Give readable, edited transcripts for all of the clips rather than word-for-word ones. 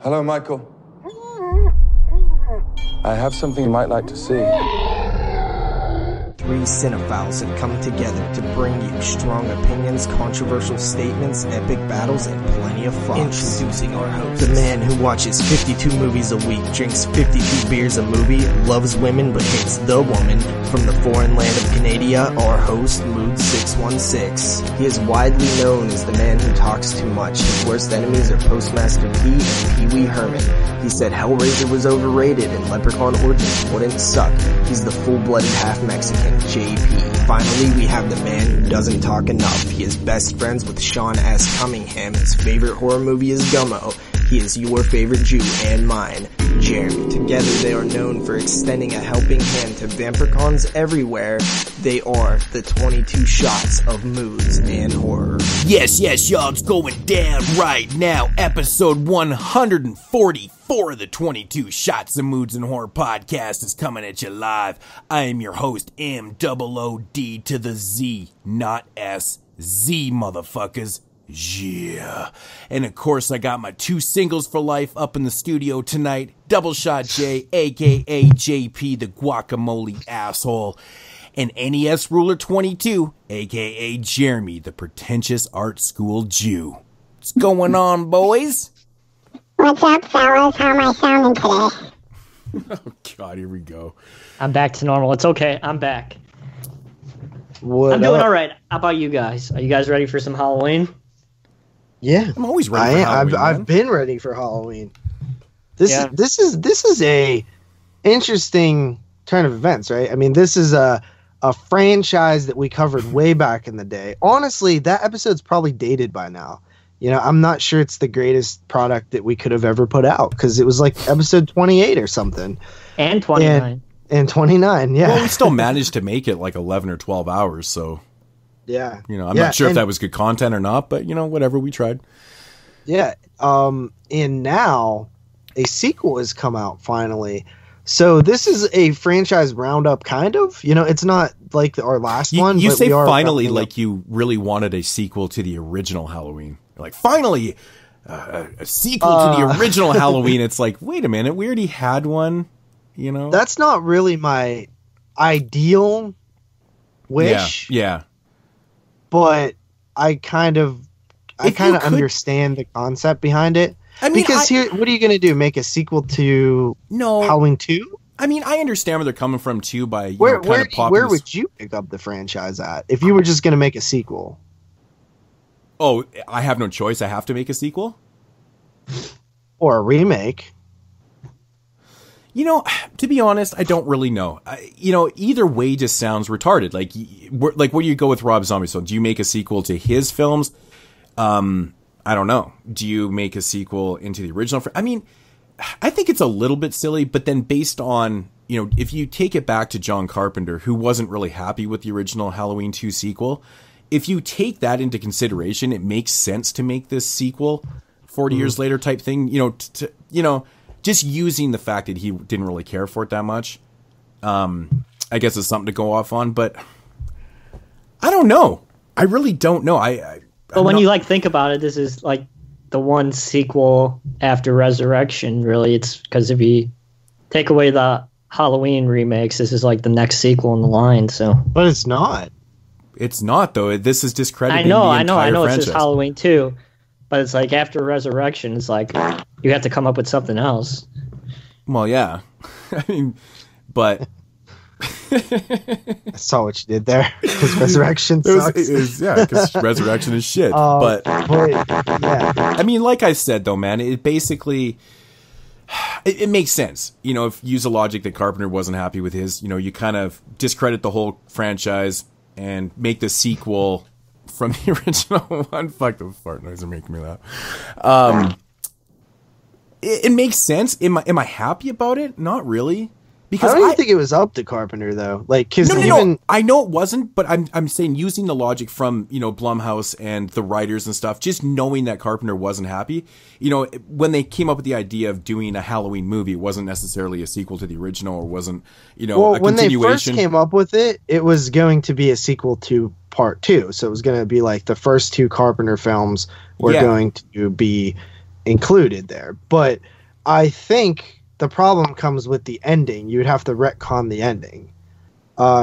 Hello, Michael. I have something you might like to see. Three cinephiles have come together to bring you strong opinions, controversial statements, epic battles, and plenty of fun. Introducing our host, the man who watches 52 movies a week, drinks 52 beers a movie, loves women but hates the woman. From the foreign land of Canada, our host, Mood616. He is widely known as the man who talks too much. His worst enemies are Postmaster P and Pee Wee Herman. He said Hellraiser was overrated and Leprechaun Origins wouldn't suck. He's the full-blooded half-Mexican, JP. Finally, we have the man who doesn't talk enough. He is best friends with Sean S. Cunningham. His favorite horror movie is Gummo. He is your favorite Jew and mine, Jeremy. Together they are known for extending a helping hand to vampircons everywhere. They are the 22 shots of moods and horror. Yes, y'all, it's going down right now. Episode 144 of the 22 Shots of Moods and Horror podcast is coming at you live. I am your host, M-O-O-D to the Z, not S, Z, motherfuckers. Yeah. And of course, I got my two singles for life up in the studio tonight. Double Shot J, aka JP, the guacamole asshole. And NES Ruler 22, aka Jeremy, the pretentious art school Jew. What's going on, boys? What's up, fellas? How am I sounding today? Oh, God, here we go. I'm back to normal. It's okay. I'm back. What I'm doing up? all right. How about you guys? Are you guys ready for some Halloween? Yeah, I'm always ready for Halloween, I've been ready for Halloween. This Yeah. is a interesting turn of events, right? I mean, this is a franchise that we covered way back in the day. Honestly, that episode's probably dated by now. You know, I'm not sure it's the greatest product that we could have ever put out because it was like episode 28 or something. And 29. And 29, yeah. Well, we still managed to make it like 11 or 12 hours, so... Yeah. You know, I'm not sure if that was good content or not, but, you know, whatever, we tried. Yeah. And now a sequel has come out finally. So this is a franchise roundup, kind of. You know, it's not like our last one. You but say we are finally rounding like up. you really wanted a sequel to the original Halloween. Like, finally, a sequel to the original Halloween. It's like, wait a minute, we already had one, you know? That's not really my ideal wish. Yeah. But I kind of If you could- understand the concept behind it. I mean, because here, what are you going to do? Make a sequel to No. Halloween 2? I mean, I understand where they're coming from, too, by, you Where know, kind of popping where this- would you pick up the franchise at if you were just going to make a sequel? Oh, I have no choice. I have to make a sequel? Or a remake? You know, to be honest, I don't really know. You know, either way just sounds retarded. Like, where do you go with Rob Zombie? So, do you make a sequel to his films? I don't know. Do you make a sequel into the original? I mean, I think it's a little bit silly, but then based on, you know, if you take it back to John Carpenter, who wasn't really happy with the original Halloween 2 sequel, if you take that into consideration, it makes sense to make this sequel 40 years later type thing, you know, just using the fact that he didn't really care for it that much. I guess it's something to go off on, but I don't know. I really don't know. But when you like think about it, this is like the one sequel after Resurrection, really. It's because if you take away the Halloween remakes, this is like the next sequel in the line. So, But it's not. It's not, though. This is discrediting I know, the entire It's franchise. just Halloween 2, but it's like after Resurrection, it's like you have to come up with something else. Well, yeah. I mean, but... I saw what you did there. Because Resurrection sucks. yeah, because Resurrection is shit. But, yeah. I mean, like I said, though, man, it basically... It makes sense. You know, if you use a logic that Carpenter wasn't happy with his, you know, you kind of discredit the whole franchise and make the sequel from the original one. Fuck, those fart noises are making me laugh. It makes sense. Am I happy about it? Not really. Because I don't even think it was up to Carpenter though. Like, because no. I know it wasn't, but I'm saying using the logic from, you know, Blumhouse and the writers and stuff, just knowing that Carpenter wasn't happy. You know, when they came up with the idea of doing a Halloween movie, it wasn't necessarily a sequel to the original, or wasn't, you know, a when they continuation. first came up with it, it was going to be a sequel to Part 2. So it was going to be like the first two Carpenter films were going to be included there. But I think the problem comes with the ending. You would have to retcon the ending.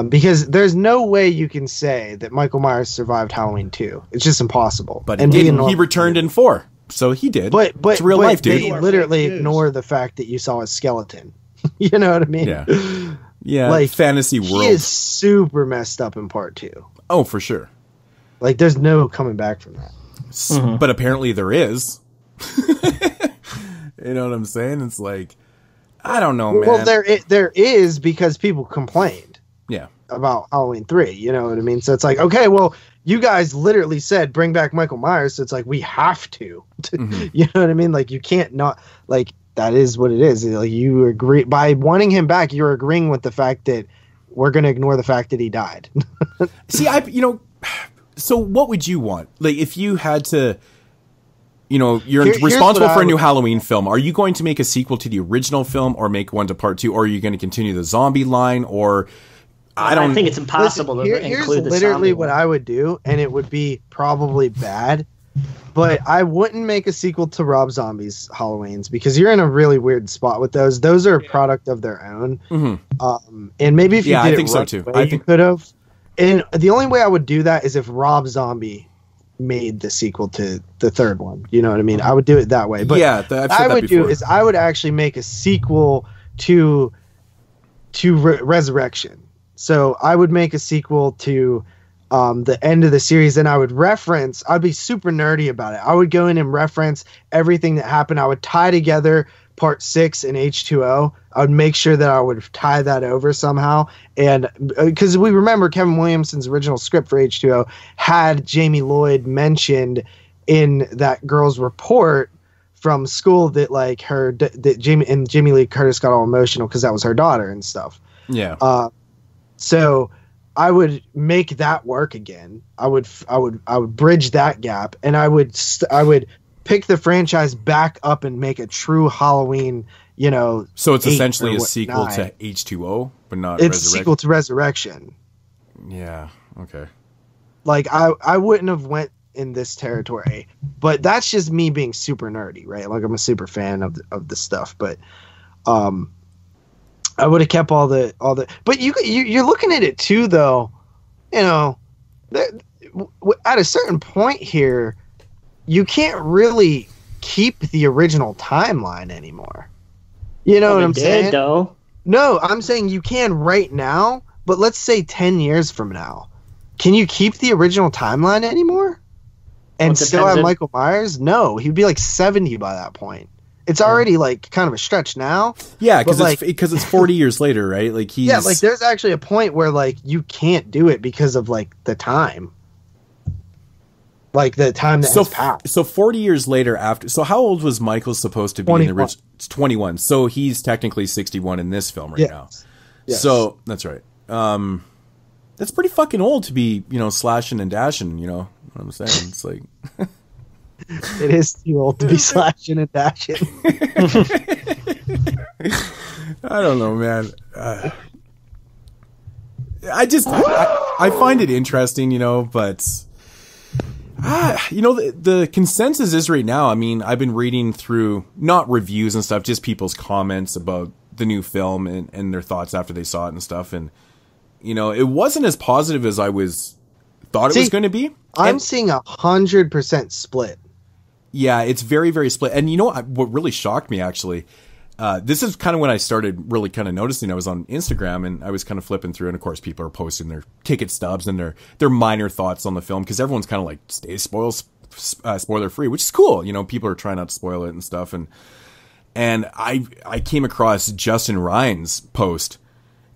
Because there's no way you can say that Michael Myers survived Halloween 2. It's just impossible. But he didn't. He returned in 4. So he did. But it's real life, dude. They literally ignore the fact that you saw a skeleton. You know what I mean? Yeah. Yeah, like, fantasy world. He is super messed up in part 2. Oh, for sure. Like, there's no coming back from that. But apparently there is. You know what I'm saying? It's like, I don't know, man. Well, there is, because people complained. Yeah. About Halloween 3. You know what I mean? So it's like, okay, well, you guys literally said bring back Michael Myers. So it's like, we have to. You know what I mean? Like, you can't not, like, that is what it is. Like, you agree by wanting him back. You're agreeing with the fact that we're going to ignore the fact that he died. See, so what would you want? Like, if you had to, you're responsible for a new Halloween film. Are you going to make a sequel to the original film, or make one to part 2, or are you going to continue the zombie line, or I think it's impossible to include the Here's zombie literally one. what I would do, and it would be probably bad. But I wouldn't make a sequel to Rob Zombie's Halloweens, because you're in a really weird spot with those. Those are a product of their own. And maybe if you did I it think so right too. away, you could have. And the only way I would do that is if Rob Zombie made the sequel to the third one. You know what I mean? I would do it that way. But yeah, I've said what I that would before. do is I would actually make a sequel to Resurrection. So I would make a sequel to the end of the series, and I'd be super nerdy about it. I would go in and reference everything that happened. I would tie together part 6 and H2O. I would make sure that I would tie that over somehow. And because we remember Kevin Williamson's original script for H2O had Jamie Lloyd mentioned in that girl's report from school that like that Jamie Lee Curtis got all emotional because that was her daughter and stuff. Yeah. So I would make that work again. I would bridge that gap, and I would pick the franchise back up and make a true Halloween. So it's essentially a sequel to H2O, but not. It's a sequel to Resurrection. Yeah. Okay. Like I wouldn't have went in this territory, but that's just me being super nerdy, right? Like, I'm a super fan of the stuff, but I would have kept all the. But you're looking at it too, though. At a certain point here, you can't really keep the original timeline anymore. You know what I'm saying? Though. No, I'm saying you can right now, but let's say 10 years from now, can you keep the original timeline anymore? And still have Michael Myers? No, he'd be like 70 by that point. It's already like kind of a stretch now. Yeah, because it's 40 years later, right? Like like there's actually a point where like you can't do it because of like the time. Like the time that has passed. So 40 years later after. So how old was Michael supposed to be in the original? It's 21. So he's technically 61 in this film right now. Yes. So that's right. That's pretty fucking old to be, slashing and dashing, you know what I'm saying? It's like it is too old to be slashing and dashing. I don't know, man. I find it interesting, but the consensus is right now. I mean, I've been reading through not reviews and stuff, just people's comments about the new film and their thoughts after they saw it and stuff. And, it wasn't as positive as I thought it was going to be. I'm seeing 100% split. Yeah, it's very, very split. And what really shocked me, actually, this is kind of when I started really kind of noticing. I was on Instagram and I was kind of flipping through, and of course people are posting their ticket stubs and their minor thoughts on the film, because everyone's kind of like stay spoiler free, which is cool. People are trying not to spoil it and stuff. And I came across Justin Ryan's post.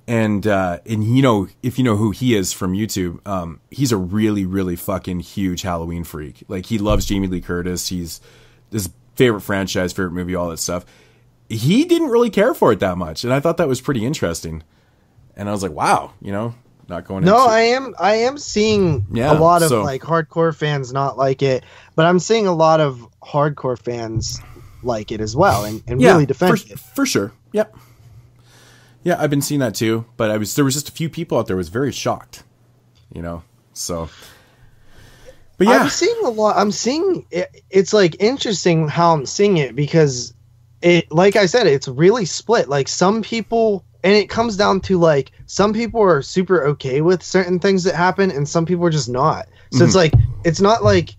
And if you know who he is from YouTube, he's a really, really fucking huge Halloween freak. Like, he loves Jamie Lee Curtis. He's his favorite franchise, favorite movie, all that stuff. He didn't really care for it that much, and I thought that was pretty interesting. And I was like, wow, not going. No, I am seeing a lot of like hardcore fans not like it, but I'm seeing a lot of hardcore fans like it as well, and really defend it for sure. Yep. Yeah, I've been seeing that too, but there was just a few people out there who was very shocked, so. But But yeah, I'm seeing a lot. I'm seeing it's like interesting how I'm seeing it because it, like I said, it's really split. Like some people, and it comes down to like some people are super okay with certain things that happen, and some people are just not. So it's like it's not like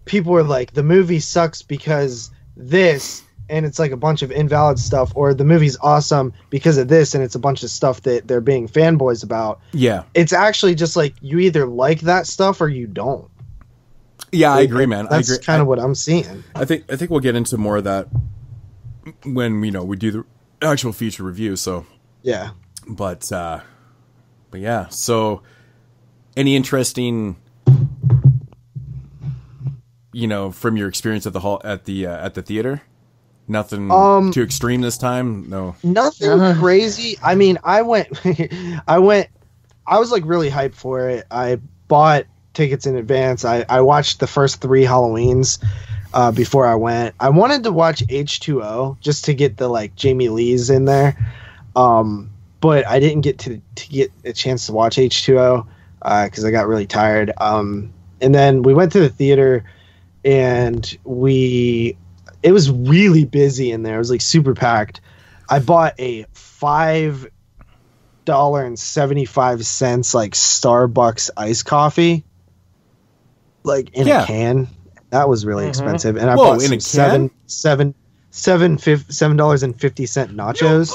people are like the movie sucks because this, and it's like a bunch of invalid stuff, or the movie's awesome because of this, and it's a bunch of stuff that they're being fanboys about. Yeah, it's actually just like you either like that stuff or you don't. Yeah, I agree, man. That's I agree. kind of what I'm seeing. I think we'll get into more of that when we do the actual feature review. So yeah, but yeah. So any interesting, from your experience at the hall at the theater? Nothing too extreme this time. No, nothing crazy. I mean, I was like really hyped for it. I bought tickets in advance. I watched the first 3 Halloweens before I went. I wanted to watch H2O just to get the like Jamie Lee's in there, but I didn't get to get a chance to watch H2O because I got really tired. And then we went to the theater, and it was really busy in there. It was like super packed. I bought a $5.75 like Starbucks iced coffee, like in a can. That was really expensive. And I bought some $7.50 nachos.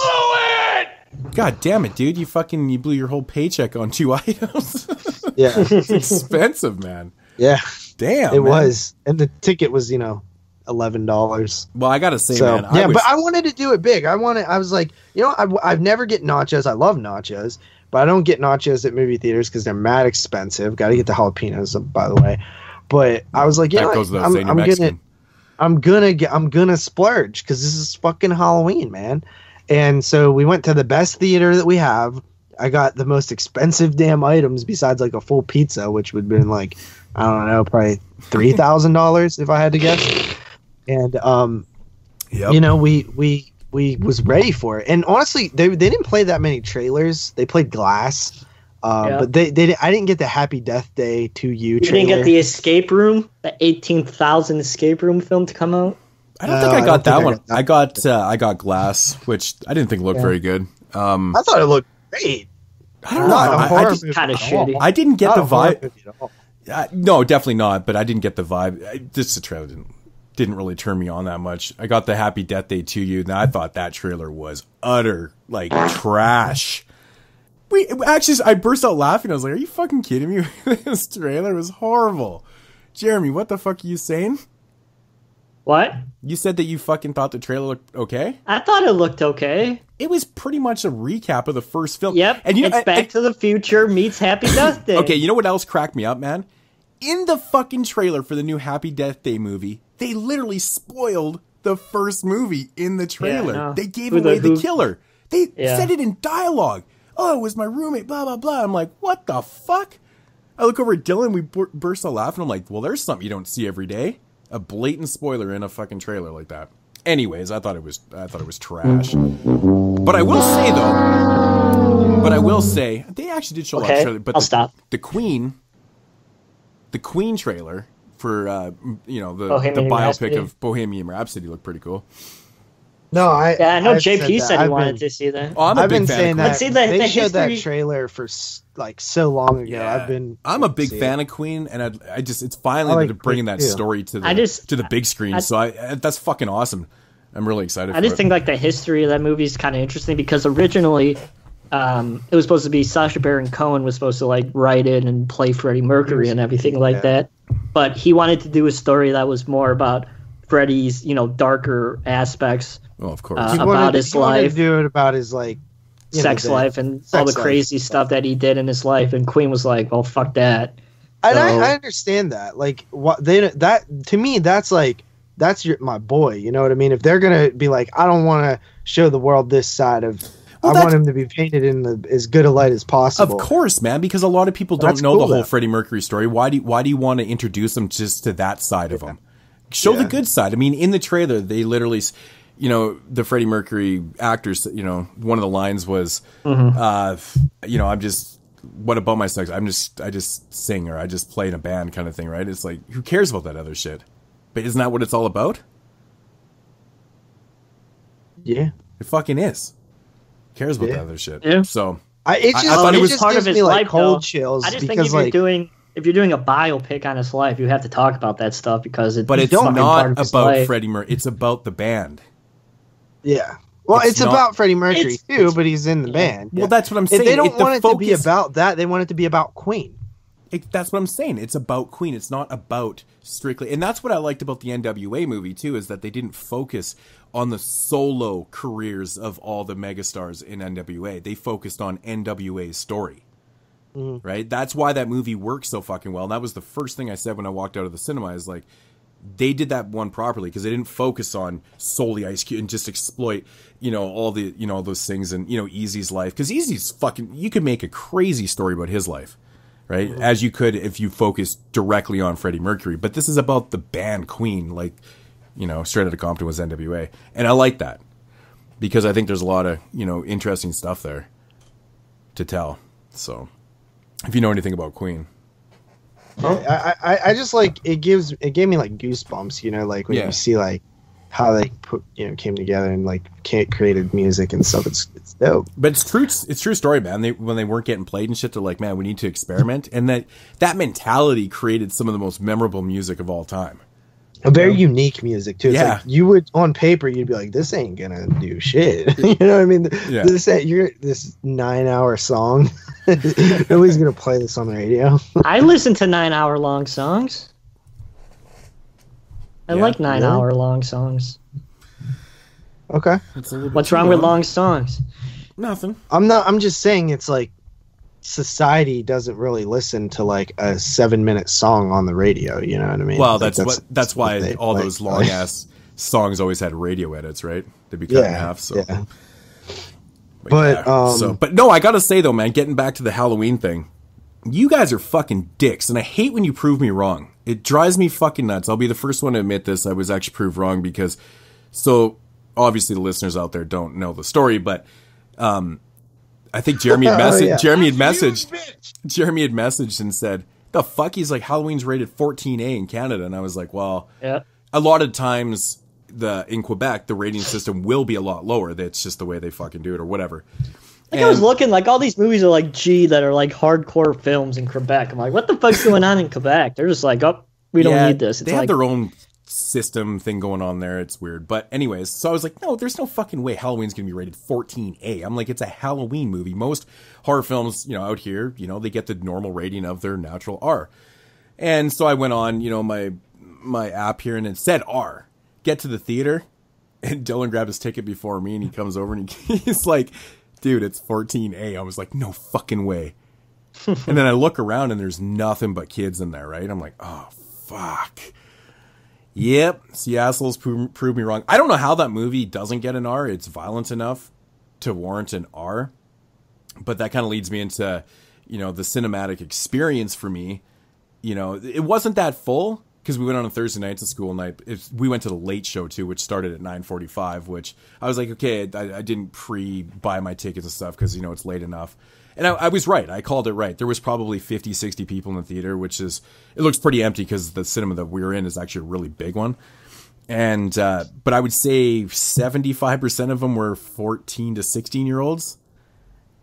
God damn it, dude! You blew your whole paycheck on 2 items. Yeah, it's expensive, man. Yeah, damn, it was, and the ticket was $11. Well, I gotta say, man, but I wanted to do it big. I was like, I've never get nachos. I love nachos, but I don't get nachos at movie theaters because they're mad expensive. Got to get the jalapenos, by the way. But I was like, I'm gonna splurge because this is fucking Halloween, man. And so we went to the best theater that we have. I got the most expensive damn items besides like a full pizza, which would have been like, I don't know, probably $3,000 if I had to guess. And we was ready for it. And honestly, they didn't play that many trailers. They played Glass. But I didn't get the Happy Death Day to You trailer. You didn't get the Escape Room, the 18,000 Escape Room film to come out? I don't think I got that one. I got Glass, which I didn't think looked very good. I thought it looked great. I don't know. I just kind of shitty. I didn't get the vibe. No, definitely not. But I didn't get the vibe. The trailer didn't really turn me on that much. I got the Happy Death Day to You, and I thought that trailer was utter trash. I burst out laughing. I was like, "Are you fucking kidding me?" This trailer was horrible. Jeremy, what the fuck are you saying? What? You said that you fucking thought the trailer looked okay? I thought it looked okay. It was pretty much a recap of the first film. Yep, and it's Back to the Future meets Happy Death Day. Okay, you know what else cracked me up, man? In the fucking trailer for the new Happy Death Day movie, they literally spoiled the first movie in the trailer. Yeah, they gave away the killer. They said it in dialogue. Oh, it was my roommate, blah, blah, blah. I'm like, what the fuck? I look over at Dylan, we burst out laughing. I'm like, well, there's something you don't see every day. A blatant spoiler in a fucking trailer like that. Anyways, I thought it was trash. But I will say, they actually did show a lot of trailer. But I'll stop. The Queen trailer for the biopic of Bohemian Rhapsody looked pretty cool. No, I know JP said he wanted to see that. Oh, I've been saying that. They showed that trailer for like so long ago. Yeah. I'm a big fan of Queen, and it's finally bringing that story to the big screen. So that's fucking awesome. I'm really excited. I just think like the history of that movie is kind of interesting because originally it was supposed to be Sacha Baron Cohen was supposed to like write it and play Freddie Mercury and everything like that, but he wanted to do a story that was more about Freddie's darker aspects. Well, of course. About his life. To do it about his sex life and all the crazy stuff that he did in his life. And Queen was like, "Well, fuck that." And I understand that. Like, what that to me, that's my boy. You know what I mean? If they're gonna be like, I don't want to show the world this side of. Well, I want him to be painted in as good a light as possible. Of course, man, because a lot of people don't know the whole Freddie Mercury story. Why do you want to introduce them just to that side of him? Show the good side. I mean, in the trailer, they literally, the Freddie Mercury actors, one of the lines was, I'm what about my sex? I just sing or I just play in a band kind of thing, right? It's like, who cares about that other shit? But isn't that what it's all about? Yeah, it fucking is. Who cares about that other shit? Yeah. So I thought it was part of his life, cold chills. I just think because if you're doing a biopic on his life, you have to talk about that stuff because it's not about Freddie Mercury. It's about the band. Yeah. Well, it's about Freddie Mercury too, but he's in the band. Well, that's what I'm saying. They don't want it to be about that. They want it to be about Queen. That's what I'm saying. It's about Queen. It's not about strictly. And that's what I liked about the NWA movie too, is that they didn't focus on the solo careers of all the megastars in NWA. They focused on NWA's story. Mm-hmm. Right? That's why that movie works so fucking well. And that was the first thing I said when I walked out of the cinema, is like, they did that one properly because they didn't focus on solely Ice Cube and just exploit, all the, those things and, Eazy's life. Because Eazy's fucking, you could make a crazy story about his life, right? Mm-hmm. As you could if you focused directly on Freddie Mercury. But this is about the band Queen, like, Straight Outta Compton was NWA. And I like that because I think there's a lot of, interesting stuff there to tell. So if you know anything about Queen. I just like it gave me like goosebumps, like when you see like how they came together and like created music and stuff. It's dope. But it's true story, man. When they weren't getting played and shit, they're like, man, we need to experiment, and that mentality created some of the most memorable music of all time. A very unique music too. It's like you would on paper you'd be like, this ain't gonna do shit. You know what I mean? This 9-hour song. Nobody's gonna play this on the radio. I listen to 9-hour long songs. I like 9-hour long songs. Okay. What's wrong with long songs? Nothing. I'm just saying it's like society doesn't really listen to like a 7-minute song on the radio, you know what I mean? Well, that's why all those long ass songs always had radio edits, right? They'd be cut in half. So, but no, I gotta say though, man, getting back to the Halloween thing, you guys are fucking dicks, and I hate when you prove me wrong. It drives me fucking nuts. I'll be the first one to admit this. I was actually proved wrong because, so obviously the listeners out there don't know the story, but I think Jeremy had messaged and said, the fuck? He's like, Halloween's rated 14A in Canada. And I was like, well, a lot of times in Quebec, the rating system will be a lot lower. That's just the way they fucking do it or whatever. I was looking, like, all these movies are like that are like hardcore films in Quebec. I'm like, what the fuck's going on in Quebec? They're just like, oh, we don't need this. They have their own system thing going on there. It's weird. But anyways, so I was like, no, there's no fucking way Halloween's gonna be rated 14A. I'm like, it's a Halloween movie. Most horror films, out here, they get the normal rating of their natural R. And so I went on, my app here, and it said R. Get to the theater, and Dylan grabbed his ticket before me, and he comes over and he's like, dude, it's 14A. I was like, no fucking way. And then I look around and there's nothing but kids in there, right? I'm like, oh fuck. Yep, see, assholes prove me wrong. I don't know how that movie doesn't get an R. It's violent enough to warrant an R. But that kind of leads me into, the cinematic experience for me. It wasn't that full because we went on a Thursday night to school night. We went to the late show too, which started at 9:45, which I was like, okay, I didn't pre-buy my tickets and stuff because, it's late enough. And I was right. I called it right. There was probably 50, 60 people in the theater, it looks pretty empty because the cinema that we were in is actually a really big one. And, but I would say 75% of them were 14 to 16 year olds.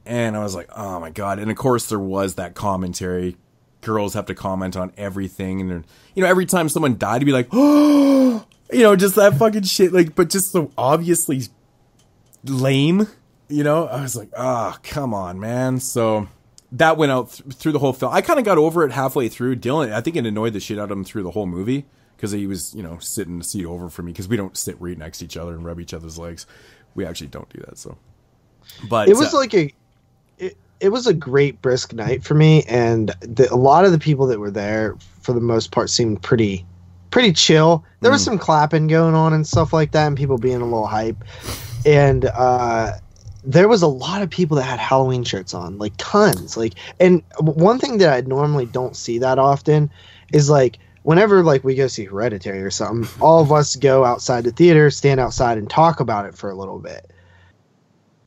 And I was like, oh my God. And of course there was that commentary. Girls have to comment on everything. And, every time someone died, to be like, oh, just that fucking shit. Like, but just so obviously lame. I was like, come on, man. So that went out through the whole film. I kind of got over it halfway through. Dylan, I think it annoyed the shit out of him through the whole movie because he was, sitting a seat over from me because we don't sit right next to each other and rub each other's legs. We actually don't do that. So, but it was it was a great brisk night for me, and a lot of the people that were there for the most part seemed pretty chill. There was some clapping going on and stuff like that, and people being a little hype, and there was a lot of people that had Halloween shirts on, like tons. Like, and one thing that I normally don't see that often is like whenever like we go see Hereditary or something, all of us go outside the theater, stand outside, and talk about it for a little bit.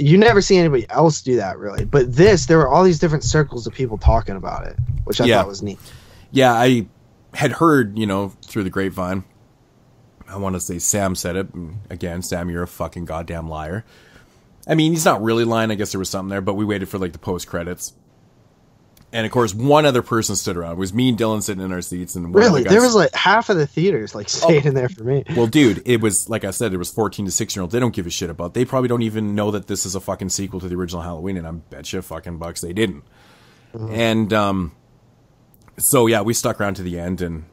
you never see anybody else do that really. But there were all these different circles of people talking about it, which I thought was neat. Yeah, I had heard, through the grapevine. I want to say Sam said it. And again, Sam, you're a fucking goddamn liar. I mean, he's not really lying. I guess there was something there, but we waited for like the post credits. And of course, one other person stood around. It was me and Dylan sitting in our seats. And really, there was like half of the theaters like stayed in there for me. Well, dude, it was like I said, it was 14 to 16-year-olds. They don't give a shit about. They probably don't even know that this is a fucking sequel to the original Halloween. And I bet you fucking bucks they didn't. Mm-hmm. And so yeah, we stuck around to the end and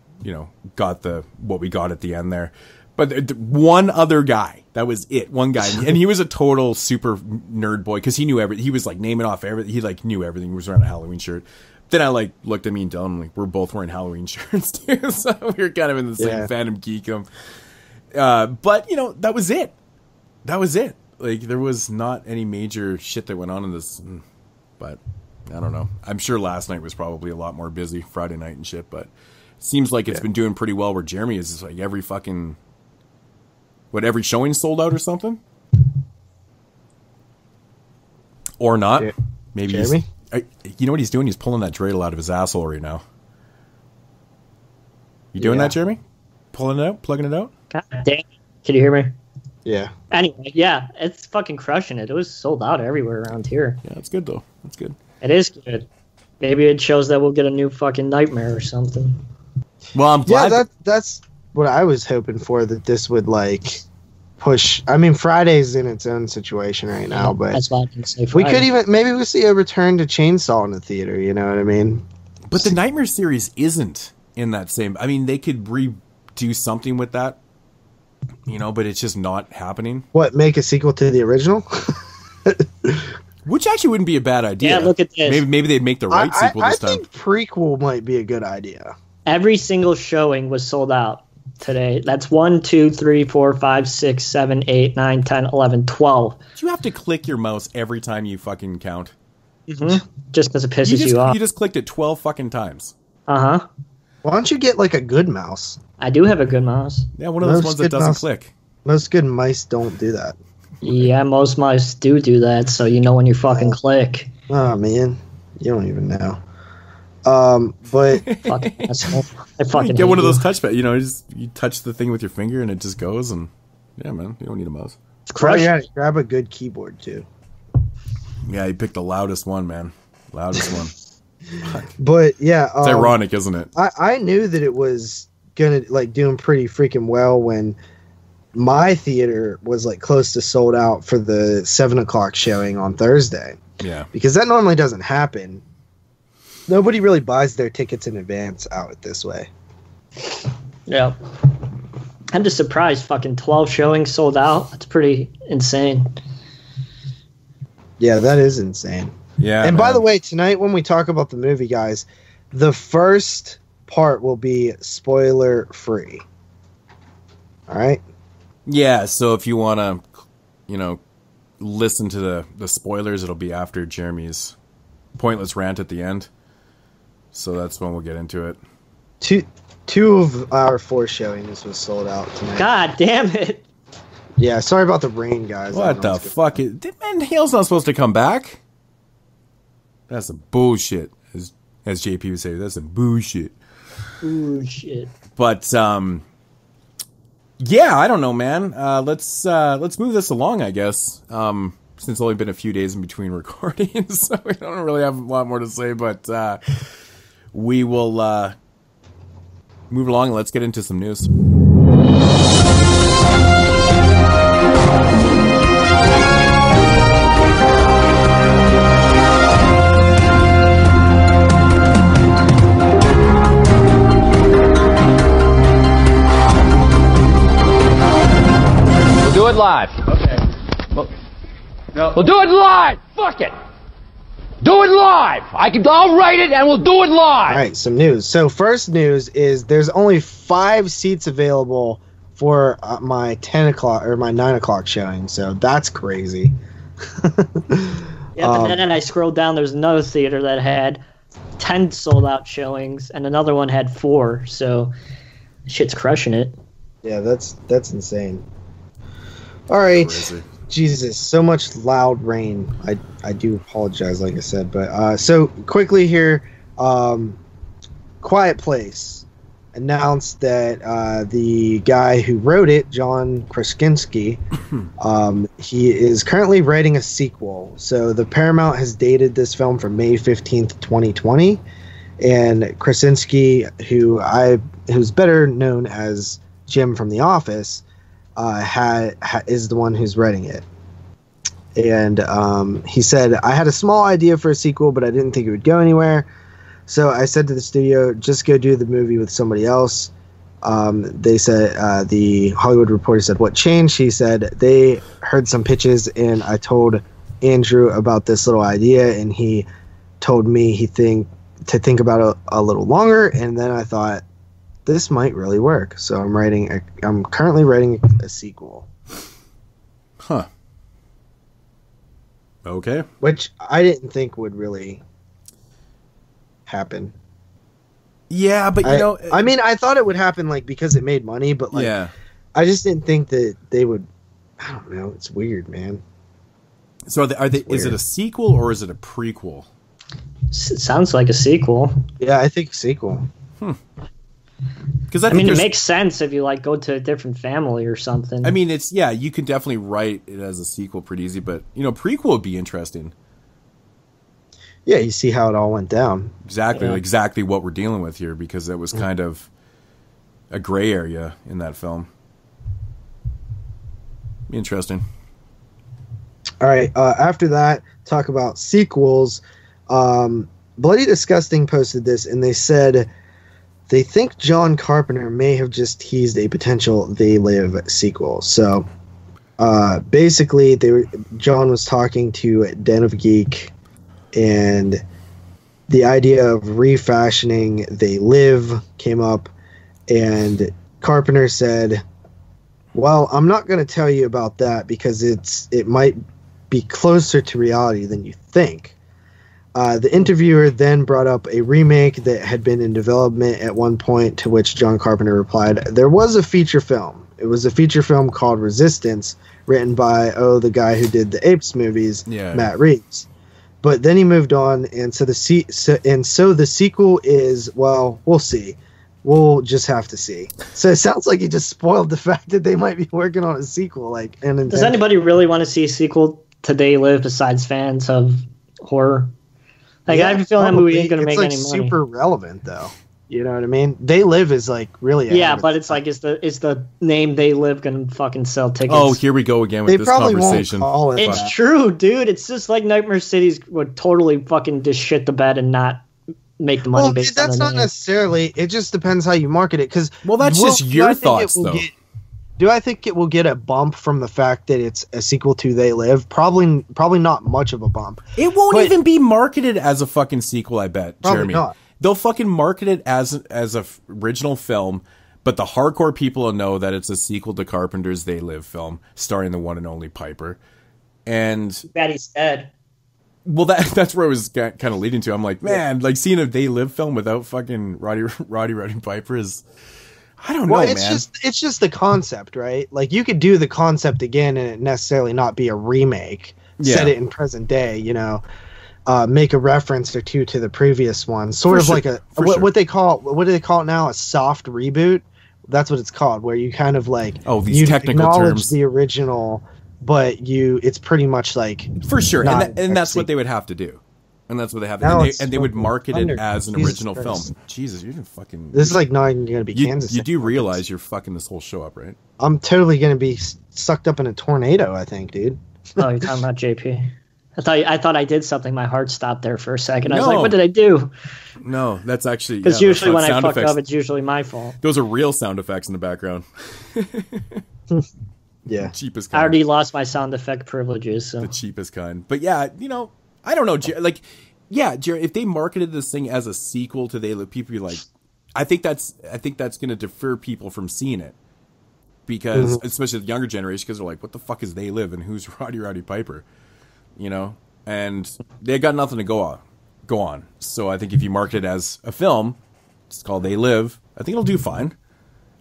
got what we got at the end there. But one other guy, that was it. One guy, and he was a total super nerd boy because he knew everything. He was like naming off everything. He like knew everything. He was wearing a Halloween shirt. Then I like looked at me and Dylan, like we're both wearing Halloween shirts too, so we were kind of in the same fandom geekum. But that was it. That was it. Like there was not any major shit that went on in this. But I don't know. I'm sure last night was probably a lot more busy, Friday night and shit. But it seems like it's been doing pretty well. Where Jeremy is just like every showing sold out or something? Or not? Maybe Jeremy? You know what he's doing? He's pulling that dreidel out of his asshole right now. You doing that, Jeremy? Pulling it out? Plugging it out? God damn. Can you hear me? Yeah. Anyway, yeah, it's fucking crushing it. It was sold out everywhere around here. Yeah, that's good, though. That's good. It is good. Maybe it shows that we'll get a new fucking Nightmare or something. Well, I'm glad. Yeah, that's what I was hoping for, that this would like push. I mean, Friday's in its own situation right now, but that's why I didn't say we Friday. could maybe we'll see a return to Chainsaw in the theater. You know what I mean? But the Nightmare series isn't in that same. I mean, they could redo something with that, but it's just not happening. What, make a sequel to the original? Which actually wouldn't be a bad idea. Yeah, look at this. Maybe they'd make the right sequel this time. I think prequel might be a good idea. Every single showing was sold out today. That's 1, 2, 3, 4, 5, 6, 7, 8, 9, 10, 11, 12. Do you have to click your mouse every time you fucking count? Mm-hmm. Just because it pisses you off. You just clicked it 12 fucking times. Uh-huh. Why don't you get like a good mouse? I do have a good mouse. Yeah, one of those ones that doesn't click. Most good mice don't do that. Yeah, most mice do that, so you know when you fucking click. Oh, man. You don't even know. But I fucking get one of those touchpads. You touch the thing with your finger and it just goes. And yeah, man, you don't need a mouse. Crush. Yeah, grab a good keyboard too. Yeah, you picked the loudest one, man. Loudest one. But yeah, it's ironic, isn't it? I knew that it was gonna like doing pretty freaking well when my theater was like close to sold out for the 7:00 showing on Thursday. Yeah, because that normally doesn't happen. Nobody really buys their tickets in advance out this way. Yeah. I'm just surprised fucking 12 showings sold out. That's pretty insane. Yeah, that is insane. Yeah. And by the way, tonight when we talk about the movie, guys, the first part will be spoiler free. All right? Yeah, so if you want to, listen to the spoilers, it'll be after Jeremy's pointless rant at the end. So that's when we'll get into it. Two of our 4 showings was sold out tonight. God damn it. Yeah, sorry about the rain, guys. What the fuck? Man, Hale's not supposed to come back. That's some bullshit. As JP would say, that's some bullshit. Bullshit. But, yeah, I don't know, man. Let's move this along, I guess. Since it's only been a few days in between recordings, so we don't really have a lot more to say, but we will move along and let's get into some news. We'll do it live. Okay. We'll do it live! Fuck it! Do it live! I'll write it and we'll do it live! All right, some news. So first news is there's only 5 seats available for my 10 o'clock or my 9 o'clock showing, so that's crazy. Yeah, but then I scrolled down, there's another theater that had 10 sold out showings and another one had 4, so shit's crushing it. Yeah, that's insane. All right. Crazy. Jesus, so much loud rain. I do apologize, like I said, but so quickly here, Quiet Place announced that the guy who wrote it, John Krasinski, he is currently writing a sequel. So the Paramount has dated this film for May 15th, 2020, and Krasinski, who's better known as Jim from The Office, is the one who's writing it. And he said, I had a small idea for a sequel, but I didn't think it would go anywhere. So I said to the studio, just go do the movie with somebody else. They said, the Hollywood Reporter said, what changed? He said, they heard some pitches, and I told Andrew about this little idea, and he told me to think about it a little longer, and then I thought, this might really work. So I'm currently writing a sequel. Huh. Okay. Which I didn't think would really happen. Yeah, but I mean, I thought it would happen like because it made money, but like, yeah. I just didn't think that they would. I don't know. It's weird, man. So are they? Is it a sequel or is it a prequel? It sounds like a sequel. Yeah, I think sequel. Because I mean, it makes sense if you like go to a different family or something. I mean, you can definitely write it as a sequel pretty easy, but prequel would be interesting. Yeah, you see how it all went down. Exactly what we're dealing with here, because it was kind of a gray area in that film. Be interesting. All right. After that, talk about sequels. Bloody Disgusting posted this, and they said they think John Carpenter may have just teased a potential They Live sequel. So basically, John was talking to Den of Geek, and the idea of refashioning They Live came up, and Carpenter said, well, I'm not going to tell you about that because it might be closer to reality than you think. The interviewer then brought up a remake that had been in development at one point, to which John Carpenter replied, there was a feature film. It was a feature film called Resistance, written by, the guy who did the Apes movies, Matt Reeves. But then he moved on, and so the sequel is, well, we'll see. We'll just have to see. So it sounds like he just spoiled the fact that they might be working on a sequel. Does anybody really want to see a sequel to They Live besides fans of horror? I have a feeling that movie ain't going to make any money. It's super relevant, though. You know what I mean? They Live is really but it's like is the name They Live going to fucking sell tickets? Oh, here we go again with this conversation. It's true, dude. It's just like Nightmare Cities would totally fucking just shit the bed and not make the money based on the name. That's not necessarily. It just depends how you market it. Because that's just your thoughts, though. Do I think it will get a bump from the fact that it's a sequel to They Live? Probably not much of a bump. It won't even be marketed as a fucking sequel, I bet, Jeremy. Not. They'll fucking market it as a original film, but the hardcore people will know that it's a sequel to Carpenter's They Live film, starring the one and only Piper. And too bad he's dead. Well, that's where I was kind of leading to. I'm like, man, like seeing a They Live film without fucking Roddy Piper is... I don't know, man. It's just the concept, right? Like, you could do the concept again and it necessarily not be a remake. Set it in present day, make a reference or two to the previous one. Sort of like what do they call it now? A soft reboot? That's what it's called, where you kind of like these technical acknowledge terms, the original, but it's pretty much like for sure, and that's what they would have to do. And that's what they have. And they would market it as an original film. Jesus, you're fucking... This is like not even going to be Kansas. You do realize you're fucking this whole show up, right? I'm totally going to be sucked up in a tornado, I think, dude. Oh, you're talking about JP. I thought I did something. My heart stopped there for a second. I was like, what did I do? No, that's actually... Because usually when I fuck up, it's usually my fault. Those are real sound effects in the background. Yeah. Cheapest kind. I already lost my sound effect privileges. So. The cheapest kind. But yeah, I don't know, like, Jerry, if they marketed this thing as a sequel to They Live, people be like, I think that's going to defer people from seeing it, because especially the younger generation, because they're like, what the fuck is They Live and who's Roddy Piper, and they got nothing to go on. So I think if you market it as a film, it's called They Live, I think it'll do fine.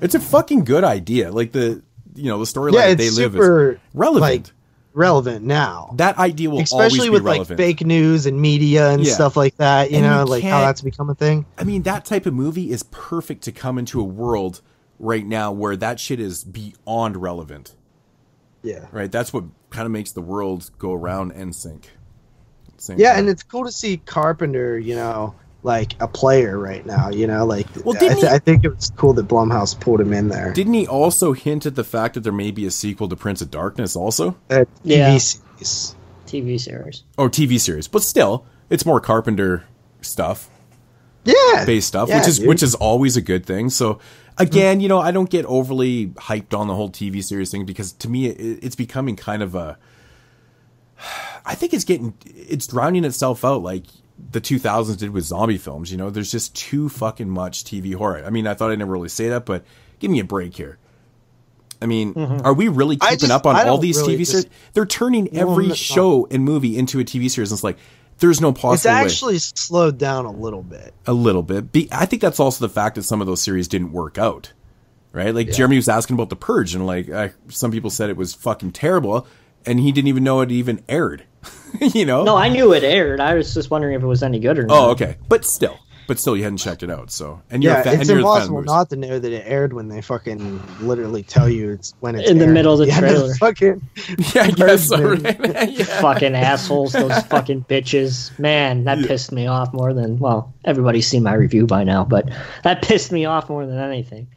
It's a fucking good idea. Like the storyline of They Live is relevant. relevant now. That idea will especially always be with relevant. like fake news and media and Yeah. stuff like that. You And know, you like how can't- that's become a thing. I mean, that type of movie is perfect to come into a world right now where that shit is beyond relevant. Yeah. Right? That's what kind of makes the world go around and sink. Yeah, and it's cool to see Carpenter, you know, like a player right now, you know, like Well, didn't he- I think it was cool that Blumhouse pulled him in there. Didn't he also hint at the fact that there may be a sequel to Prince of Darkness also? TV Yeah. series. TV series. Or TV series. But still, it's more Carpenter stuff, Yeah. based stuff, Yeah, dude. which is always a good thing. So again, you know, I don't get overly hyped on the whole TV series thing because to me it's becoming kind of a I think it's drowning itself out like the 2000s did with zombie films. You know, there's just too fucking much TV horror. I mean, I thought I'd never really say that, but give me a break here. I mean, are we really keeping up on I all don't these really TV series? They're turning Well, every no. show and movie into a TV series. And it's like, there's no possible It's way. actually slowed down a little bit. A little bit. I think that's also the fact that some of those series didn't work out. Right? Like, Jeremy was asking about The Purge, and like, some people said it was fucking terrible, and he didn't even know it even aired. You know? No, I knew it aired. I was just wondering if it was any good or not. Oh, okay. But still, you hadn't checked it out. So, and you're Yeah, a fan. it's And you're a fan of impossible movies. not to know that it aired when they fucking literally tell you it's when it's In the airing. middle of the Yeah, trailer. fucking Yeah, I guess so, Purge, right? Yeah. Fucking assholes, those fucking bitches. Man, that pissed me off more than, well, everybody's seen my review by now, but that pissed me off more than anything.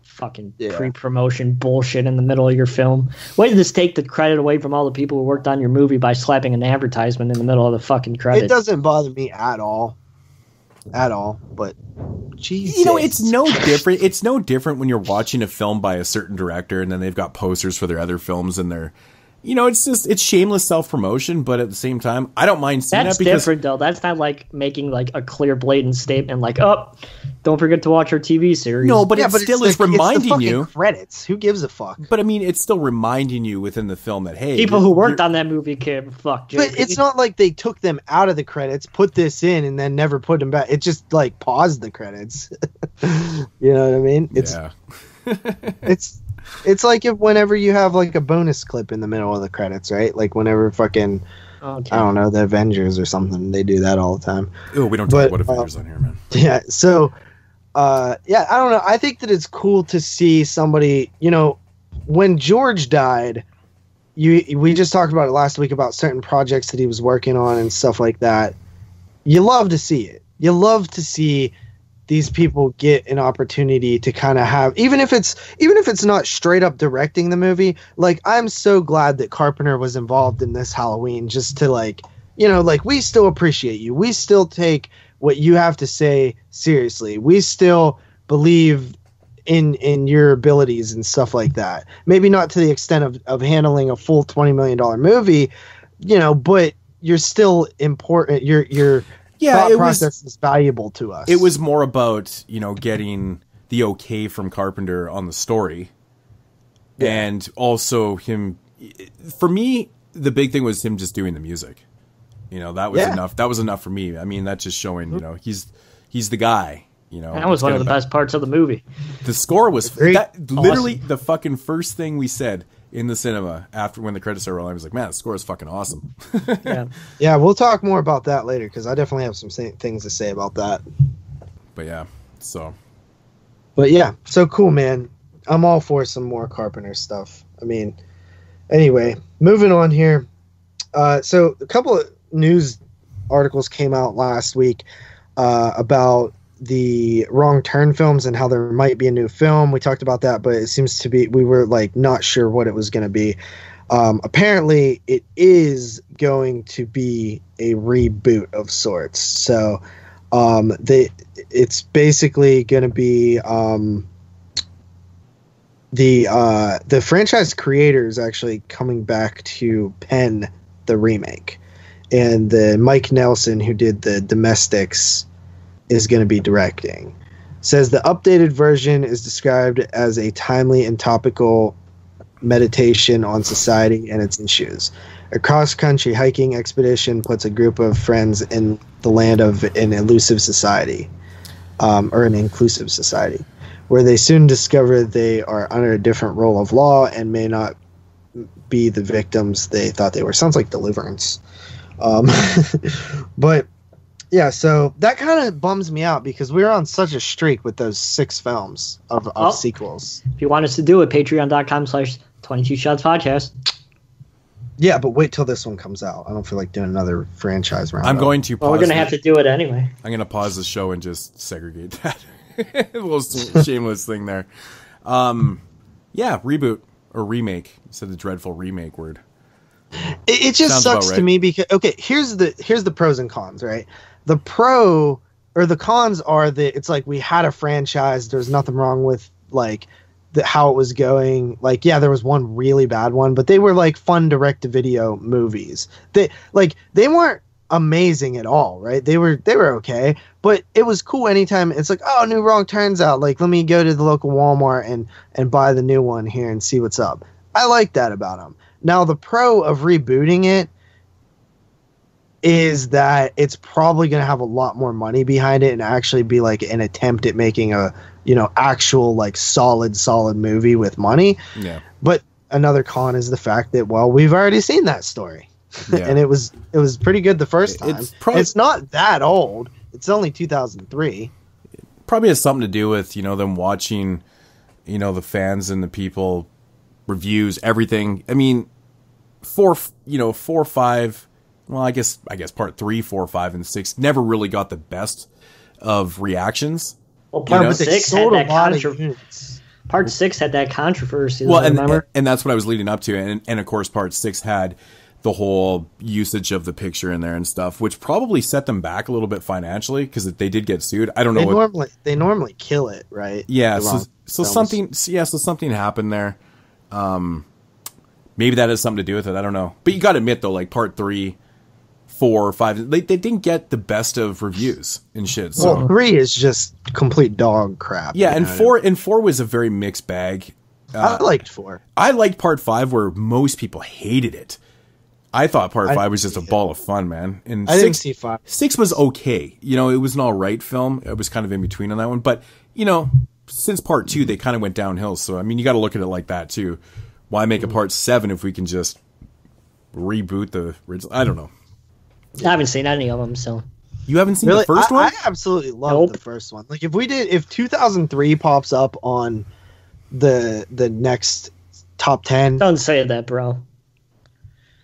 Fucking Yeah. pre-promotion bullshit in the middle of your film. Why did this take the credit away from all the people who worked on your movie by slapping an advertisement in the middle of the fucking It credit? doesn't bother me at all. But Jesus. You know, it's no different. It's no different when you're watching a film by a certain director and then they've got posters for their other films and they're, you know, it's shameless self-promotion, but at the same time, I don't mind seeing That's that because different, though. That's not like making like a clear, blatant statement like, oh, don't forget to watch our TV series. no, but Yeah, it but still it's is the reminding fucking you. credits. Who gives a fuck? But I mean, it's still reminding you within the film that hey, People who worked you're- on that movie can fuck. But it's not like they took them out of the credits, put this in, and then never put them back. It just like paused the credits. You know what I mean? It's Yeah, it's like if whenever you have like a bonus clip in the middle of the credits, right? Like whenever fucking Okay. I don't know, the Avengers or something, they do that all the time. oh, we don't But, talk about Avengers on here, man. Yeah. So, yeah, I don't know. I think that it's cool to see somebody. You know, when George died, we just talked about it last week about certain projects that he was working on and stuff like that. You love to see it. You love to see these people get an opportunity to kind of have, even if it's not straight up directing the movie. Like, I'm so glad that Carpenter was involved in this Halloween, just to like, you know, like, we still appreciate you. We still take what you have to say seriously. We still believe in your abilities and stuff like that. Maybe not to the extent of handling a full $20 million movie, you know, but you're still important. Your thought process is valuable to us. It was more about, you know, getting the okay from Carpenter on the story. Yeah. And also him, for me, the big thing was him just doing the music. You know, that was Yeah. enough. That was enough for me. I mean, that's just showing, you know, he's the guy, you know. That was one of the best parts of the movie. The score was Agreed. literally the fucking first thing we said in the cinema after when the credits started rolling. I was like, man, the score is fucking awesome. Yeah. Yeah, we'll talk more about that later because I definitely have some things to say about that. But yeah, so But yeah, so cool, man. I'm all for some more Carpenter stuff. I mean, anyway, moving on here. So a couple of news articles came out last week about the Wrong Turn films and how there might be a new film. We talked about that, but it seems to be, we were like not sure what it was going to be. Apparently it is going to be a reboot of sorts. So it's basically going to be the franchise creators actually coming back to pen the remake, and the Mike Nelson who did the Domestics is going to be directing. Says the updated version is described as a timely and topical meditation on society and its issues. A cross-country hiking expedition puts a group of friends in the land of an elusive society, or an inclusive society, where they soon discover they are under a different rule of law and may not be the victims they thought they were. Sounds like Deliverance. But yeah, so that kind of bums me out because we were on such a streak with those 6 films of sequels. If you want us to do it, patreon.com/22shots podcast. Yeah, but wait till this one comes out. I don't feel like doing another franchise round. I'm going to pause. Well, we're going to have to do it anyway. I'm going to pause the show and just segregate that. A little shameless thing there. Yeah, reboot or remake. You said the dreadful remake word. It just Sounds sucks to me because here's the pros and cons, right? The pro or the cons are that it's like we had a franchise. There's nothing wrong with like how it was going. Like, yeah, there was one really bad one, but they were like fun direct-to-video movies. They weren't amazing at all, right? They were okay, but it was cool anytime it's like, oh, new Wrong Turns out. Like, let me go to the local Walmart and buy the new one here and see what's up. I like that about them. Now, the pro of rebooting it is that it's probably going to have a lot more money behind it and actually be like an attempt at making a, actual like solid movie with money. Yeah. But another con is the fact that, well, we've already seen that story. Yeah. And it was pretty good the first time. It's not that old. It's only 2003. Probably has something to do with, them watching, the fans and the people reviews, everything. I mean, 4, 5, well, I guess part 3, 4, 5, and 6 never really got the best of reactions. Well, part 6 had that controversy. Part 6 had that controversy. Well, and that's what I was leading up to, and of course, part 6 had the whole usage of the picture in there and stuff, which probably set them back a little bit financially because they did get sued. I don't know. They normally kill it, right? Yeah. So something happened there. Maybe that has something to do with it. I don't know. But you got to admit though, like part 3, 4, 5, they didn't get the best of reviews and shit. So. Well, 3 is just complete dog crap. Yeah, and 4 was a very mixed bag. I liked 4. I liked part 5 where most people hated it. I thought part 5 was just a ball of fun, man. And I didn't see 5. 6 was okay. It was an all right film. It was kind of in between on that one. But, since part 2, they kind of went downhill. So, I mean, you got to look at it like that, too. Why make a part 7 if we can just reboot the original? I don't know. I haven't seen any of them, so. You haven't seen the first one? I absolutely love the first one. Like, if 2003 pops up on the next top 10. Don't say that, bro.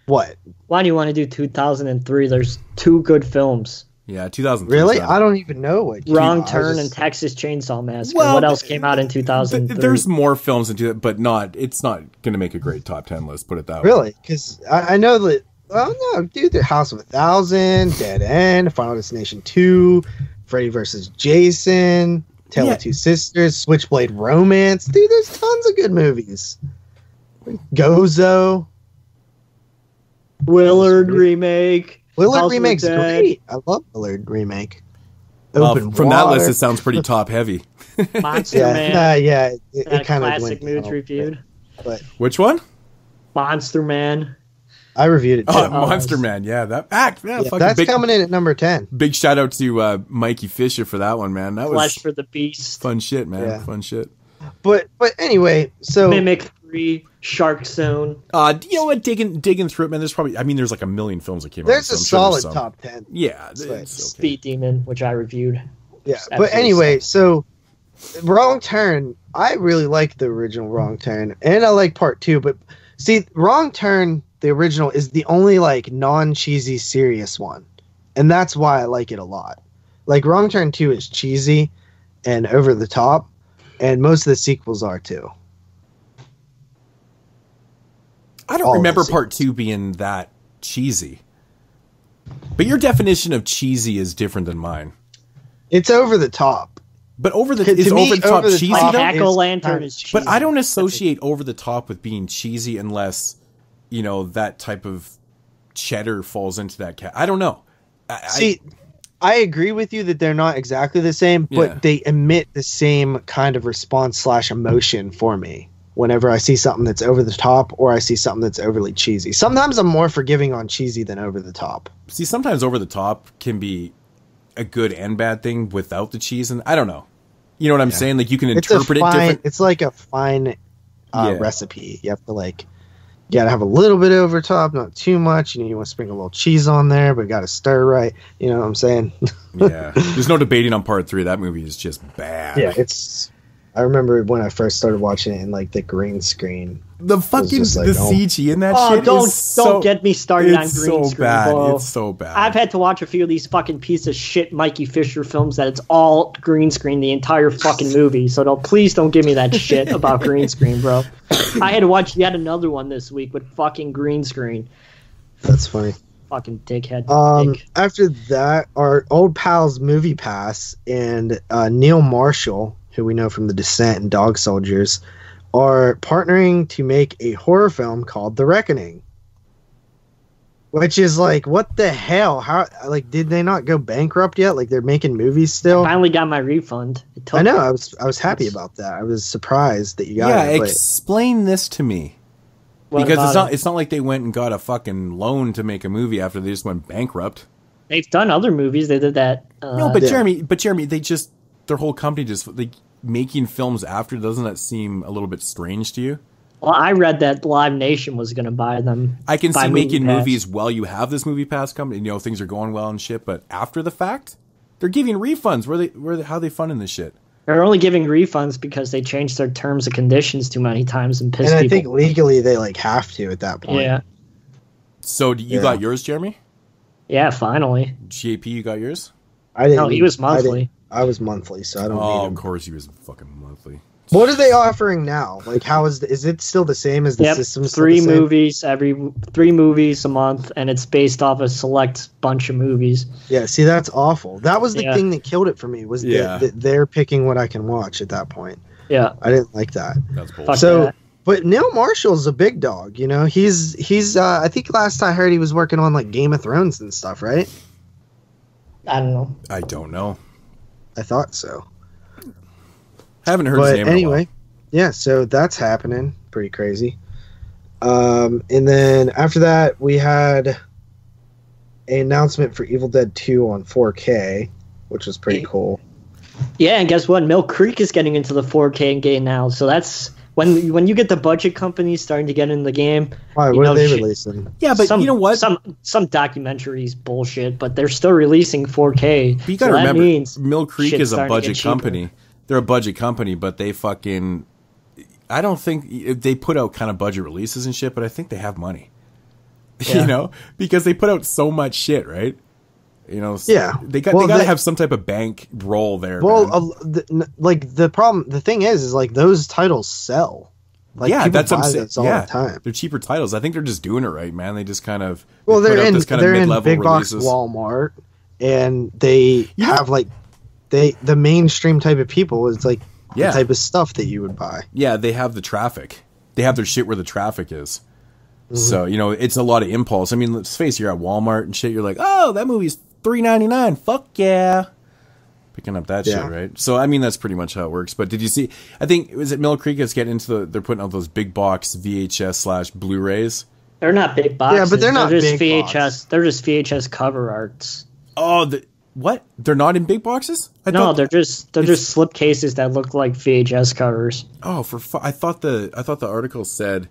What? Why do you want to do 2003? There's 2 good films. Yeah, 2003. Really? I don't even know what. Wrong Turn and Texas Chainsaw Massacre. Well, what else came out in 2003? There's more films into it, but it's not going to make a great top 10 list, put it that way. Really? Because I know that, well, no, dude, the House of 1,000, Dead End, Final Destination 2, Freddy vs. Jason, Tale of Two Sisters, Switchblade Romance. Dude, there's tons of good movies. Gozo. Willard remake. Willard remake's great. I love Willard remake. From that list, it sounds pretty top heavy. Monster Man. It kind of classic moods reviewed. But which one? Monster Man. I reviewed it too. Oh, Monster Man. Yeah, that act. Yeah, that's coming in at number 10. Big shout out to Mikey Fisher for that one, man. That was Flesh for the Beast. Fun shit, man. Yeah. Fun shit. But anyway, so Mimic 3, Shark Zone. You know what? Digging through it, man. There's like a million films that came out. There's a solid top 10. Yeah, it's okay. Speed Demon, which I reviewed. Yeah, but anyway, so Wrong Turn. I really like the original Wrong Turn, and I like part 2. But see, Wrong Turn, the original, is the only like non-cheesy serious one, and that's why I like it a lot. Like Wrong Turn 2 is cheesy and over the top. And most of the sequels are too. I don't remember part 2 being that cheesy. But your definition of cheesy is different than mine. It's over the top. But over the top cheesy though? Jack-o'-lantern is cheesy. But I don't associate over the top with being cheesy unless, that type of cheddar falls into that cat. I don't know. I agree with you that they're not exactly the same, but they emit the same kind of response / emotion for me whenever I see something that's over the top or I see something that's overly cheesy. Sometimes I'm more forgiving on cheesy than over the top. See, sometimes over the top can be a good and bad thing without the cheese, and I don't know. You know what I'm saying? Like you can interpret it different. It's like a fine recipe. You have to You gotta have a little bit over top, not too much. You want to sprinkle a little cheese on there, but gotta stir right. You know what I'm saying? Yeah. There's no debating on part 3. That movie is just bad. Yeah, I remember when I first started watching it in like the green screen. The fucking like, the CG in that shit don't get me started on green so screen, bad. bro. It's so bad. I've had to watch a few of these fucking piece of shit Mikey Fisher films that it's all green screen the entire fucking movie. So please don't give me that shit about green screen, bro. I had to watch yet another one this week with fucking green screen. That's funny. Fucking dickhead. After that, our old pals Movie Pass and Neil Marshall, who we know from The Descent and Dog Soldiers, are partnering to make a horror film called The Reckoning. Which is like, what the hell? How, like, did they not go bankrupt yet? Like, they're making movies still? I finally got my refund. I know, I was happy about that. I was surprised that you got it. Yeah, explain this to me. Because it's not like they went and got a fucking loan to make a movie after they just went bankrupt. They've done other movies. They did that. No, but Jeremy, they just, their whole company just, like, making films after, doesn't that seem a little bit strange to you? Well, I read that Live Nation was going to buy them. I can see making Pass. movies while you have this Movie Pass company, you know, things are going well and shit, but after the fact, they're giving refunds. How are they funding this shit? They're only giving refunds because they changed their terms and conditions too many times and pissed people. And I think legally they like have to at that point. Yeah. So you got yours, Jeremy? Yeah, finally. JP, you got yours? I didn't. No, he was monthly. I was monthly, so I don't need Oh, him. of course he was fucking monthly. What are they offering now? Like, how is it still the same as the system? Three movies a month, and it's based off a select bunch of movies. Yeah, see, that's awful. That was the thing that killed it for me, was that they're picking what I can watch at that point. Yeah. I didn't like that. That's bullshit. So, but Neil Marshall's a big dog, you know? He's I think last I heard he was working on, like, Game of Thrones and stuff, right? I don't know. I don't know. I thought so. Haven't heard his name anyway, in a while. Yeah, so that's happening. Pretty crazy. And then after that, we had an announcement for Evil Dead 2 on 4K, which was pretty cool. Yeah, and guess what? Mill Creek is getting into the 4K game now. So that's when you get the budget companies starting to get in the game. Why? What are they releasing? Yeah, but you know what? Some documentaries bullshit, but they're still releasing 4K. But you gotta remember, Mill Creek is a budget company. They're a budget company, but they fucking... I don't think... They put out kind of budget releases and shit, but I think they have money. Yeah. You know? Because they put out so much shit, right? You know? Yeah. They gotta have some type of bank roll there. Well, the thing is like, those titles sell. Like, yeah, that's what I'm saying. All the time. They're cheaper titles. I think they're just doing it right, man. They just kind of... Well, they're in mid-level big box releases. Walmart, and they have, like... the mainstream type of people is like the type of stuff that you would buy. Yeah, they have the traffic. They have their shit where the traffic is. Mm-hmm. So, you know, it's a lot of impulse. I mean, let's face it, you're at Walmart and shit, you're like, oh, that movie's $3.99. Fuck yeah. Picking up that shit, right? So, I mean, that's pretty much how it works. But did you see, I think, was it Mill Creek is getting into they're putting out those big box VHS/Blu-rays? They're not big boxes. Yeah, but they're not just big VHS. box. They're just VHS cover arts. Oh, what? They're not in big boxes? They're just slip cases that look like VHS covers. Oh, I thought the article said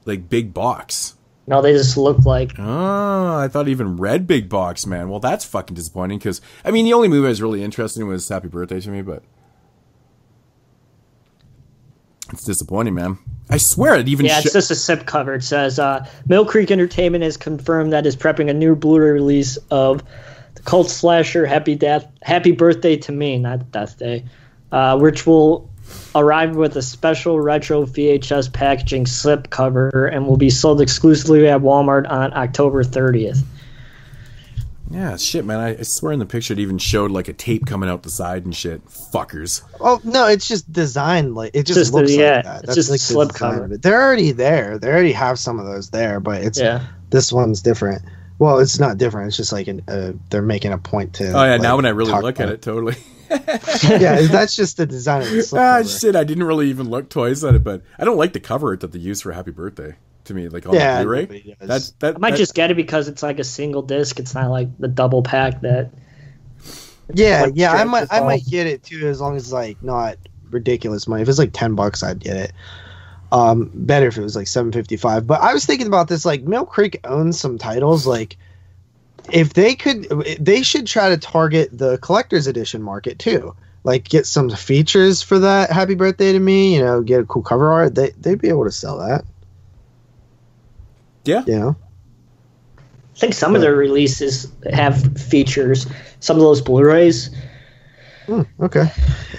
like big box. No, they just look like. Oh, I thought even read big box, man. Well, that's fucking disappointing because I mean the only movie I was really interested in was Happy Birthday to Me, but it's disappointing, man. I swear it even. Yeah, it's just a slip cover. It says Mill Creek Entertainment has confirmed that it's prepping a new Blu-ray release of cult slasher Happy Birthday to Me, not Death Day, which will arrive with a special retro VHS packaging slip cover and will be sold exclusively at Walmart on October 30th. Yeah, shit, man. I swear in the picture it even showed like a tape coming out the side and shit. Fuckers. Oh no, it's just designed like it just looks like that. It's just like a slip cover. They're already there. They already have some of those there, but it's this one's different. Well, it's not different. It's just like they're making a point to. Oh yeah, like, now when I really look at it, totally. Yeah, that's just the design of the slip cover. Shit, I didn't really even look twice at it, but I don't like the cover art that they use for Happy Birthday to me, like on the Blu-ray. I might just get it because it's like a single disc. It's not like the double pack that. Yeah, I might get it too, as long as it's like not ridiculous money. If it's like $10, I'd get it. Better if it was like $7.55. But I was thinking about this, like Mill Creek owns some titles. Like if they could, they should try to target the collector's edition market too. Like get some features for that Happy Birthday to Me, you know, get a cool cover art. They'd be able to sell that. Yeah. You know? I think some of their releases have features. Some of those Blu-rays. Okay.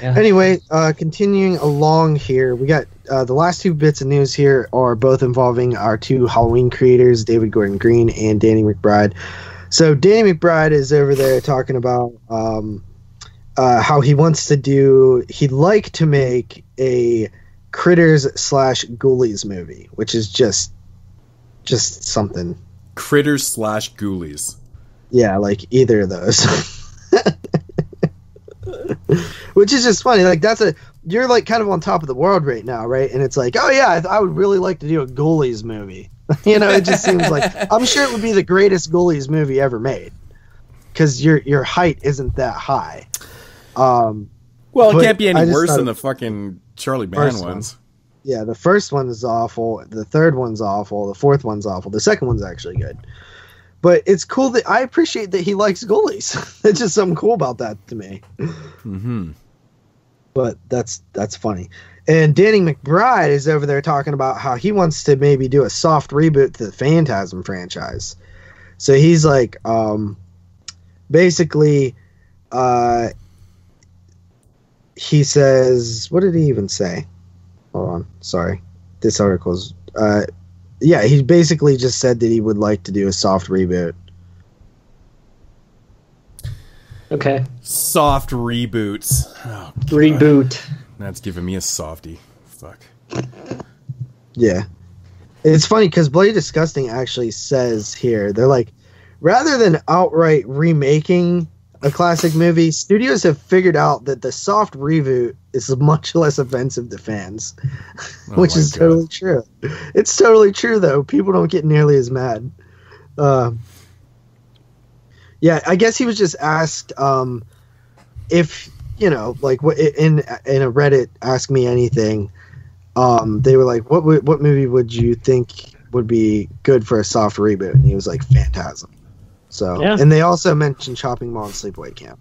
Yeah. Anyway, continuing along here, we got the last two bits of news here are both involving our two Halloween creators, David Gordon Green and Danny McBride. So Danny McBride is over there talking about how he wants to do, he'd like to make a Critters/Ghoulies movie, which is just something. Critters/Ghoulies. Yeah, like either of those. Which is just funny. Like you're like kind of on top of the world right now, right? And it's like, oh yeah, I would really like to do a Ghoulies movie. You know, it just seems like I'm sure it would be the greatest Ghoulies movie ever made because your height isn't that high. Well, it can't be any worse than the fucking Charlie Band ones. Yeah, the first one is awful. The third one's awful. The fourth one's awful. The second one's actually good. But it's cool that I appreciate that he likes Ghoulies. It's just something cool about that to me. Mm-hmm. But that's funny. And Danny McBride is over there talking about how he wants to maybe do a soft reboot to the Phantasm franchise. So he's like, basically, he says, what did he even say? Hold on, sorry. This article's, yeah, he basically just said that he would like to do a soft reboot. Okay. Soft reboots. Oh, reboot. That's giving me a softie. Fuck. Yeah. It's funny because Bloody Disgusting actually says here, they're like, rather than outright remaking a classic movie, studios have figured out that the soft reboot is much less offensive to fans, which is totally true. It's totally true, though. People don't get nearly as mad. Yeah, I guess he was just asked if, you know, like in a Reddit Ask Me Anything, they were like, what movie would you think would be good for a soft reboot? And he was like, Phantasm. So, yeah. And they also mentioned Chopping Mall and Sleepaway Camp.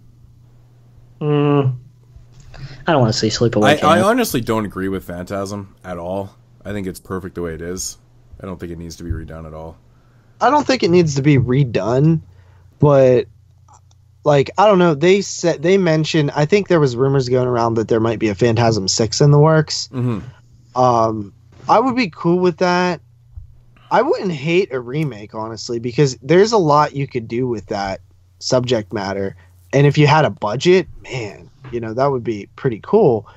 I don't want to see Sleepaway Camp. I honestly don't agree with Phantasm at all. I think it's perfect the way it is. I don't think it needs to be redone at all. I don't think it needs to be redone, but like, I don't know. They mentioned, I think there was rumors going around that there might be a Phantasm 6 in the works. Mm-hmm. I would be cool with that. I wouldn't hate a remake, honestly, because there's a lot you could do with that subject matter. And if you had a budget, man, you know, that would be pretty cool.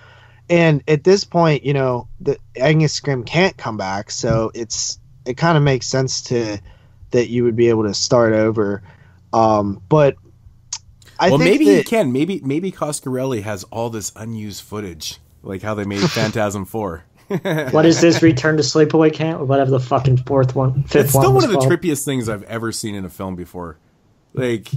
And at this point, you know, the Angus Scrimm can't come back, so it kind of makes sense that you would be able to start over. But I think maybe he can. Maybe Coscarelli has all this unused footage, like how they made Phantasm 4. What is this, Return to Sleepaway Camp, or whatever the fucking fifth one? It's still one of the trippiest things I've ever seen in a film before. Like,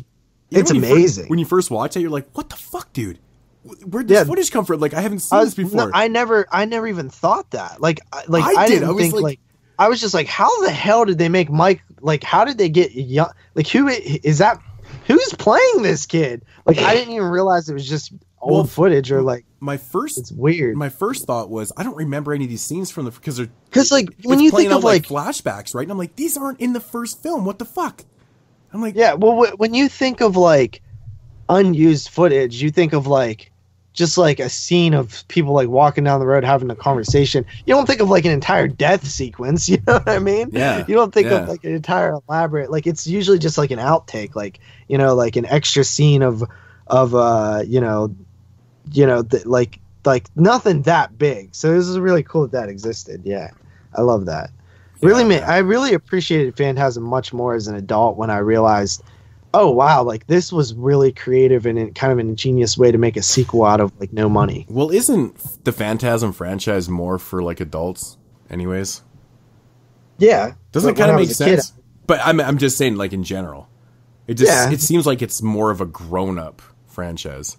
it's amazing. When you first watch it, you're like, "What the fuck, dude? Where'd this footage come from?" Like, I haven't seen this before. No, I never even thought that. I didn't think like I was just like, how the hell did they make Mike? Like, how did they get young? Like, who is that? Who's playing this kid? Like, I didn't even realize it was just old footage or like. It's weird. My first thought was, I don't remember any of these scenes from because like when you think of like flashbacks, right? And I'm like, these aren't in the first film. What the fuck? I'm like, yeah. Well, when you think of like unused footage, you think of like just like a scene of people like walking down the road having a conversation. You don't think of like an entire death sequence. You know what I mean? Yeah. You don't think of like an entire elaborate. Like it's usually just like an outtake, like, you know, like an extra scene of like nothing that big. So this is really cool that existed. Yeah, I love that. I really appreciated Phantasm much more as an adult when I realized, oh wow, like this was really creative and kind of an ingenious way to make a sequel out of like no money. Well, isn't the Phantasm franchise more for like adults, anyways? Yeah, doesn't it kind of make sense? But I'm just saying, like in general, it seems like it's more of a grown-up franchise.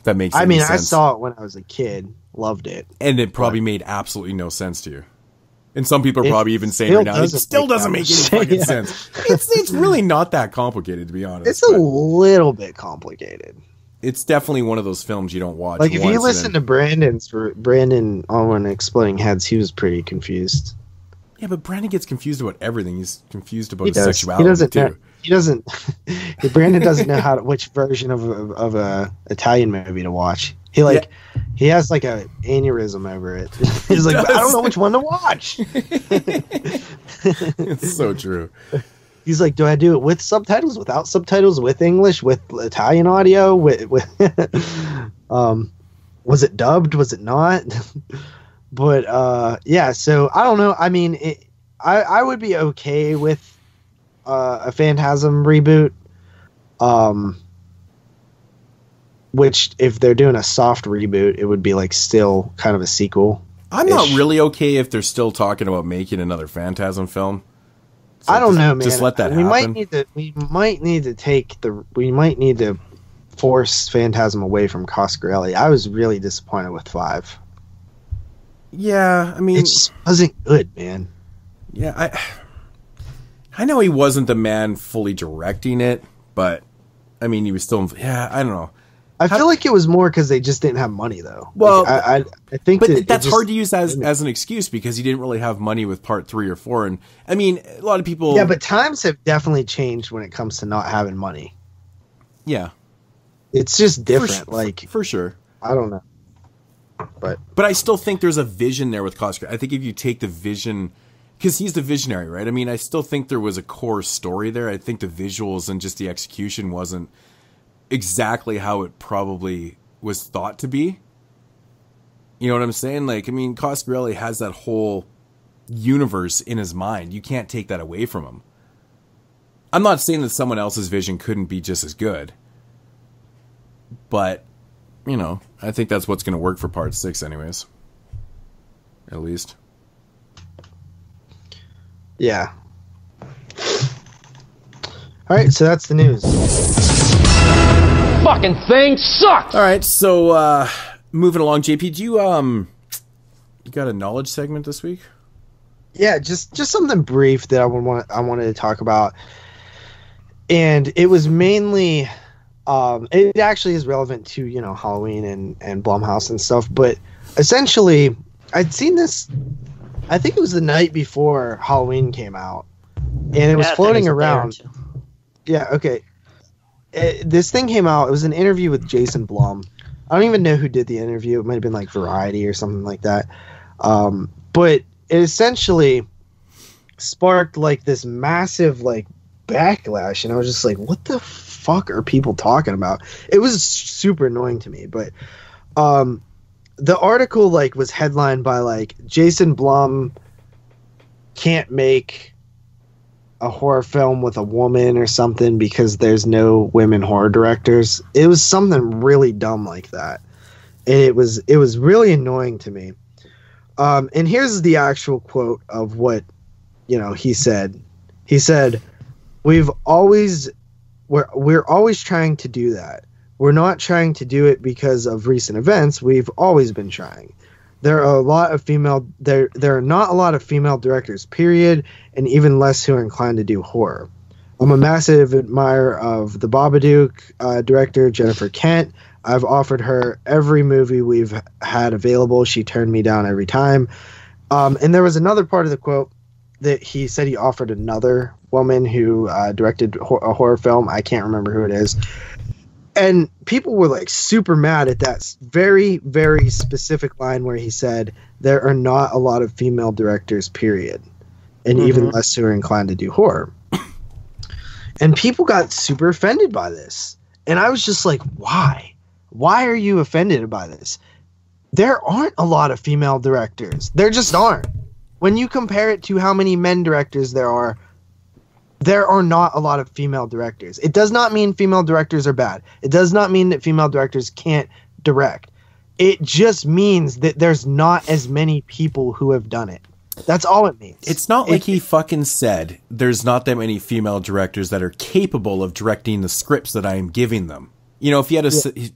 That makes sense. I saw it when I was a kid, loved it, and it probably made absolutely no sense to you. And some people are probably even saying right now, it still doesn't make any fucking sense. It's really not that complicated, to be honest. It's a little bit complicated. It's definitely one of those films you don't watch. Like, if you listen to Brandon on Exploding Heads, he was pretty confused. Yeah, but Brandon gets confused about everything. He's confused about his sexuality, Brandon doesn't know which version of a Italian movie to watch. He has like a aneurysm over it. He's like, I don't know which one to watch. It's so true. He's like, do I do it with subtitles, without subtitles, with English, with Italian audio? With was it dubbed? Was it not? But yeah, so I don't know. I mean, I would be okay with a Phantasm reboot. Which, if they're doing a soft reboot, it would be like still kind of a sequel. I'm not really okay if they're still talking about making another Phantasm film. So I don't know, man. Just let that happen. We might need to force Phantasm away from Coscarelli. I was really disappointed with 5. Yeah, I mean, it just wasn't good, man. Yeah, I know he wasn't the man fully directing it, but I mean, he was still. Yeah, I don't know. I feel like it was more because they just didn't have money, though. Well, like, I think, but that's hard to use as an excuse because he didn't really have money with part 3 or 4. And I mean, a lot of people. Yeah, but times have definitely changed when it comes to not having money. Yeah, it's just different. For sure. I don't know, but I still think there's a vision there with Coscarelli. I think if you take the vision, because he's the visionary, right? I mean, I still think there was a core story there. I think the visuals and just the execution wasn't exactly how it probably was thought to be. You know what I'm saying? Like, I mean, Coscarelli has that whole universe in his mind. You can't take that away from him. I'm not saying that someone else's vision couldn't be just as good, but, you know, I think that's what's going to work for part 6 anyways. At least. Yeah. All right, so that's the news. Fucking thing sucks. All right, so moving along, JP, do you got a knowledge segment this week? Yeah, just something brief that I wanted to talk about, and it was mainly, it actually is relevant to Halloween and Blumhouse and stuff, but essentially, I'd seen this. I think it was the night before Halloween came out, and it was floating around. Yeah, okay. This thing came out. It was an interview with Jason Blum. I don't even know who did the interview. It might have been like Variety or something like that. But it essentially sparked like this massive like backlash, and I was just like, "What the fuck are people talking about?" It was super annoying to me. But the article like was headlined by like Jason Blum can't make a horror film with a woman or something because there's no women horror directors. It was something really dumb like that. And it was really annoying to me. And here's the actual quote of what, he said. He said, we're always trying to do that. We're not trying to do it because of recent events. We've always been trying. There are not a lot of female directors, period, and even less who are inclined to do horror. I'm a massive admirer of the Babadook director, Jennifer Kent. I've offered her every movie we've had available. She turned me down every time. And there was another part of the quote that he said he offered another woman who directed a horror film. I can't remember who it is. And people were like super mad at that very, very specific line where he said, there are not a lot of female directors, period. And even less who are inclined to do horror. And people got super offended by this. And I was just like, why? Why are you offended by this? There aren't a lot of female directors. There just aren't. When you compare it to how many men directors there are not a lot of female directors. It does not mean female directors are bad. It does not mean that female directors can't direct. It just means that there's not as many people who have done it. That's all it means. It's not like he fucking said there's not that many female directors that are capable of directing the scripts that I am giving them. You know, if he had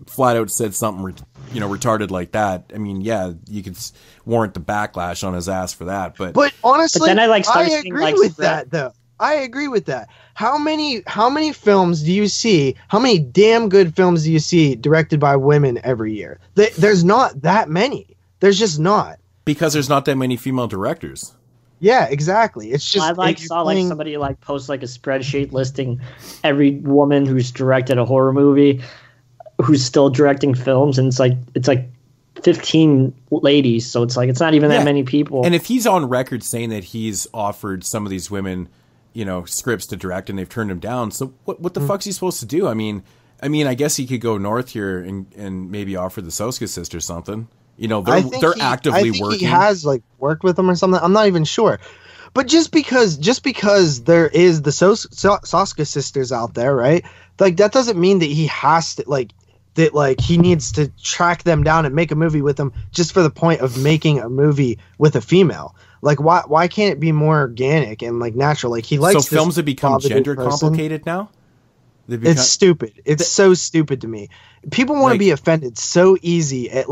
flat out said something, retarded like that, I mean, yeah, you could warrant the backlash on his ass for that. But honestly, then I agree with that, though. I agree with that. How many films do you see? How many damn good films do you see directed by women every year? There's not that many. There's just not. Because there's not that many female directors. Yeah, exactly. It's just I saw somebody post a spreadsheet listing every woman who's directed a horror movie who's still directing films, and it's like 15 ladies, so it's not even that many people. And if he's on record saying that he's offered some of these women, scripts to direct and they've turned him down, so what the fuck's he supposed to do? I mean, I guess he could go north here and maybe offer the Soska sisters something. They're actively working. He has worked with them or something. I'm not even sure. But just because there is the Soska sisters out there, right? That doesn't mean that he has to he needs to track them down and make a movie with them just for the point of making a movie with a female. Why can't it be more organic and natural? He likes. So films have become gender complicated now. It's stupid. It's so stupid to me. People want to be offended so easy at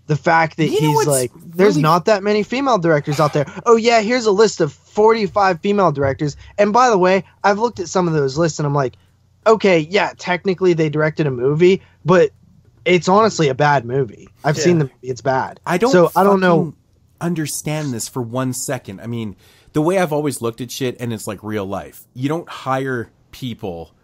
the fact that he's there's not that many female directors out there. Oh yeah, here's a list of 45 female directors. And by the way, I've looked at some of those lists and I'm like, okay, yeah, technically they directed a movie, but it's honestly a bad movie. I've seen the movie. It's bad. I don't know. Understand this for 1 second. I mean, the way I've always looked at shit, and it's like real life. You don't hire people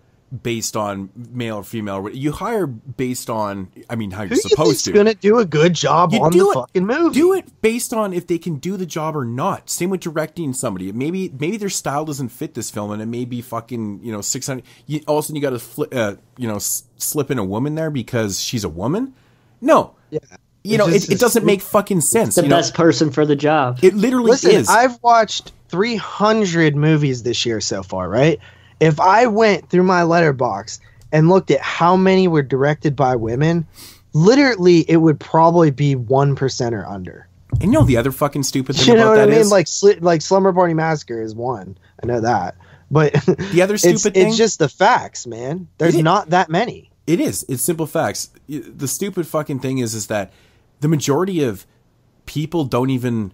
based on male or female. You hire based on, how you're supposed to. Who's going to do a good job on the fucking movie? Do it based on if they can do the job or not. Same with directing somebody. Maybe their style doesn't fit this film, and it may be fucking 600. All of a sudden, you got to slip in a woman there because she's a woman. No. Yeah. It doesn't make fucking sense. The best person for the job. It literally is. I've watched 300 movies this year so far, right? If I went through my letterbox and looked at how many were directed by women, literally it would probably be 1% or under. And the other fucking stupid thing about that is... Like Slumber Party Massacre is one. I know that. But the other stupid thing... It's just the facts, man. There's not that many. It is. It's simple facts. The stupid fucking thing is that the majority of people don't even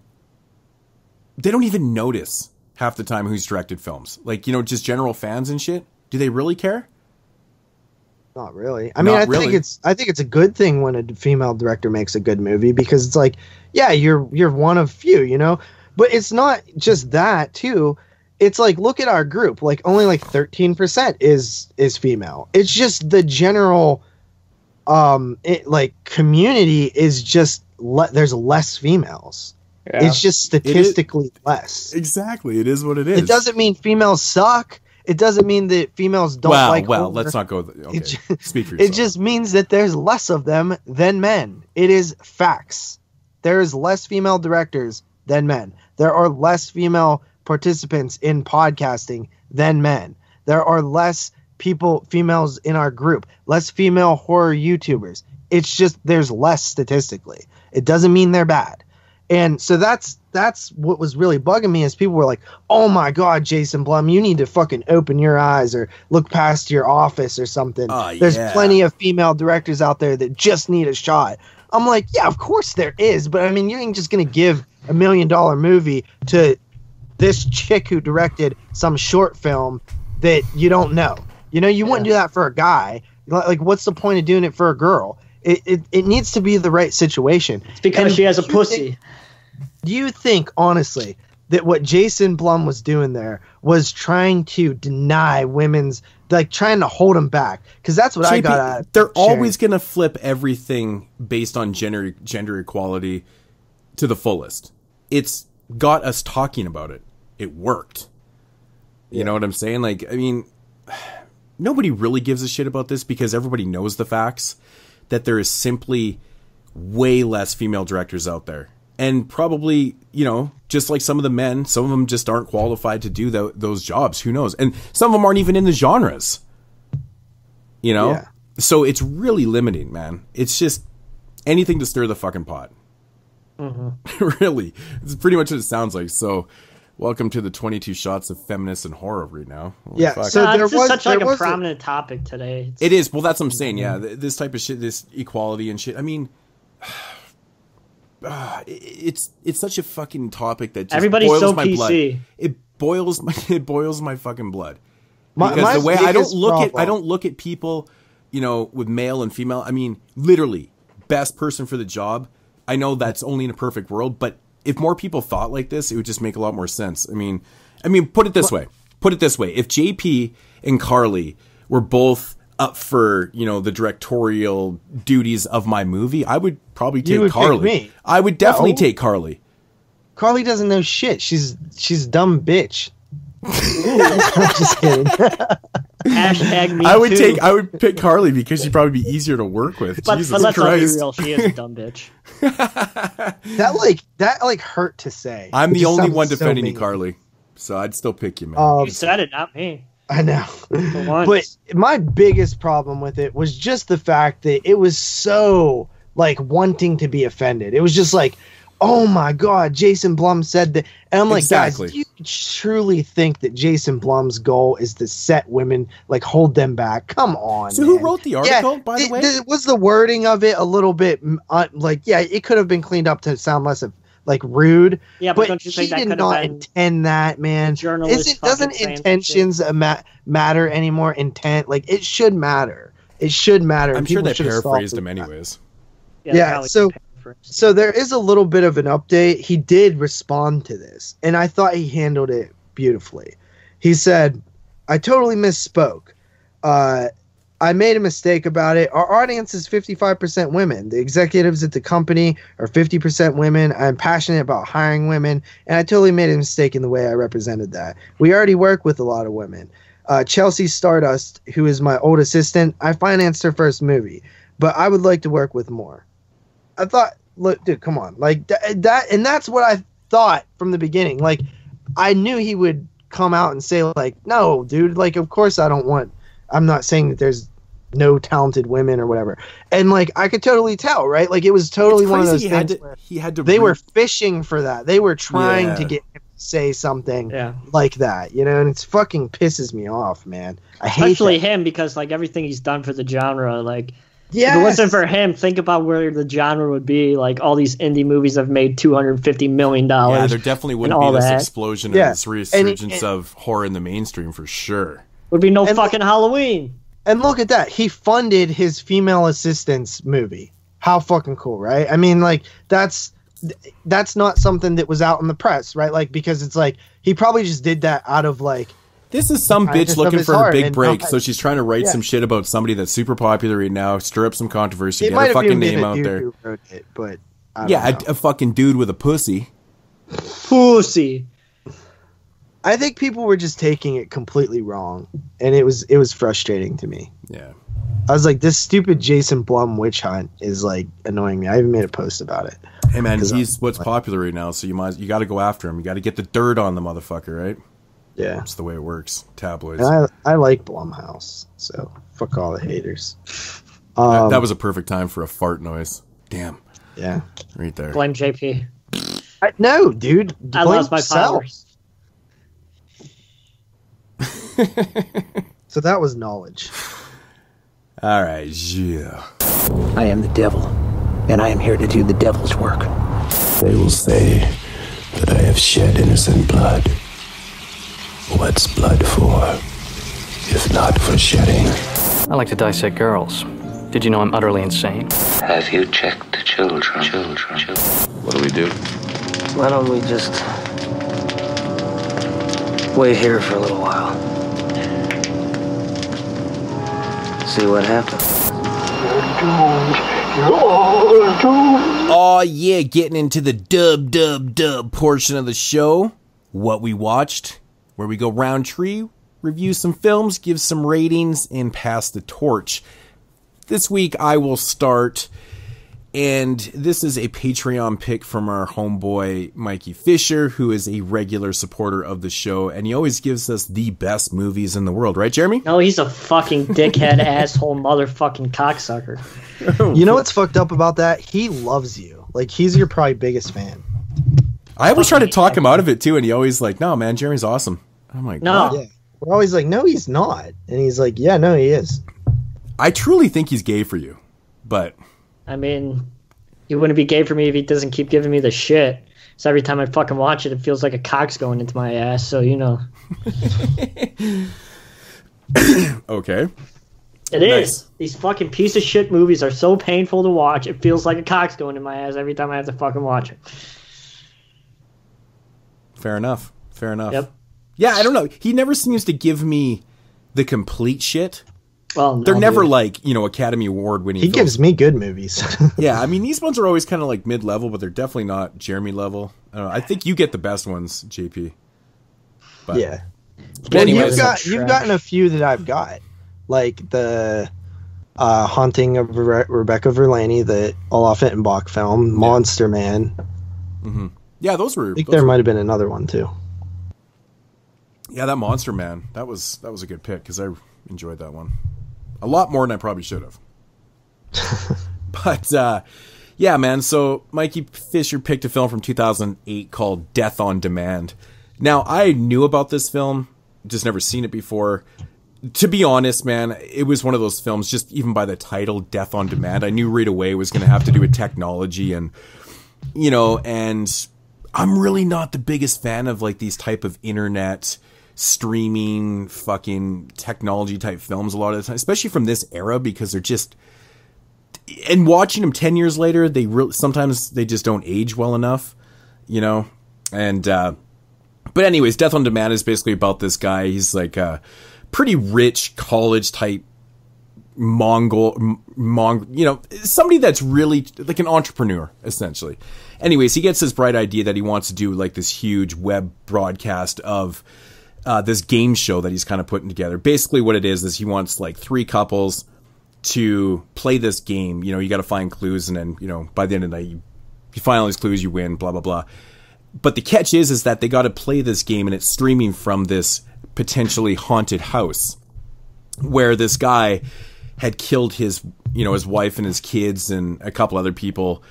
notice half the time who's directed films. Just general fans and shit. Do they really care? Not really. I think it's a good thing when a female director makes a good movie, because it's you're one of few, But it's not just that too. It's look at our group. Only 13% is female. It's just the general community is just there's less females. Yeah. It's just statistically less. Exactly. It is what it is. It doesn't mean females suck. It doesn't mean that females don't like horror. Let's not go. Okay. Speak for yourself. It just means that there's less of them than men. It is facts. There is less female directors than men. There are less female participants in podcasting than men. There are less females in our group, less female horror YouTubers. It's just there's less statistically. It doesn't mean they're bad. And so that's what was really bugging me, is people were like, oh my God, Jason Blum, you need to fucking open your eyes or look past your office or something. There's plenty of female directors out there that just need a shot. I'm like, yeah, of course there is. But you ain't just going to give $1 million movie to this chick who directed some short film that you don't know. You wouldn't do that for a guy. What's the point of doing it for a girl? It needs to be the right situation. It's because she has a pussy. Do you think, honestly, that what Jason Blum was doing there was trying to deny women's, trying to hold them back? Because that's what I got out of it. They're always going to flip everything based on gender equality to the fullest. It's got us talking about it. It worked. You know what I'm saying? Nobody really gives a shit about this because everybody knows the facts that there is simply way less female directors out there. And probably, just like some of the men, some of them just aren't qualified to do those jobs. Who knows? And some of them aren't even in the genres. Yeah. So it's really limiting, man. It's just anything to stir the fucking pot. Mm-hmm. Really. It's pretty much what it sounds like. So, Welcome to the 22 shots of feminist and horror right now. Holy Yeah, fuck. so there it's just was such like there a was prominent topic today. It is. Well, that's what I'm saying. Yeah, this type of shit, this equality and shit. I mean, it's such a fucking topic that just Everybody's boils so my PC. blood. It boils my fucking blood. My Because the way I biggest don't problem- look at people, you know, with male and female. I mean, literally, best person for the job. I know that's only in a perfect world, but if more people thought like this, it would just make a lot more sense. I mean, put it this way. If JP and Carly were both up for, you know, the directorial duties of my movie, I would probably take would pick Carly. me. I would definitely No. take Carly. Carly doesn't know shit. She's a dumb bitch. I'm just kidding. Hashtag me I would too. I would pick Carly because she'd probably be easier to work with. But Jesus let's not be Christ. real. She is a dumb bitch. That hurt to say. I'm It the just only sounds one so defending you, mean. Carly. So I'd still pick you, man. You said it, not me. I know. For once. But my biggest problem with it was just the fact that it was so like wanting to be offended. It was just like, oh my God, Jason Blum said that. And I'm like, Exactly. guys, do you truly think that Jason Blum's goal is to set women, like hold them back? Come on. So who man. wrote the article, by the way? Was the wording of it a little bit like, yeah, it could have been cleaned up to sound less of like rude. Yeah, but but don't you he think that did could not have been intend that, man. journalist Doesn't fucking saying intentions matter anymore? Intent, like it should matter. It should matter. I'm sure People they should have paraphrased stopped him with that. anyways. Yeah, probably so- paraphrased. So there is a little bit of an update. He did respond to this, and I thought he handled it beautifully. He said, I totally misspoke. I made a mistake about it. Our audience is 55% women. The executives at the company are 50% women. I'm passionate about hiring women, and I totally made a mistake in the way I represented that. We already work with a lot of women. Chelsea Stardust, who is my old assistant, I financed her first movie, but I would like to work with more. I thought, look, dude, come on. Like that, and that's what I thought from the beginning. Like, I knew he would come out and say, like, no, dude, like, of course I'm not saying that there's no talented women or whatever. And, like, I could totally tell, right? Like, it was totally It's one of crazy those things where he had to they were fishing for that. They were trying Yeah. to get him to say something Yeah. like that, you know, and it's fucking pisses me off, man. I hate Especially that. him, because like everything he's done for the genre, like if it Yes. wasn't for him, think about where the genre would be. Like all these indie movies have made $250 million. Yeah, there definitely wouldn't all be this that. explosion Yeah. and this resurgence of horror in the mainstream for sure. Would be no And- fucking Halloween. And look at that. He funded his female assistant's movie. How fucking cool, right? I mean, like, that's not something that was out in the press, right? Like, because it's like, he probably just did that out of, like, This is some Kindness bitch of looking his for her heart big and break, not- so she's trying to write Yeah. some shit about somebody that's super popular right now, stir up some controversy, it get might her have fucking even been name a out dude there. who wrote it, but I don't Yeah, know. a fucking dude with a pussy. Pussy. I think people were just taking it completely wrong, and it was frustrating to me. Yeah. I was like, this stupid Jason Blum witch hunt is like annoying me. I even made a post about it. Hey man, 'Cause he's what's popular right now, so you got to go after him. You got to get the dirt on the motherfucker, right? Yeah, That's the way it works. Tabloids. and I like Blumhouse, so fuck all the haters. That was a perfect time for a fart noise. Damn, Yeah. right there. Blame JP. No, dude. I blame lost my yourself. powers. So that was knowledge. All right, yeah. I am the devil, and I am here to do the devil's work. They will say that I have shed innocent blood. What's blood for, if not for shedding? I like to dissect girls. Did you know I'm utterly insane? Have you checked the children? What do we do? Why don't we just wait here for a little while? See what happens. Oh yeah, getting into the dub portion of the show. What we watched, where we go round tree, review some films, give some ratings, and pass the torch. This week I will start, and this is a Patreon pick from our homeboy Mikey Fisher, who is a regular supporter of the show, and he always gives us the best movies in the world, right, Jeremy? No, he's a fucking dickhead, asshole, motherfucking cocksucker. You know what's fucked up about that? He loves you. Like, he's your probably biggest fan. I always try to talk him out of it too, and he always like, no, man, Jeremy's awesome. I'm like, no. what? Yeah. We're always like, no, he's not. And he's like, yeah, no, he is. I truly think he's gay for you, but I mean, he wouldn't be gay for me if he doesn't keep giving me the shit. So every time I fucking watch it, it feels like a cock's going into my ass. So, you know. Okay. It is. These fucking piece of shit movies are so painful to watch. It feels like a cock's going in my ass every time I have to fucking watch it. Fair enough. Fair enough. Yep. Yeah, I don't know. He never seems to give me the complete shit. Well, no, they're never dude. like, Academy Award winning. He gives me good movies. Yeah, I mean, these ones are always kind of like mid-level, but they're definitely not Jeremy level. I don't know. I think you get the best ones, JP. But, yeah. But Well, anyways, you've gotten a few that I've got, like the Haunting of Rebecca Verlani, the Olaf Ittenbach film, Monster Man. Mm-hmm. Yeah, those were. I think there might have been another one too. Yeah, that Monster Man, that was a good pick because I enjoyed that one a lot more than I probably should have. But yeah, man. So Mikey Fisher picked a film from 2008 called Death on Demand. Now, I knew about this film, just never seen it before. To be honest, man, it was one of those films, just even by the title, Death on Demand, I knew right away it was going to have to do with technology and, and I'm really not the biggest fan of like these type of internet streaming fucking technology type films a lot of the time, especially from this era, because they're just, and watching them 10 years later, sometimes they just don't age well enough, and, but anyways, Death on Demand is basically about this guy. He's like a pretty rich college type Mongol, somebody that's really like an entrepreneur, essentially. Anyways, he gets this bright idea that he wants to do like this huge web broadcast of this game show that he's kind of putting together. Basically what it is he wants like 3 couples to play this game. You got to find clues, and then, by the end of the night, you find all these clues, you win, blah, blah, blah. But the catch is that they got to play this game, and it's streaming from this potentially haunted house where this guy had killed his wife and his kids and a couple other people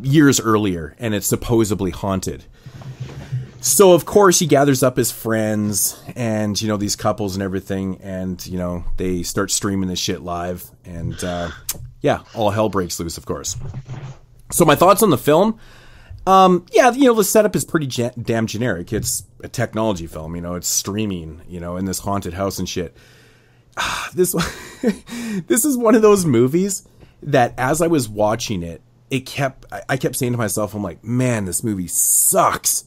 years earlier, and it's supposedly haunted. So, of course, he gathers up his friends and, these couples and everything, and, they start streaming this shit live, and, all hell breaks loose, of course. So my thoughts on the film, the setup is pretty damn generic. It's a technology film, it's streaming, in this haunted house and shit. This is one of those movies that as I was watching it, I kept saying to myself, I'm like, man, this movie sucks.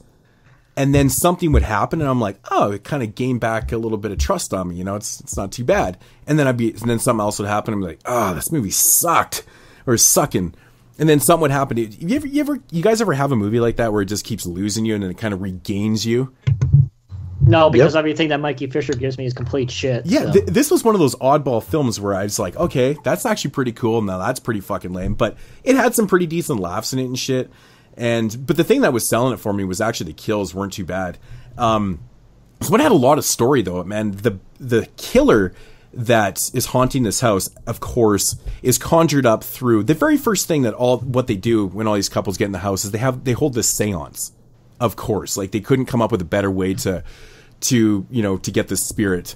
And then something would happen, and I'm like, oh, it kind of gained back a little bit of trust on me. It's not too bad. And then something else would happen. I'm like, oh, this movie sucked or is sucking. And then something would happen. You guys ever have a movie like that where it just keeps losing you and then it kind of regains you? No, because everything that Mikey Fisher gives me is complete shit. Yeah, so. This was one of those oddball films where I was like, okay, that's actually pretty cool. Now that's pretty fucking lame, but it had some pretty decent laughs in it and shit. But the thing that was selling it for me was actually the kills weren't too bad. So it had a lot of story though, man. The killer that is haunting this house, of course, is conjured up through the very first thing that what they do when all these couples get in the house is they hold this seance. Of course, like they couldn't come up with a better way to get this spirit.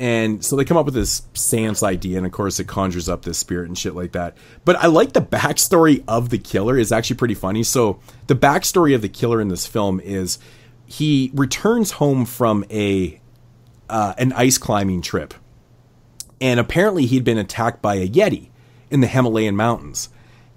And so they come up with this seance idea, and of course it conjures up this spirit and shit like that. But I like the backstory of the killer is actually pretty funny. So the backstory of the killer in this film is he returns home from an ice climbing trip. And apparently he'd been attacked by a Yeti in the Himalayan mountains.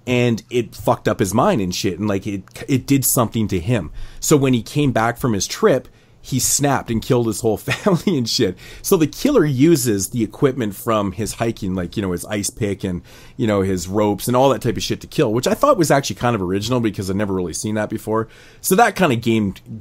And it fucked up his mind and shit. And like it did something to him. So when he came back from his trip, he snapped and killed his whole family and shit. So the killer uses the equipment from his hiking, like, his ice pick and, his ropes and all that type of shit to kill, which I thought was actually kind of original because I'd never really seen that before. So that kind of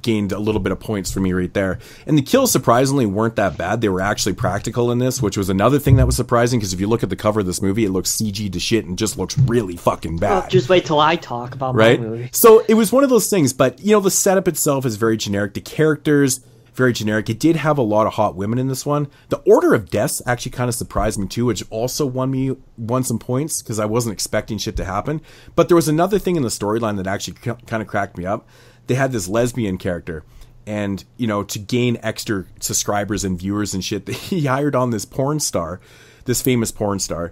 gained a little bit of points for me right there. And the kills surprisingly weren't that bad. They were actually practical in this, which was another thing that was surprising because if you look at the cover of this movie, it looks CG to shit and just looks really fucking bad. Well, just wait till I talk about my movie. So it was one of those things, but, the setup itself is very generic. The characters, very generic. It did have a lot of hot women in this one. The order of deaths actually kind of surprised me too, which also won some points because I wasn't expecting shit to happen. But there was another thing in the storyline that actually kind of cracked me up. they had this lesbian character. And, you know, to gain extra subscribers and viewers and shit, he hired on this porn star, this famous porn star,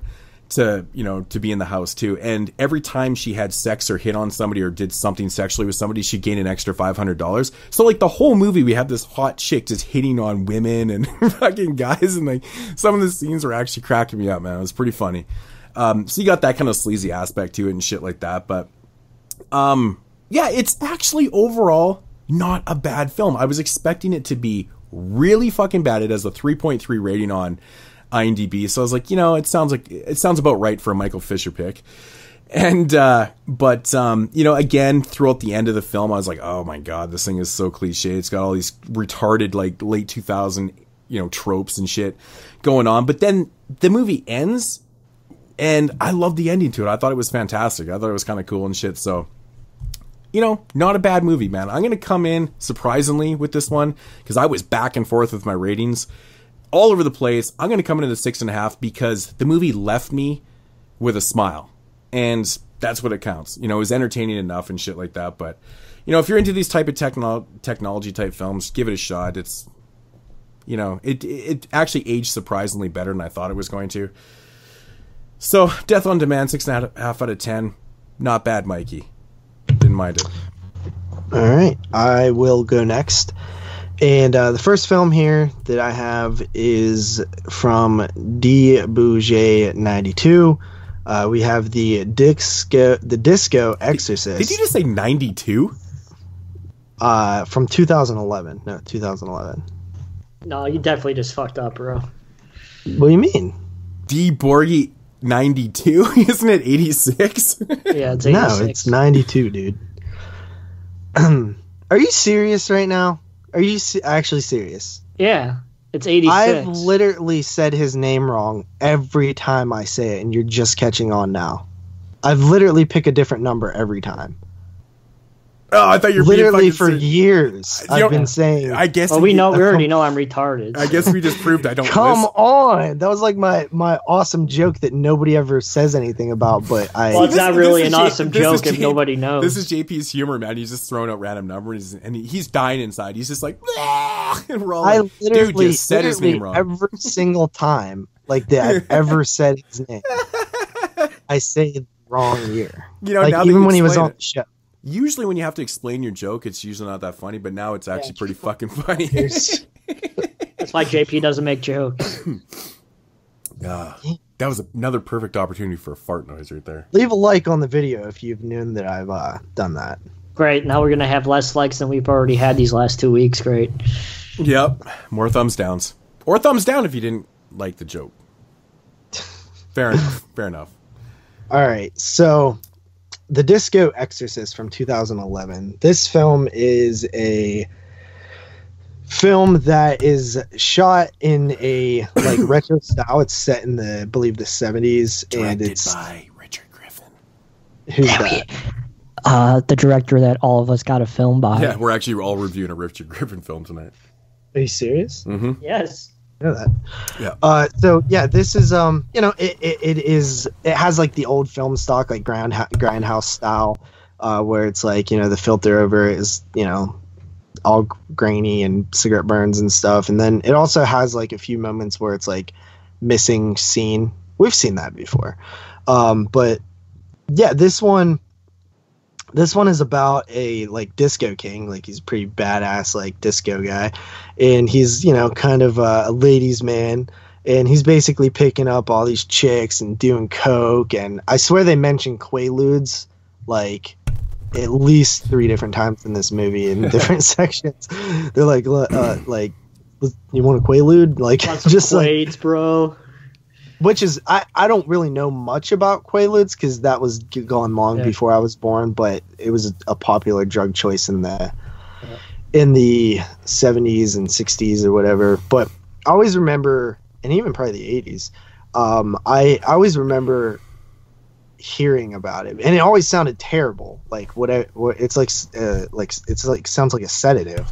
to, you know, to be in the house too. And every time she had sex or hit on somebody or did something sexually with somebody, she'd gain an extra $500. So like the whole movie, we have this hot chick just hitting on women and fucking guys. And like some of the scenes were actually cracking me up, man. It was pretty funny. So you got that kind of sleazy aspect to it and shit like that. But, yeah, it's actually overall not a bad film. I was expecting it to be really fucking bad. It has a 3.3 rating on IMDb, so I was like, you know, it sounds about right for a Michael Fisher pick. And but you know, again, throughout the end of the film, I was like, oh my god, this thing is so cliche. It's got all these retarded like late 2000, you know, tropes and shit going on. But then the movie ends, and I loved the ending to it. I thought it was fantastic. I thought it was kind of cool and shit. So, you know, not a bad movie, man. I'm gonna come in surprisingly with this one because I was back and forth with my ratings all over the place. I'm going to come into the 6.5 because the movie left me with a smile, and that's what it counts. You know, it was entertaining enough and shit like that. But, you know, if you're into these type of technology type films, give it a shot. It's, you know, it actually aged surprisingly better than I thought it was going to. So, Death on Demand, 6.5 out of 10. Not bad, Mikey. Didn't mind it. All right, I will go next. And the first film here that I have is from D. Bouget 92. We have the Disco Exorcist. Did you just say 92? From 2011. No, 2011. No, you definitely just fucked up, bro. What do you mean? D. Borgie 92? Isn't it 86? Yeah, it's 86. No, it's 92, dude. Are you serious right now? Are you actually serious? Yeah, it's 86. I've literally said his name wrong every time I say it, and you're just catching on now. I've literally picked a different number every time. Oh, I thought you were literally for years. I've been saying. I guess. Well, we already know I'm retarded. I guess we just proved I don't. Come on, that was like my awesome joke that nobody ever says anything about. But well, it's not really an awesome joke if nobody knows. This is JP's humor, man. He's just throwing out random numbers, and he's dying inside. He's just like, and we're all I like, literally dude just said his name wrong every single time, like that I've ever said his name. I say the wrong year. You know, like now even when he was on the show. Usually when you have to explain your joke, it's usually not that funny, but now it's actually pretty fucking funny. That's why JP doesn't make jokes. That was another perfect opportunity for a fart noise right there. Leave a like on the video if you've known that I've done that. Great. Now we're going to have less likes than we've already had these last 2 weeks. Great. Yep. More thumbs downs. Or thumbs down if you didn't like the joke. Fair enough. Fair enough. All right. So... The Disco Exorcist from 2011. This film is a film that is shot in a like retro style. It's set in I believe the 70s, Directed and it's by Richard Griffin. Who's that? The director that all of us got a film by. Yeah, we're actually all reviewing a Richard Griffin film tonight. Are you serious? Mm-hmm. Yes. I know that. Yeah. So yeah, this is you know, it has like the old film stock, like Grindhouse style, where it's like, you know, the filter over is, you know, all grainy and cigarette burns and stuff, and then it also has like a few moments where it's like missing scene. We've seen that before, but yeah, this one is about a like disco king. Like he's a pretty badass like disco guy, and he's, you know, kind of a ladies man, and he's basically picking up all these chicks and doing coke, and I swear they mention Quaaludes like at least 3 different times in this movie in different sections. They're like you want a Quaalude? Like just Quaaludes, like, bro. Which is, I don't really know much about Quaaludes because that was going long before I was born, but it was a popular drug choice in the 70s and 60s or whatever. But I always remember, and even probably the 80s, I always remember hearing about it, and it always sounded terrible. Like it's like sounds like a sedative.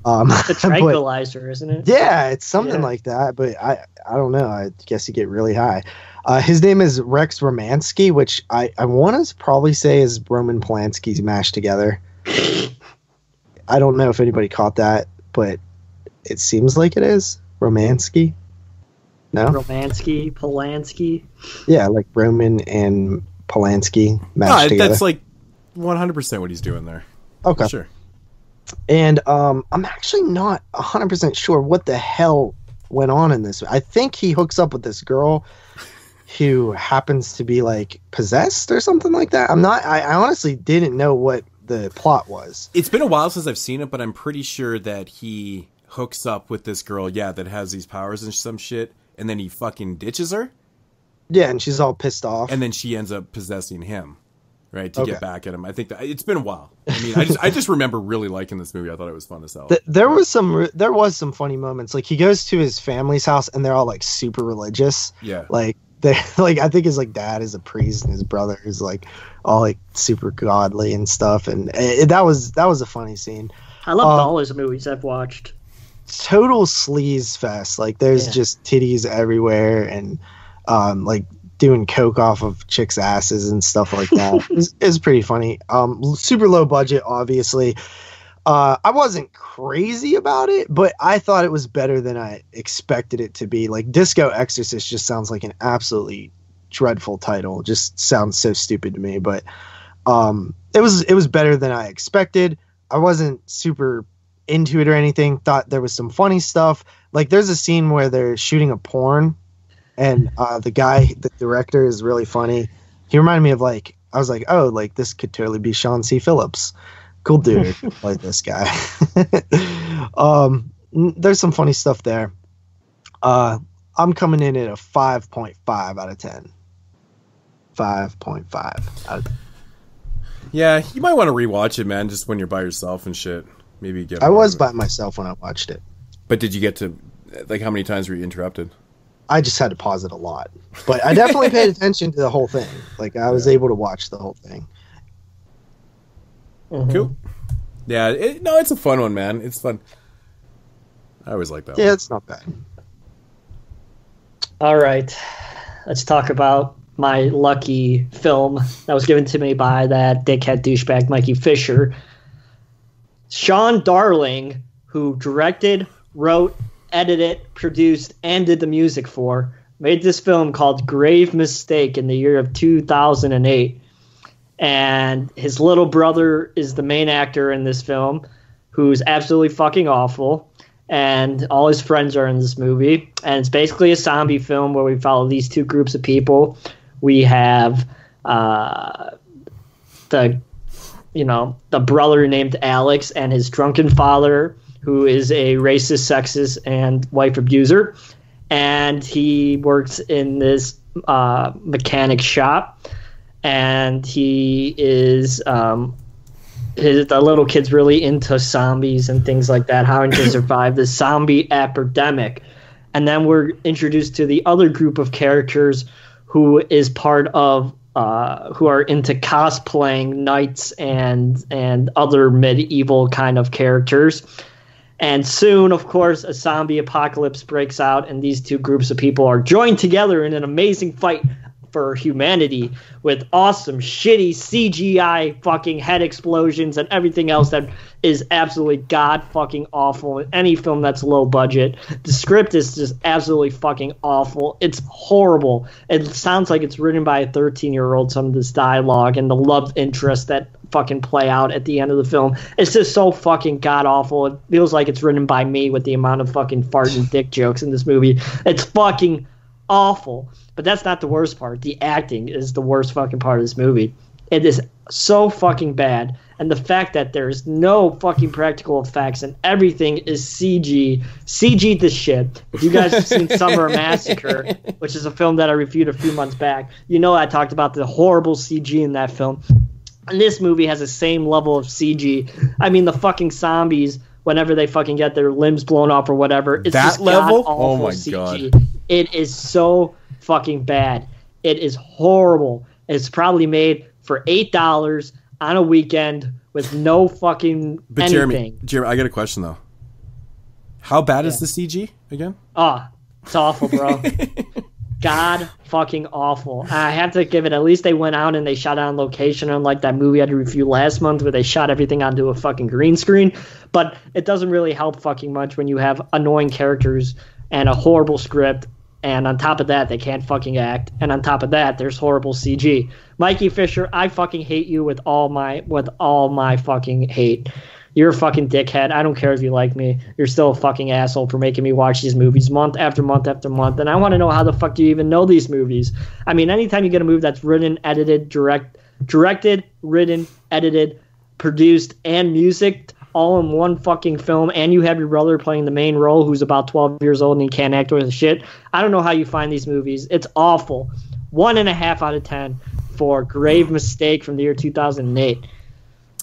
It's a tranquilizer, isn't it? Yeah, it's something like that, but I don't know. I guess you get really high. His name is Rex Romansky, which I want to probably say is Roman Polanski's mashed together. I don't know if anybody caught that, but it seems like it is Romansky. No, Romansky, Polanski. Yeah, like Roman and Polanski matched together. That's like 100% what he's doing there. Okay, sure. And I'm actually not 100% sure what the hell went on in this. I think he hooks up with this girl who happens to be like possessed or something like that. I honestly didn't know what the plot was. It's been a while since I've seen it, but I'm pretty sure that he hooks up with this girl, that has these powers and some shit, and then he fucking ditches her. Yeah, and she's all pissed off. And then she ends up possessing him, right, to get back at him. I think that it's been a while. I mean, I just remember really liking this movie. I thought it was fun as hell. There was some funny moments. Like he goes to his family's house and they're all like super religious. Yeah. Like they like I think his like dad is a priest and his brother is like all like super godly and stuff. And that was a funny scene. I loved all his movies I've watched. Total sleaze fest. Like there's just titties everywhere and like doing coke off of chicks' asses and stuff like that. It's pretty funny. Super low budget, obviously. I wasn't crazy about it, but I thought it was better than I expected it to be. Like Disco Exorcist just sounds like an absolutely dreadful title. Just sounds so stupid to me, but it was better than I expected. I wasn't super into it or anything. Thought there was some funny stuff. Like there's a scene where they're shooting a porn and the director is really funny. He reminded me of like, I was like, oh, like this could totally be Sean C. Phillips. Cool dude. Like this guy. There's some funny stuff there. I'm coming in at a 5.5 out of 10. 5.5 out of 10. Yeah, you might want to rewatch it, man, just when you're by yourself and shit. Maybe get. I was by myself when I watched it. But did you get to, like, how many times were you interrupted? I just had to pause it a lot. But I definitely paid attention to the whole thing. Like, I was able to watch the whole thing. Mm-hmm. Cool. Yeah, it's a fun one, man. It's fun. I always like that one. Yeah, it's not bad. All right. Let's talk about my lucky film that was given to me by that dickhead douchebag Mikey Fisher. Sean Darling, who directed, wrote, edited, produced, and did the music for, made this film called Grave Mistake in the year of 2008. And his little brother is the main actor in this film, who's absolutely fucking awful. And all his friends are in this movie. And it's basically a zombie film where we follow these two groups of people. We have the brother named Alex and his drunken father, who is a racist, sexist, and wife abuser. And he works in this mechanic shop. And he is the little kid's really into zombies and things like that, how to survive the zombie epidemic. And then we're introduced to the other group of characters who is part of who are into cosplaying knights and other medieval kind of characters. And soon, of course, a zombie apocalypse breaks out, and these two groups of people are joined together in an amazing fight for humanity with awesome, shitty CGI fucking head explosions and everything else that is absolutely god fucking awful in any film that's low budget. The script is just absolutely fucking awful. It's horrible. It sounds like it's written by a 13-year-old, some of this dialogue and the love interest that fucking play out at the end of the film. It's just so fucking god awful. It feels like it's written by me with the amount of fucking fart and dick jokes in this movie. It's fucking awful. But that's not the worst part. The acting is the worst fucking part of this movie. It is so fucking bad. And the fact that there's no fucking practical effects and everything is CG. CG this shit. If you guys have seen Summer Massacre, which is a film that I reviewed a few months back, you know I talked about the horrible CG in that film. And this movie has the same level of CG. I mean, the fucking zombies, whenever they fucking get their limbs blown off or whatever, it's that just level? Oh my CG. God. It is so fucking bad. It is horrible. It's probably made for $8 on a weekend with no fucking anything. Jeremy, I got a question though. How bad is the CG again? It's awful, bro. god fucking awful. I have to give it, at least they went out and they shot it on location, unlike that movie I had to review last month where they shot everything onto a fucking green screen. But it doesn't really help fucking much when you have annoying characters and a horrible script, and on top of that they can't fucking act, and on top of that there's horrible CG. Mikey Fisher, I fucking hate you with all my fucking hate. You're a fucking dickhead. I don't care if you like me. You're still a fucking asshole for making me watch these movies month after month after month. And I want to know how the fuck do you even know these movies? I mean, anytime you get a movie that's written, edited, directed, written, edited, produced, and music all in one fucking film, and you have your brother playing the main role who's about 12 years old and he can't act worth a shit, I don't know how you find these movies. It's awful. 1.5 out of 10 for Grave Mistake from the year 2008.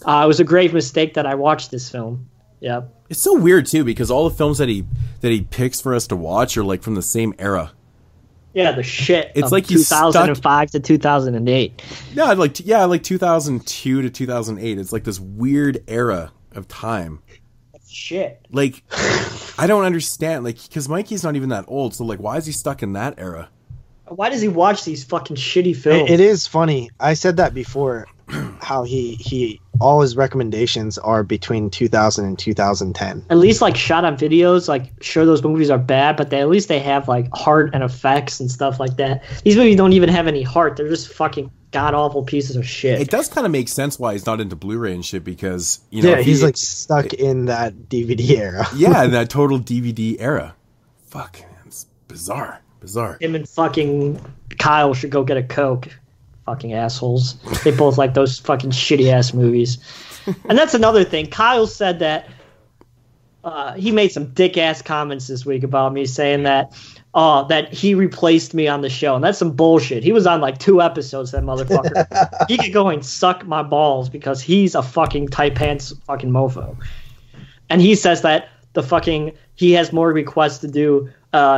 It was a grave mistake that I watched this film. Yeah, it's so weird too because all the films that he picks for us to watch are like from the same era. Yeah, the shit. It's like 2005 to 2008. Yeah, like 2002 to 2008. It's like this weird era of time. Shit. Like, I don't understand. Like, because Mikey's not even that old, so like, why is he stuck in that era? Why does he watch these fucking shitty films? It is funny. I said that before. How he all his recommendations are between 2000 and 2010. At least like shot on videos, like sure those movies are bad, but at least they have like heart and effects and stuff like that. These movies don't even have any heart. They're just fucking god awful pieces of shit. It does kind of make sense why he's not into Blu-ray and shit because you know he's like stuck in that DVD era. Yeah, that total DVD era. Fuck, man, it's bizarre. Him and fucking Kyle should go get a Coke. Fucking assholes. They both like those fucking shitty ass movies. And that's another thing. Kyle said that he made some dick ass comments this week about me, saying that that he replaced me on the show, and that's some bullshit. He was on like 2 episodes, that motherfucker. He could go and suck my balls because he's a fucking tight pants fucking mofo. And he says that he has more requests to do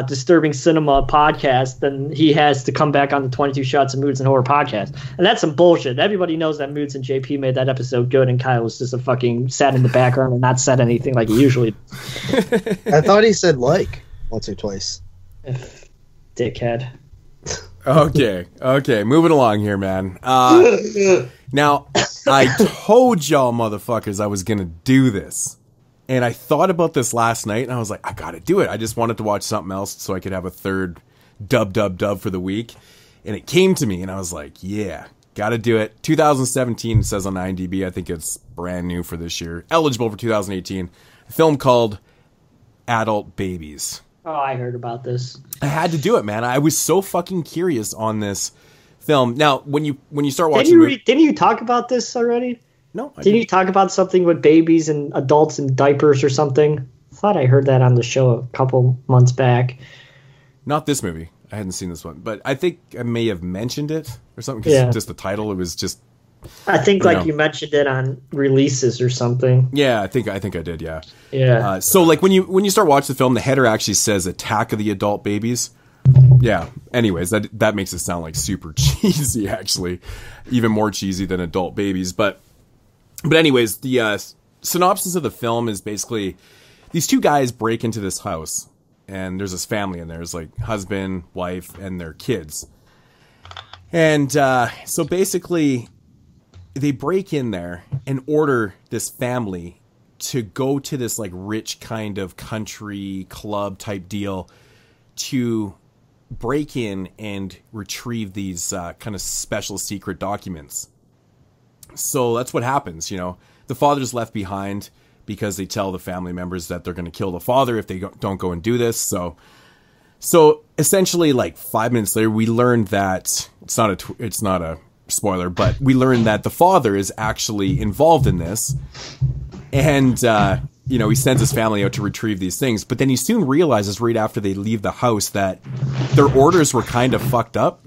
Disturbing Cinema podcast than he has to come back on the 22 Shots of Moods and Horror podcast. And that's some bullshit. Everybody knows that Moods and JP made that episode good, and Kyle was just a fucking sat in the background and not said anything like he usually does. I thought he said like once or twice. Dickhead. Okay, moving along here, man. Now, I told y'all motherfuckers I was gonna do this. And I thought about this last night, and I was like, I gotta do it. I just wanted to watch something else so I could have a third dub for the week. And it came to me, and I was like, yeah, gotta do it. 2017, it says on IMDb. I think it's brand new for this year. Eligible for 2018. A film called Adult Babies. Oh, I heard about this. I had to do it, man. I was so fucking curious on this film. Now, when you start watching... Didn't you talk about this already? No. Didn't you talk about something with babies and adults in diapers or something? I thought I heard that on the show a couple months back. Not this movie. I hadn't seen this one. But I think I may have mentioned it or something. Because just the title, it was just... I think you mentioned it on releases or something. Yeah, I think I did, yeah. Yeah. So like when you start watching the film, the header actually says Attack of the Adult Babies. Yeah. Anyways, that makes it sound like super cheesy, actually. Even more cheesy than Adult Babies. But anyways, the synopsis of the film is basically these 2 guys break into this house, and there's this family in there. There's like husband, wife, and their kids. And so basically, they break in there and order this family to go to this like rich kind of country club type deal to break in and retrieve these kind of special secret documents. So that's what happens, you know. The father's left behind because they tell the family members that they're going to kill the father if they don't go and do this. So essentially, like 5 minutes later, we learned that it's not a spoiler, but we learned that the father is actually involved in this, and he sends his family out to retrieve these things. But then he soon realizes right after they leave the house that their orders were kind of fucked up,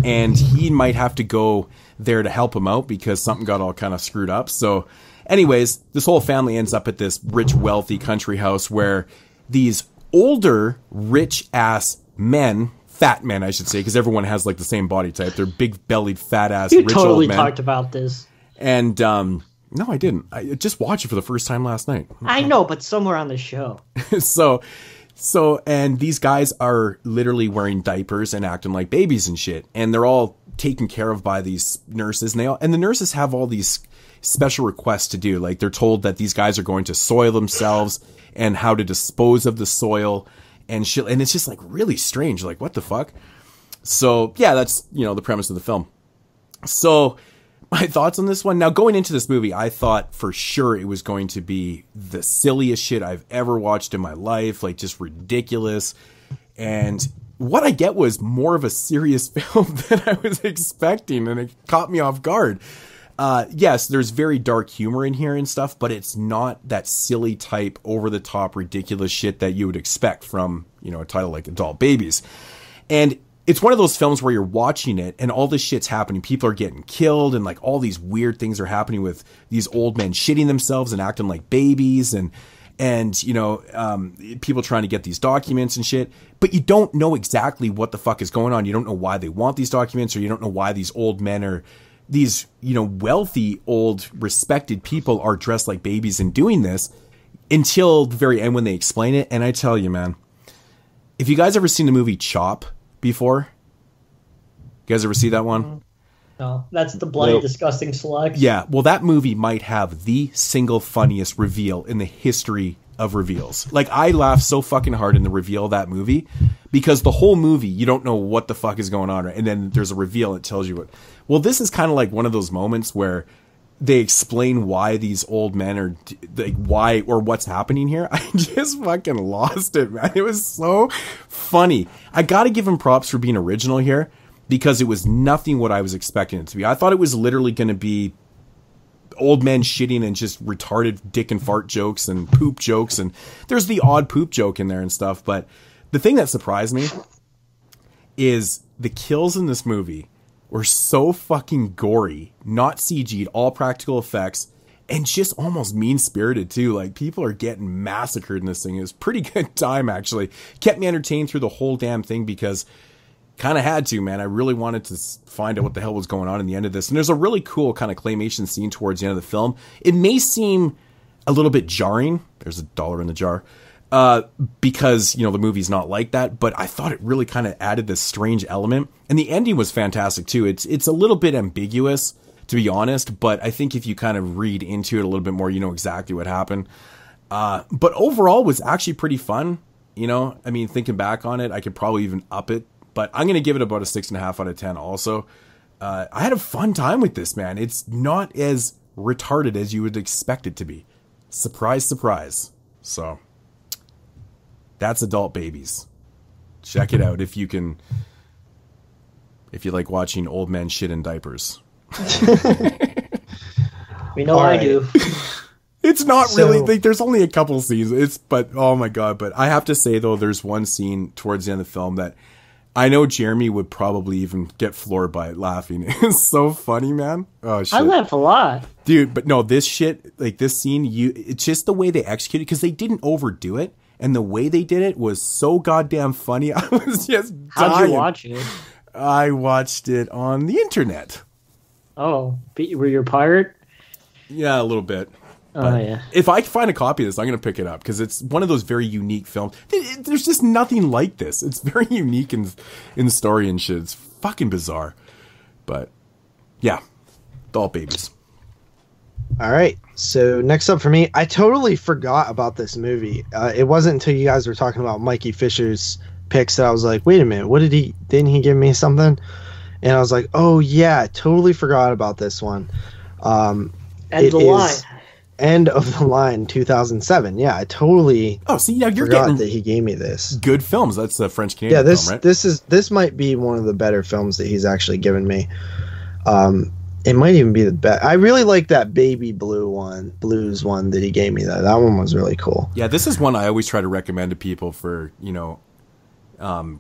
and he might have to go there to help him out because something got all kind of screwed up. So anyways, this whole family ends up at this rich, wealthy country house where these older, rich ass men, fat men, I should say, because everyone has like the same body type. They're big bellied, fat ass, rich totally old men. Talked about this. And, no, I didn't. I just watched it for the first time last night. I know, but somewhere on the show. So So, and these guys are literally wearing diapers and acting like babies and shit. And they're all taken care of by these nurses. And the nurses have all these special requests to do. Like, they're told that these guys are going to soil themselves and how to dispose of the soil and shit. And it's just like really strange. Like, what the fuck? So yeah, that's, the premise of the film. So my thoughts on this one. Now, going into this movie, I thought for sure it was going to be the silliest shit I've ever watched in my life, like just ridiculous. And what I get was more of a serious film than I was expecting, and it caught me off guard. Yes, there's very dark humor in here and stuff, but it's not that silly type, over-the-top, ridiculous shit that you would expect from, a title like Adult Babies. And it's one of those films where you're watching it and all this shit's happening. People are getting killed and like all these weird things are happening with these old men shitting themselves and acting like babies and people trying to get these documents and shit. But you don't know exactly what the fuck is going on. You don't know why they want these documents, or you don't know why these old men are these, wealthy, old, respected people are dressed like babies and doing this until the very end when they explain it. And I tell you, man, if you guys ever seen the movie Chop before, you guys ever see that one? No, that's the bloody, disgusting select. Yeah, well, that movie might have the single funniest reveal in the history of reveals. Like, I laughed so fucking hard in the reveal of that movie because the whole movie, you don't know what the fuck is going on, right? And then there's a reveal that tells you what. Well, this is kind of like one of those moments where they explain why these old men are, like, why or what's happening here. I just fucking lost it, man. It was so funny. I gotta give him props for being original here because it was nothing what I was expecting it to be. I thought it was literally going to be old men shitting and just retarded dick and fart jokes and poop jokes. And there's the odd poop joke in there and stuff. But the thing that surprised me is the kills in this movie were so fucking gory, not CG'd, all practical effects, and just almost mean-spirited too. Like, people are getting massacred in this thing. It was a pretty good time, actually. Kept me entertained through the whole damn thing because kind of had to, man. I really wanted to find out what the hell was going on in the end of this. And there's a really cool kind of claymation scene towards the end of the film. It may seem a little bit jarring. There's $1 in the jar. Because, the movie's not like that, but I thought it really kind of added this strange element. And the ending was fantastic too. It's a little bit ambiguous, to be honest, but I think if you kind of read into it a little bit more, you know exactly what happened. But overall was actually pretty fun. Thinking back on it, I could probably even up it, but I'm going to give it about a 6.5 out of 10 also. I had a fun time with this, man. It's not as retarded as you would expect it to be. Surprise, surprise. So that's Adult Babies. Check it out if you like watching old men shit in diapers. We know I do. It's not really, like, there's only a couple scenes. But oh my God. But I have to say though, there's one scene towards the end of the film that I know Jeremy would probably even get floored by it laughing. It's so funny, man. Oh shit. I laugh a lot. Dude, but no, this shit, like this scene, it's just the way they executed it because they didn't overdo it. And the way they did it was so goddamn funny. I was just dying. How'd you watch it? I watched it on the internet. Oh, were you a pirate? Yeah, a little bit. Oh, yeah. If I can find a copy of this, I'm going to pick it up because it's one of those very unique films. There's just nothing like this. It's very unique in story and shit. It's fucking bizarre. But, yeah. Adult Babies. All right. So next up for me, I totally forgot about this movie. It wasn't until you guys were talking about Mikey Fisher's picks that I was like, wait a minute, didn't he give me something? And I was like, oh yeah, totally forgot about this one. End of the line. End of the Line 2007. Yeah, I totally you're forgot getting that he gave me this. Good films. That's a French Canadian film, right? This might be one of the better films that he's actually given me. It might even be the best. I really like that Baby Blues one that he gave me. That one was really cool. Yeah, this is one I always try to recommend to people for, kind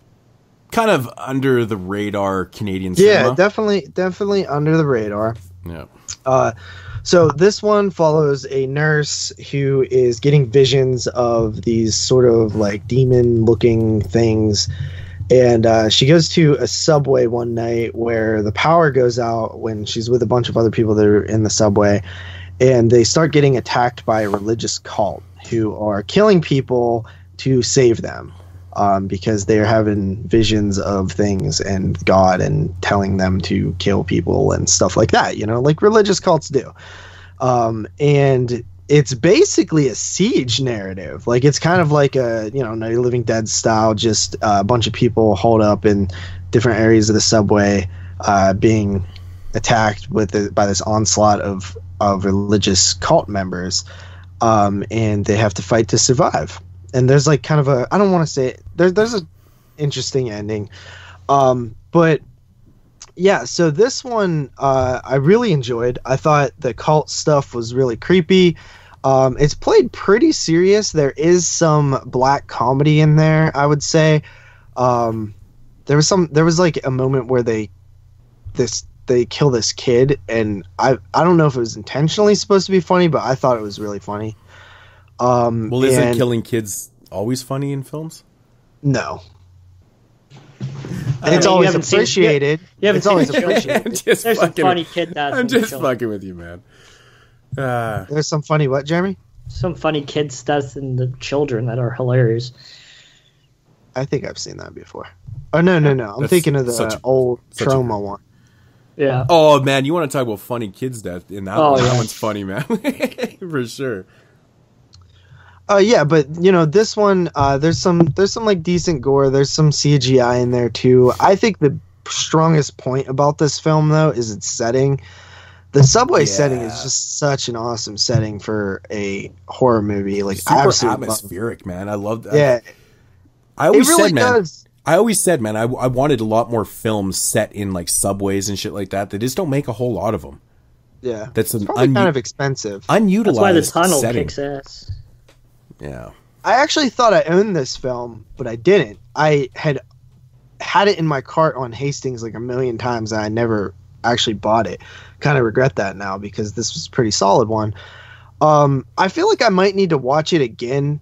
of under the radar Canadian cinema. Yeah, definitely under the radar. Yeah. So this one follows a nurse who is getting visions of these sort of like demon-looking things. And she goes to a subway one night where the power goes out when she's with a bunch of other people that are in the subway. And they start getting attacked by a religious cult who are killing people to save them. Because they're having visions of things and God and telling them to kill people and stuff like that, like religious cults do. And it's basically a siege narrative. Like, it's kind of like a, Night of the Living Dead style, just a bunch of people holed up in different areas of the subway, being attacked by this onslaught of religious cult members. And they have to fight to survive. And there's like kind of a, I don't want to say it, there's a interesting ending. But yeah, so this one I really enjoyed. I thought the cult stuff was really creepy. It's played pretty serious. There is some black comedy in there, I would say. There was like a moment where they kill this kid, and I don't know if it was intentionally supposed to be funny, but I thought it was really funny. Well, isn't killing kids always funny in films? No. It's always appreciated. It's always appreciated. There's some funny kid deaths. I'm just fucking with you, man. There's some funny what, Jeremy? Some funny kids deaths in the children that are hilarious. I think I've seen that before. Oh, no. I'm thinking of the old Trauma one. Yeah. Oh, man, you want to talk about funny kids death in that one? Yeah. That one's funny, man. For sure. Yeah, but this one, there's some like decent gore. There's some CGI in there too. I think the strongest point about this film, though, is its setting. The subway setting is just such an awesome setting for a horror movie. Like, super atmospheric, man. I love that. Yeah, I always said, man, I wanted a lot more films set in like subways and shit like that. They just don't make a whole lot of them. Yeah, that's probably kind of expensive. Unutilized. That's why the tunnel setting. kicks ass. Yeah. I actually thought I owned this film, but I didn't. I had it in my cart on Hastings like a million times, and I never actually bought it. Kind of regret that now, because this was a pretty solid one. I feel like I might need to watch it again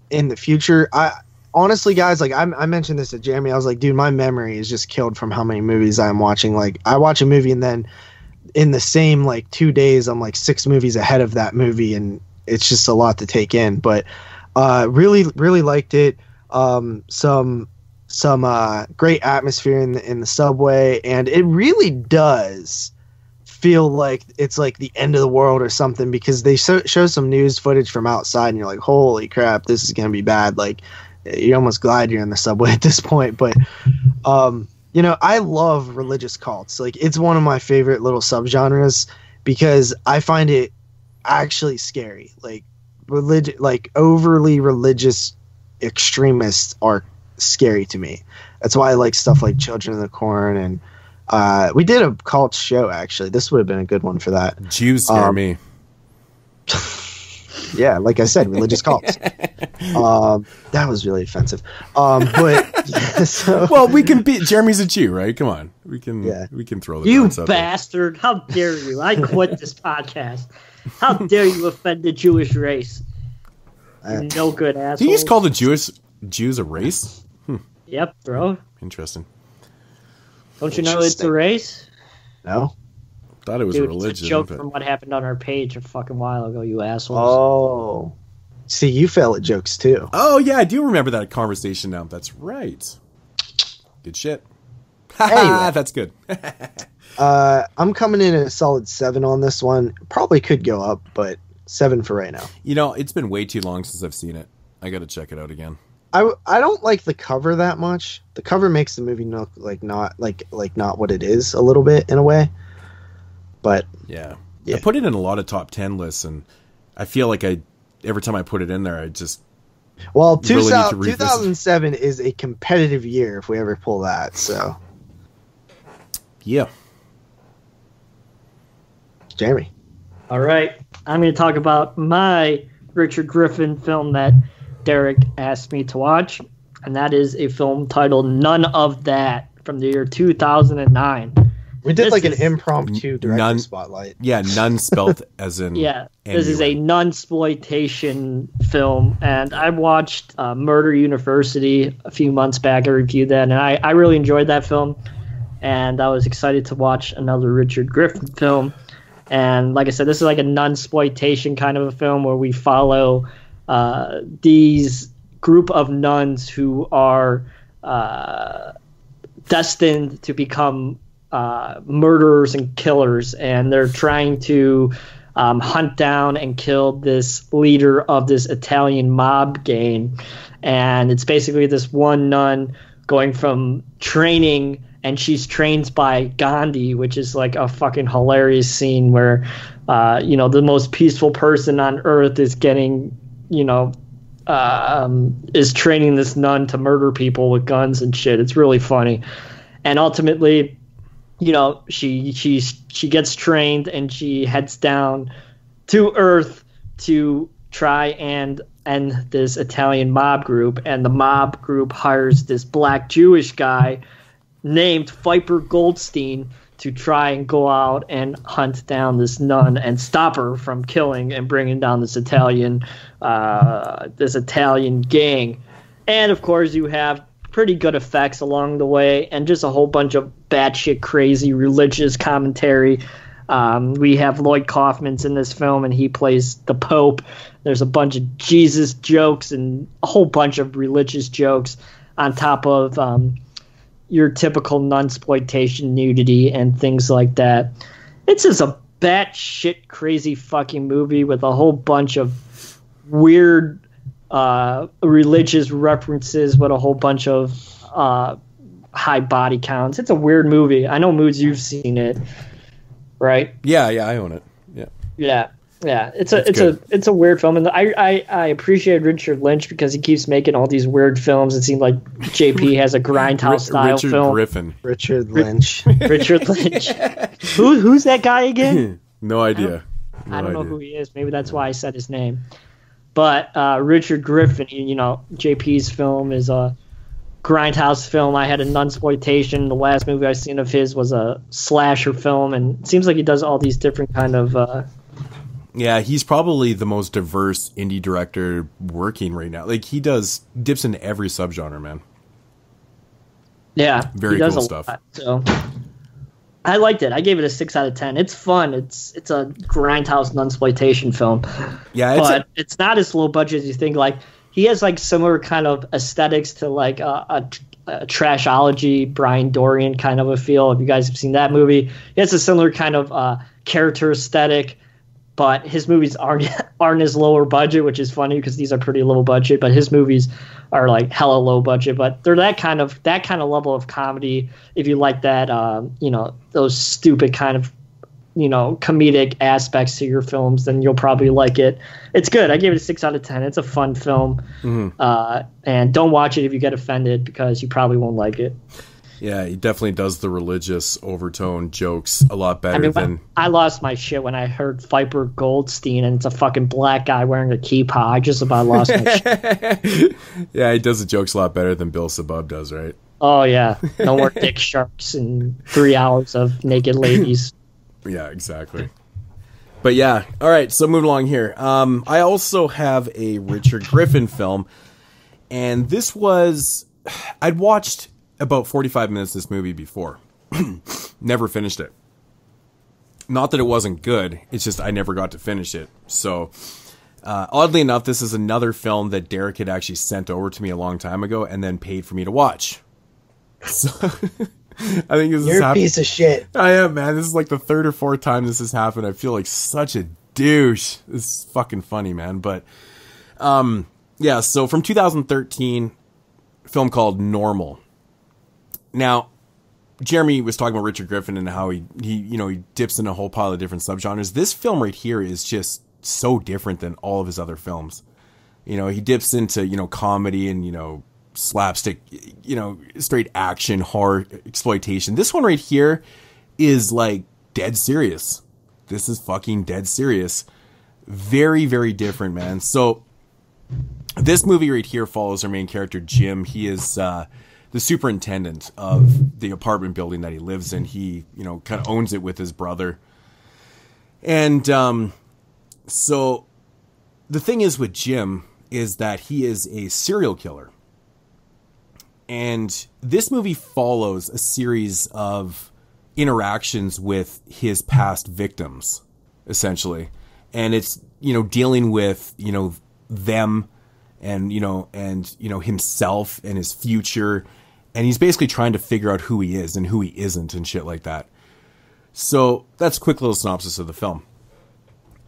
in the future. Honestly, guys, like I mentioned this to Jeremy. I was like, dude, my memory is just killed from how many movies I'm watching. Like, I watch a movie, and then in the same like 2 days, I'm like 6 movies ahead of that movie, and it's just a lot to take in. But really liked it. Some great atmosphere in the subway, and it really does feel like it's like the end of the world or something, because they show some news footage from outside, and you're like, holy crap, this is gonna be bad. Like, you're almost glad you're in the subway at this point. But I love religious cults. Like, it's one of my favorite little subgenres, because I find it actually scary. Like, overly religious extremists are scary to me. That's why I like stuff like Children of the Corn, and we did a cult show, actually. This would have been a good one for that. Jews scare me. Yeah, like I said, religious cults. That was really offensive. But well, we can be. Jeremy's a Jew, right? Come on, we can throw the you darts out bastard! There. How dare you? I quit this podcast. How dare you offend the Jewish race? No good asshole. Do you just call the Jews a race? Yep, bro. Interesting. Don't you know it's a race? No. Thought it was a religion. It's a joke from what happened on our page a fucking while ago, you assholes. Oh. See, you fail at jokes too. Oh, yeah, I do remember that conversation now. That's right. Good shit. Anyway. That's good. I'm coming in at a solid 7 on this one. Probably could go up, but 7 for right now. It's been way too long since I've seen it. I got to check it out again. I don't like the cover that much. The cover makes the movie look like not what it is a little bit in a way. But yeah. I put it in a lot of top 10 lists, and I feel like every time I put it in there, I just 2007 is a competitive year if we ever pull that. So yeah, Jeremy. All right, I'm going to talk about my Richard Griffin film that Derek asked me to watch, and that is a film titled None of That from the year 2009. We did an impromptu director spotlight. Yeah, none spelt as in this is a nunsploitation film, and I watched Murder University a few months back. I reviewed that, and I really enjoyed that film, and I was excited to watch another Richard Griffin film. And like I said, this is like a nunsploitation kind of a film where we follow these group of nuns who are destined to become murderers and killers, and they're trying to hunt down and kill this leader of this Italian mob gang. And it's basically this one nun going from training, and she's trained by Gandhi, which is like a fucking hilarious scene where, the most peaceful person on earth is getting, is training this nun to murder people with guns and shit. It's really funny. And ultimately, she gets trained and she heads down to Earth to try and end this Italian mob group. And the mob group hires this black Jewish guy named Viper Goldstein to try and go out and hunt down this nun and stop her from killing and bringing down this Italian gang. And of course, you have pretty good effects along the way, and just a whole bunch of batshit crazy religious commentary. We have Lloyd Kaufman's in this film, and he plays the Pope. There's a bunch of Jesus jokes and a whole bunch of religious jokes on top of your typical nunsploitation, nudity, and things like that. It's just a batshit crazy fucking movie with a whole bunch of weird religious references with a whole bunch of high body counts. It's a weird movie. I know, Moods, you've seen it, right? Yeah, I own it. Yeah. It's a weird film, and I appreciate Richard Lynch because he keeps making all these weird films. It seems like JP has a grindhouse style film. Richard Lynch. Richard Lynch. Who's that guy again? No idea. I don't know who he is. Maybe that's why I said his name. But Richard Griffin, JP's film is a grindhouse film. I had a nunsploitation. The last movie I've seen of his was a slasher film, and it seems like he does all these different kind of. Yeah, he's probably the most diverse indie director working right now. Like, he dips into every subgenre, man. Yeah, very cool stuff. Lot, so I liked it. I gave it a 6 out of 10. It's fun. It's a grindhouse nunsploitation film. Yeah, but it's not as low budget as you think. Like, he has like similar kind of aesthetics to like a Trashology, Brian Dorian kind of a feel. If you guys have seen that movie, he has a similar kind of character aesthetic. But his movies aren't as lower budget, which is funny because these are pretty low budget. But his movies are like hella low budget. But they're that kind of level of comedy. If you like that, those stupid kind of, comedic aspects to your films, then you'll probably like it. It's good. I gave it a 6 out of 10. It's a fun film. Mm-hmm. And don't watch it if you get offended because you probably won't like it. Yeah, he definitely does the religious overtone jokes a lot better than... I lost my shit when I heard Viper Goldstein and it's a fucking black guy wearing a kippah. I just about lost my shit. Yeah, he does the jokes a lot better than Bill Sabub does, right? Oh, yeah. No more dick sharks and 3 hours of naked ladies. Yeah, exactly. But yeah, all right, so moving along here. I also have a Richard Griffin film, and this was... I'd watched... about 45 minutes of this movie before. Never finished it. Not that it wasn't good, it's just I never got to finish it. So, oddly enough, this is another film that Derek had actually sent over to me a long time ago and then paid for me to watch. So, I think this You're a piece of shit. I am, man. This is like the third or fourth time this has happened. I feel like such a douche. This is fucking funny, man. But, yeah, so from 2013, a film called Normal. Now, Jeremy was talking about Richard Griffin and how he dips in a whole pile of different subgenres. This film right here is just so different than all of his other films. He dips into, comedy and, slapstick, straight action, horror, exploitation. This one right here is like dead serious. This is fucking dead serious. Very, very different, man. So this movie right here follows our main character, Jim. He is, the superintendent of the apartment building that he lives in. He, kind of owns it with his brother. And so the thing is with Jim is that he is a serial killer. And this movie follows a series of interactions with his past victims, essentially. And it's, dealing with, them and himself and his future, and he's basically trying to figure out who he is and who he isn't and shit like that. So that's a quick little synopsis of the film.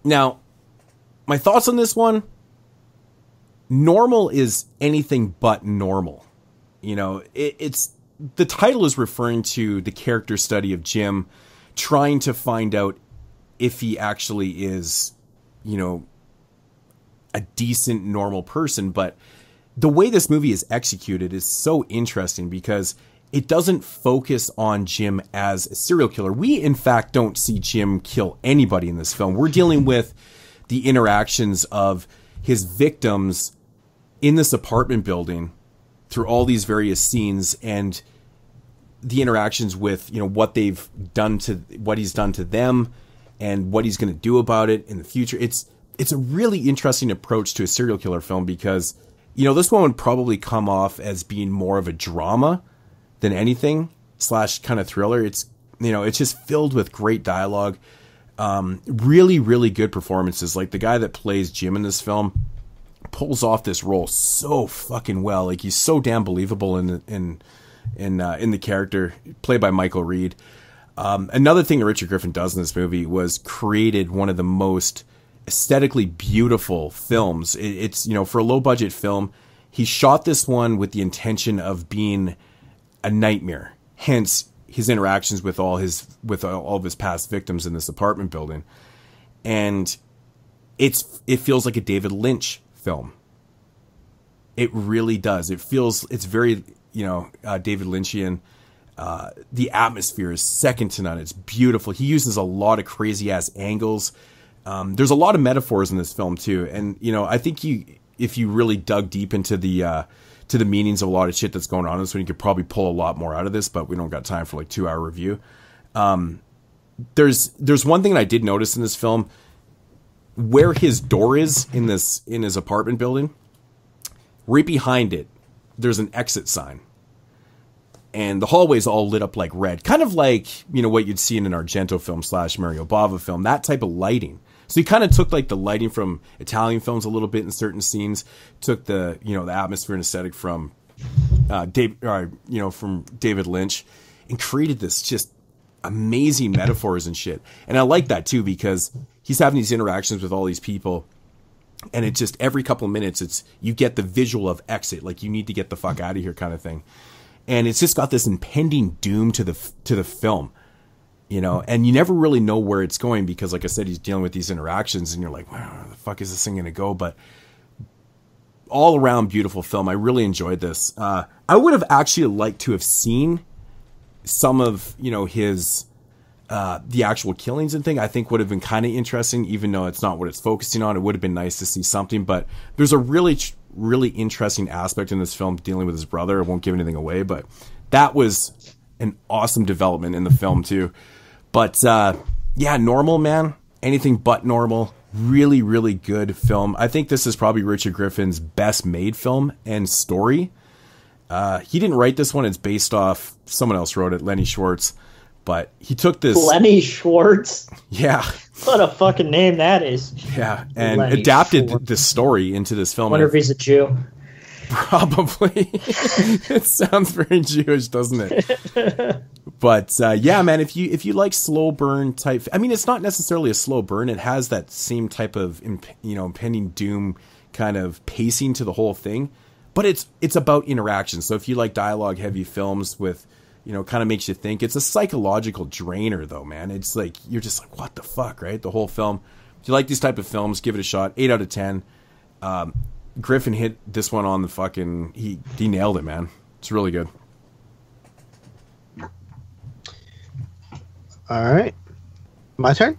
Now, my thoughts on this one: normal is anything but normal. It's the title is referring to the character study of Jim trying to find out if he actually is, a decent, normal person. But the way this movie is executed is so interesting because it doesn't focus on Jim as a serial killer. We, in fact, don't see Jim kill anybody in this film. We're dealing with the interactions of his victims in this apartment building through all these various scenes, and the interactions with, what he's done to them and what he's going to do about it in the future. It's a really interesting approach to a serial killer film because, this one would probably come off as being more of a drama than anything / kind of thriller. It's just filled with great dialogue. Really, really good performances. Like the guy that plays Jim in this film pulls off this role so fucking well. Like he's so damn believable in the character played by Michael Reed. Another thing that Richard Griffin does in this movie was created one of the most aesthetically beautiful films. It's for a low budget film, he shot this one with the intention of being a nightmare. Hence his interactions with all of his past victims in this apartment building. And it feels like a David Lynch film. It really does. It's very, David Lynchian. The atmosphere is second to none. It's beautiful. He uses a lot of crazy ass angles. There's a lot of metaphors in this film too. And, I think if you really dug deep into the meanings of a lot of shit that's going on in this one, you could probably pull a lot more out of this, but we don't got time for like 2-hour review. There's one thing that I did notice in this film. Where his door is in his apartment building, right behind it, there's an exit sign. And the hallway's all lit up like red. Kind of like, what you'd see in an Argento film / Mario Bava film, that type of lighting. So he kind of took like the lighting from Italian films a little bit in certain scenes, took the, the atmosphere and aesthetic from from David Lynch, and created this just amazing metaphors and shit. And I like that too, because he's having these interactions with all these people, and it just every couple of minutes you get the visual of exit, like you need to get the fuck out of here kind of thing. And it's just got this impending doom to the film, and you never really know where it's going because, like I said, he's dealing with these interactions, and you're like, where the fuck is this thing going to go? But all around beautiful film. I really enjoyed this. I would have actually liked to have seen some of, his, the actual killings and thing. I think would have been kind of interesting, even though it's not what it's focusing on. It would have been nice to see something, but there's a really, really interesting aspect in this film dealing with his brother. I won't give anything away, but that was an awesome development in the film too. But, yeah, normal, man. Anything but normal. Really, really good film. I think this is probably Richard Griffin's best made film and story. He didn't write this one. It's based off, someone else wrote it, Lenny Schwartz. But he took this... Lenny Schwartz? Yeah. What a fucking name that is. Yeah, and Lenny adapted Schwartz. The story into this film. I wonder if he's a Jew. Probably. It sounds very Jewish, doesn't it? But yeah, man, if you like slow burn type, I mean, it's not necessarily a slow burn. It has that same type of impending doom kind of pacing to the whole thing, but it's about interaction. So if you like dialogue heavy films with, kind of makes you think, it's a psychological drainer though, man. It's like you're just like, what the fuck, right? The whole film. If you like these type of films, give it a shot. 8 out of 10. Griffin hit this one on the fucking... He nailed it, man. It's really good. All right. My turn?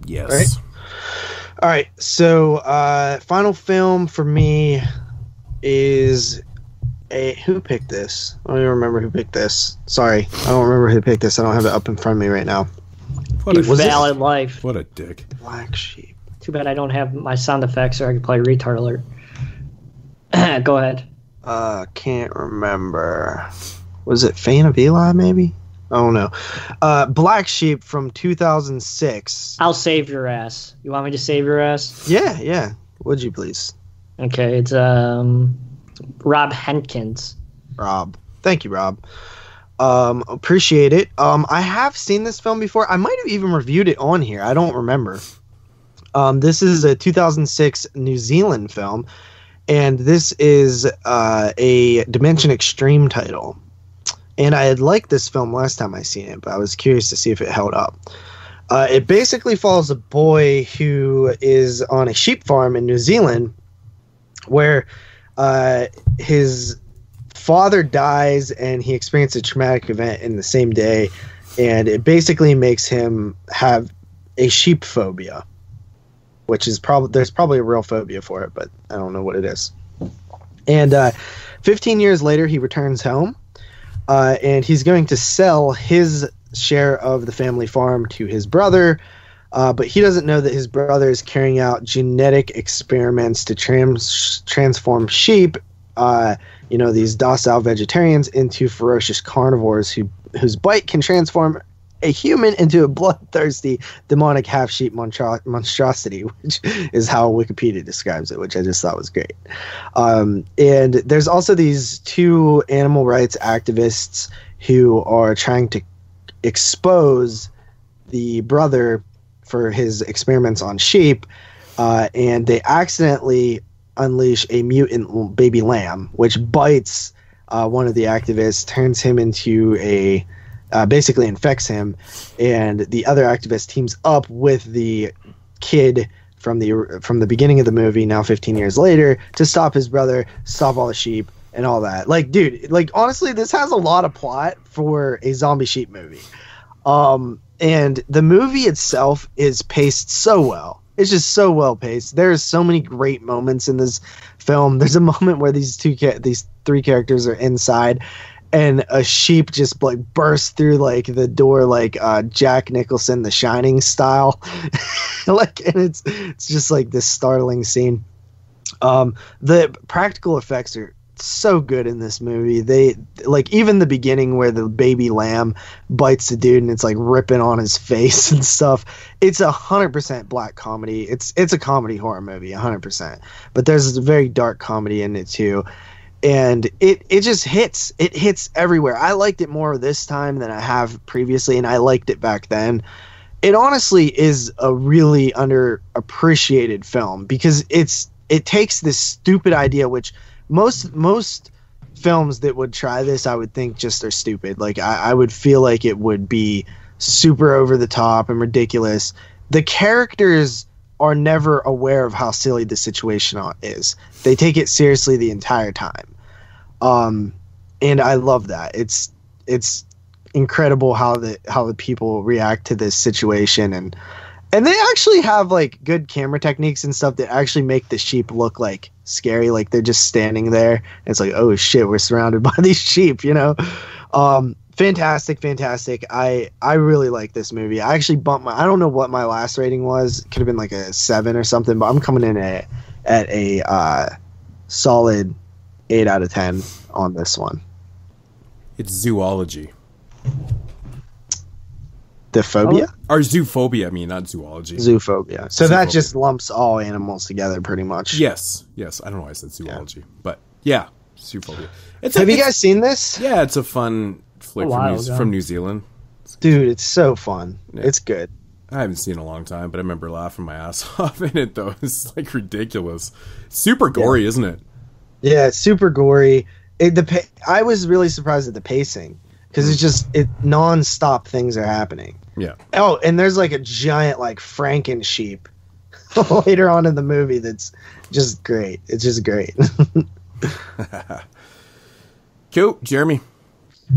Yes. All right. So, final film for me is who picked this? I don't even remember who picked this. Sorry. I don't remember who picked this. I don't have it up in front of me right now. What a valid life. What a dick. Black Sheep. Too bad I don't have my sound effects so I can play Retard Alert. Go ahead. Can't remember. Was it Fan of Eli, maybe? I don't know. Black Sheep from 2006. I'll save your ass. You want me to save your ass? Yeah. Would you please? Okay, it's Rob Henkins. Rob. Thank you, Rob. Appreciate it. I have seen this film before. I might have even reviewed it on here. I don't remember. This is a 2006 New Zealand film, and this is a Dimension Extreme title. And I had liked this film last time I seen it, but I was curious to see if it held up. It basically follows a boy who is on a sheep farm in New Zealand where his father dies and he experienced a traumatic event in the same day, and it basically makes him have a sheep phobia, which is there's probably a real phobia for it, but I don't know what it is. And 15 years later, he returns home, and he's going to sell his share of the family farm to his brother, but he doesn't know that his brother is carrying out genetic experiments to transform sheep, these docile vegetarians, into ferocious carnivores whose bite can transform a human into a bloodthirsty, demonic half-sheep monstrosity, which is how Wikipedia describes it, which I just thought was great. And there's also these two animal rights activists who are trying to expose the brother for his experiments on sheep, and they accidentally unleash a mutant baby lamb, which bites one of the activists, turns him into a basically infects him, and the other activist teams up with the kid from the beginning of the movie, now 15 years later, to stop his brother, stop all the sheep, and all that. Like, dude, like, honestly, this has a lot of plot for a zombie sheep movie. And the movie itself is paced so well. It's just so well paced. There's so many great moments in this film. There's a moment where these three characters are inside, and a sheep just like bursts through like the door, like Jack Nicholson, The Shining style. And it's just like this startling scene. The practical effects are so good in this movie. They like even the beginning where the baby lamb bites the dude and it's like ripping on his face and stuff. It's 100% black comedy. It's a comedy horror movie, 100%. But there's a very dark comedy in it too. And it just hits. It hits everywhere. I liked it more this time than I have previously, and I liked it back then. It honestly is a really underappreciated film because it takes this stupid idea, which most films that would try this, I would think just are stupid. Like I would feel like it would be super over the top and ridiculous. The characters are never aware of how silly the situation is. They take it seriously the entire time. And I love that. It's incredible how the people react to this situation, and they actually have like good camera techniques and stuff that actually make the sheep look like scary. Like they're just standing there and it's like, oh shit, we're surrounded by these sheep, you know? Fantastic. I really like this movie. I actually bumped I don't know what my last rating was. It could have been like a 7 or something, but I'm coming in at a solid 8 out of 10 on this one. It's zoology. The phobia? Or zoophobia, I mean, not zoology. Zoophobia. So that just lumps all animals together pretty much. Yes. I don't know why I said zoology, but yeah, zoophobia. Have you guys seen this? Yeah, it's a fun flick from New Zealand. Dude, it's so fun. Yeah. It's good. I haven't seen it in a long time, but I remember laughing my ass off in it, though. It's like ridiculous. Super gory, isn't it? Yeah, it's super gory. I was really surprised at the pacing because it's non-stop things are happening. Yeah. Oh, and there's like a giant like Franken sheep later on in the movie that's just great. It's just great. Cool, Jeremy.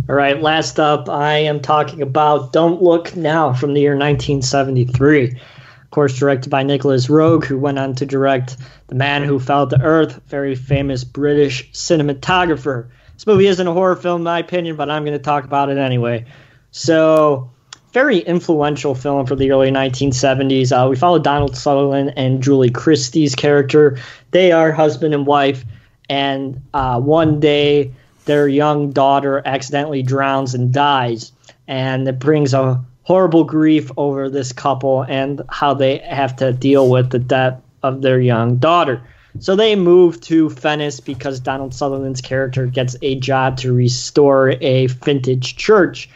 All right, last up, I am talking about Don't Look Now from the year 1973. Of course, directed by Nicholas Roeg, who went on to direct The Man Who Fell to Earth, very famous British cinematographer. This movie isn't a horror film, in my opinion, but I'm going to talk about it anyway. So, very influential film for the early 1970s. We follow Donald Sutherland and Julie Christie's character. They are husband and wife, and one day their young daughter accidentally drowns and dies, and it brings a horrible grief over this couple and how they have to deal with the death of their young daughter. So they move to Venice because Donald Sutherland's character gets a job to restore a vintage church.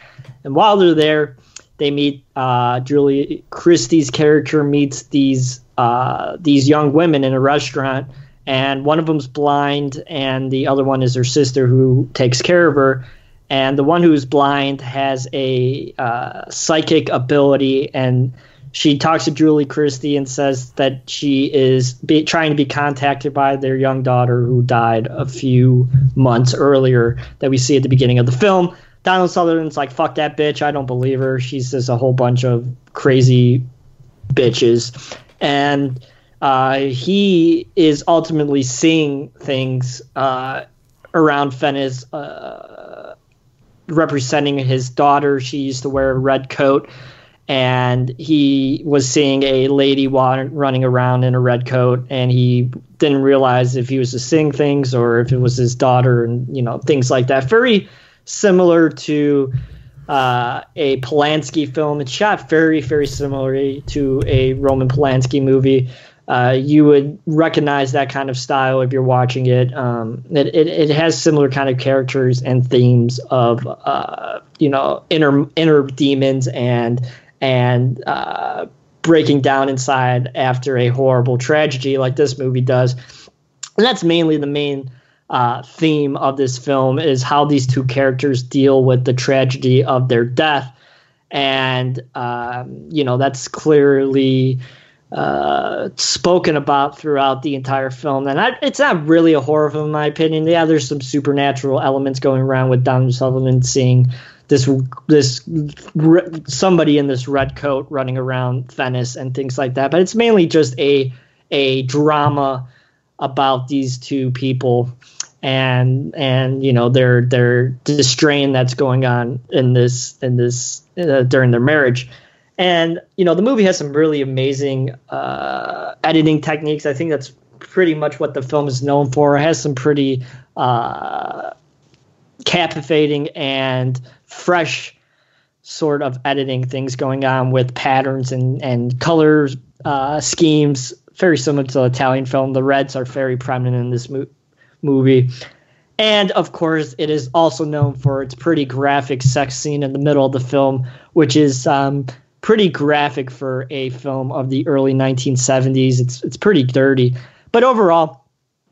And while they're there, they meet Julie Christie's character meets these young women in a restaurant, and one of them's blind, and the other one is her sister who takes care of her. And the one who's blind has a psychic ability, and she talks to Julie Christie and says that she is trying to be contacted by their young daughter who died a few months earlier that we see at the beginning of the film. Donald Sutherland's like, fuck that bitch, I don't believe her. She's just a whole bunch of crazy bitches. And he is ultimately seeing things around Venice representing his daughter. She used to wear a red coat, and he was seeing a lady running around in a red coat, and he didn't realize if he was just seeing things or if it was his daughter, and things like that. Very similar to a Polanski film. It's shot very, very similarly to a Roman Polanski movie. You would recognize that kind of style if you're watching it. It has similar kind of characters and themes of inner demons and breaking down inside after a horrible tragedy like this movie does. And that's mainly the main theme of this film, is how these two characters deal with the tragedy of their death. And, that's clearly spoken about throughout the entire film. And it's not really a horror film in my opinion. Yeah, there's some supernatural elements going around with Donald Sutherland seeing this somebody in this red coat running around Venice and things like that. But it's mainly just a drama about these two people and their strain that's going on in this during their marriage. And the movie has some really amazing editing techniques. I think that's pretty much what the film is known for. It has some pretty captivating and fresh sort of editing things going on with patterns and color schemes, very similar to the Italian film. The reds are very prominent in this movie. And, of course, it is also known for its pretty graphic sex scene in the middle of the film, which is pretty graphic for a film of the early 1970s. It's pretty dirty. But overall,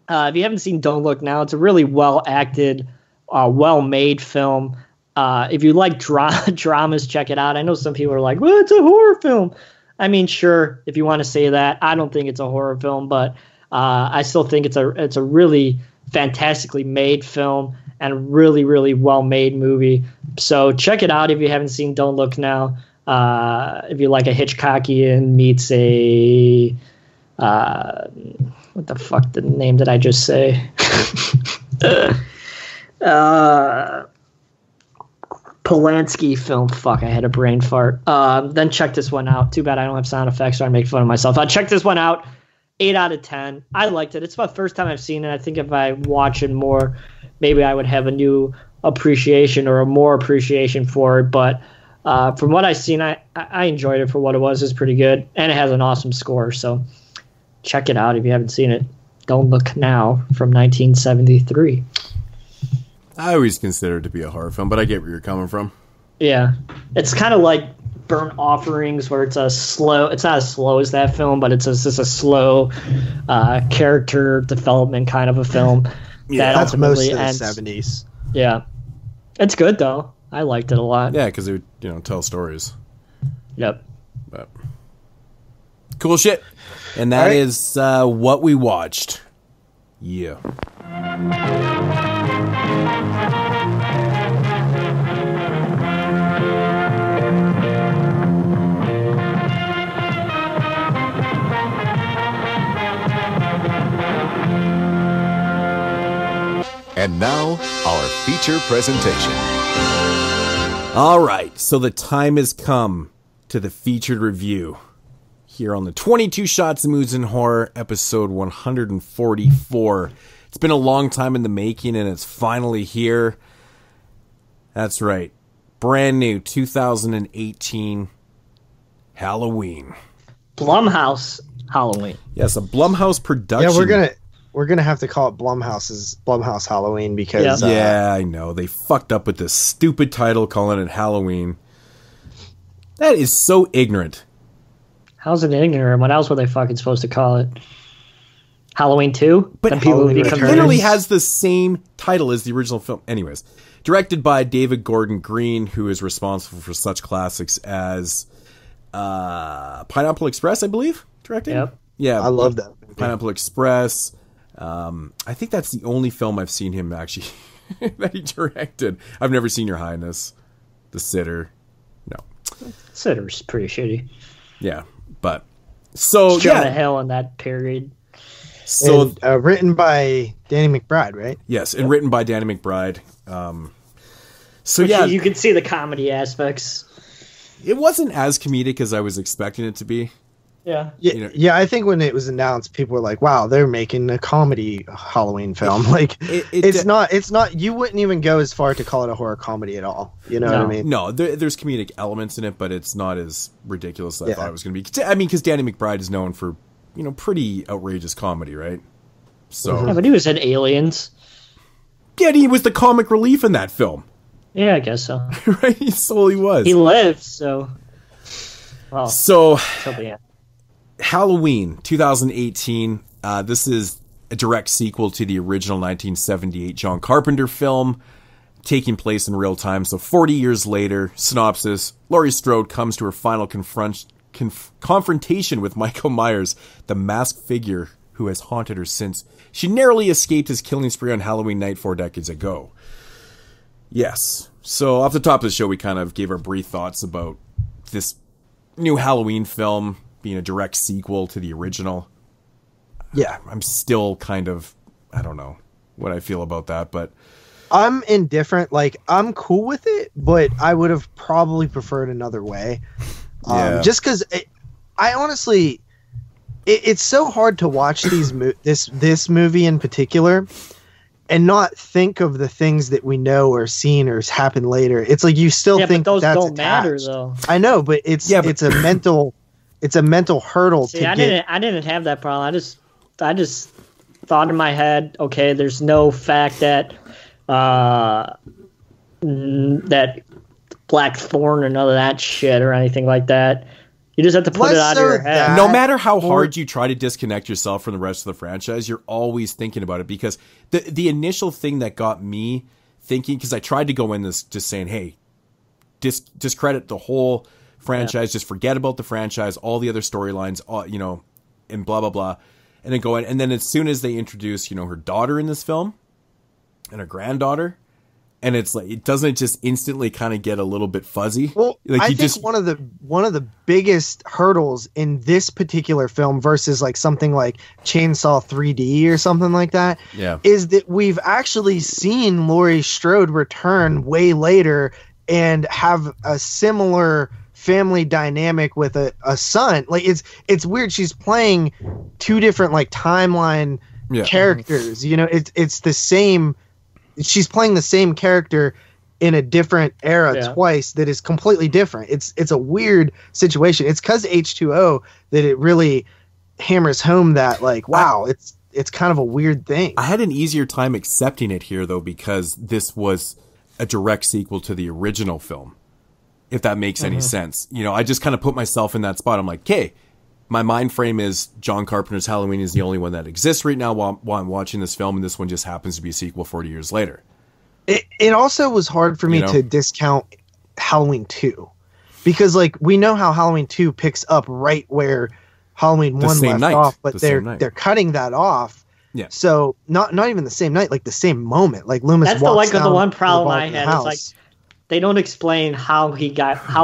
if you haven't seen Don't Look Now, it's a really well-acted, well-made film. If you like dramas, check it out. I know some people are like, well, it's a horror film. I mean, sure, if you want to say that. I don't think it's a horror film, but I still think it's a really fantastically made film and a really, really well-made movie. So check it out if you haven't seen Don't Look Now. If you like a Hitchcockian meets a what the fuck the name did I just say? Polanski film. Fuck, I had a brain fart. Then check this one out. Too bad I don't have sound effects, so I make fun of myself. Check this one out. 8 out of 10. I liked it. It's the first time I've seen it. I think if I watch it more, maybe I would have a new appreciation or a more appreciation for it. But from what I've seen, I enjoyed it for what it was. It's pretty good, and it has an awesome score. So check it out if you haven't seen it. Don't Look Now from 1973. I always consider it to be a horror film, but I get where you're coming from. Yeah, it's kind of like Burnt Offerings, where it's not as slow as that film, but it's just a slow character development kind of a film. Yeah, that that's ultimately most of ends. the 70s. Yeah, it's good though. I liked it a lot. Yeah, because they would tell stories. Yep. But cool shit. And that is what we watched. Yeah. And now, our feature presentation. All right, so the time has come to the featured review here on the 22 Shots of Movies in Horror, episode 144. It's been a long time in the making, and it's finally here. That's right, brand new 2018 Halloween. Blumhouse Halloween. Yes, a Blumhouse production. Yeah, we're gonna have to call it Blumhouse Halloween because yeah, I know they fucked up with this stupid title, calling it Halloween. That is so ignorant. How's it ignorant? What else were they fucking supposed to call it? Halloween 2? But then people would become literally has the same title as the original film. Anyways, directed by David Gordon Green, who is responsible for such classics as Pineapple Express, I believe. Directing. Yep. Yeah, I love that movie. Pineapple Express. I think that's the only film I've seen him actually that he directed. I've never seen Your Highness, The Sitter. No, Sitter's pretty shitty. Yeah, but so Jonah Hill in that period. So and, written by Danny McBride, right? Yes, and written by Danny McBride. So which yeah, you can see the comedy aspects. It wasn't as comedic as I was expecting it to be. Yeah. Yeah, I think when it was announced, people were like, "Wow, they're making a comedy Halloween film." Like, it's not. You wouldn't even go as far to call it a horror comedy at all. You know what I mean? No, there's comedic elements in it, but it's not as ridiculous as I thought it was going to be. I mean, because Danny McBride is known for pretty outrageous comedy, right? So, yeah, but he was in Aliens. Yeah, he was the comic relief in that film. Yeah, I guess so. Right, he solely was. He lived, so. Well, so. Yeah. Halloween 2018. This is a direct sequel to the original 1978 John Carpenter film, taking place in real time. So 40 years later, synopsis: Laurie Strode comes to her final confrontation with Michael Myers, the masked figure who has haunted her since she narrowly escaped his killing spree on Halloween night 4 decades ago. Yes. So off the top of the show, we kind of gave our brief thoughts about this new Halloween film being a direct sequel to the original. Yeah. I'm still kind of, I don't know what I feel about that, but I'm indifferent. Like, I'm cool with it, but I would have probably preferred another way. Just because I honestly, it's so hard to watch this movie in particular and not think of the things that we know or seen or happen later. It's like you still think but those that's don't attached. matter though. I know, but it's a mental hurdle. See, I didn't have that problem. I just thought in my head, okay, there's no fact that that Blackthorn or none of that shit or anything like that. You just have to put it out of your head. No matter how hard you try to disconnect yourself from the rest of the franchise, you're always thinking about it, because the initial thing that got me thinking, because I tried to go in this just saying, hey, discredit the whole franchise, just forget about the franchise, all the other storylines, and blah, blah, blah. And then go in. And then as soon as they introduce, her daughter in this film and her granddaughter, and it's like, it doesn't just instantly kind of get a little bit fuzzy. Well, like I think one of the biggest hurdles in this particular film versus like something like Chainsaw 3D or something like that, is that we've actually seen Laurie Strode return way later and have a similar family dynamic with a son. Like, it's weird. She's playing two different like timeline characters. It's the same. She's playing the same character in a different era twice that is completely different. It's a weird situation. It's because H2O that it really hammers home that, like, wow, it's kind of a weird thing. I had an easier time accepting it here, though, because this was a direct sequel to the original film, if that makes any sense. I just kind of put myself in that spot. I'm like, okay, my mind frame is John Carpenter's Halloween is the only one that exists right now while I'm watching this film, and this one just happens to be a sequel 40 years later. It also was hard for me to discount Halloween 2, because like we know how Halloween 2 picks up right where Halloween 1 left off, but they're cutting that off. Yeah. So not even the same night, like the same moment. Like Loomis. That's the one problem I had. It's like they don't explain how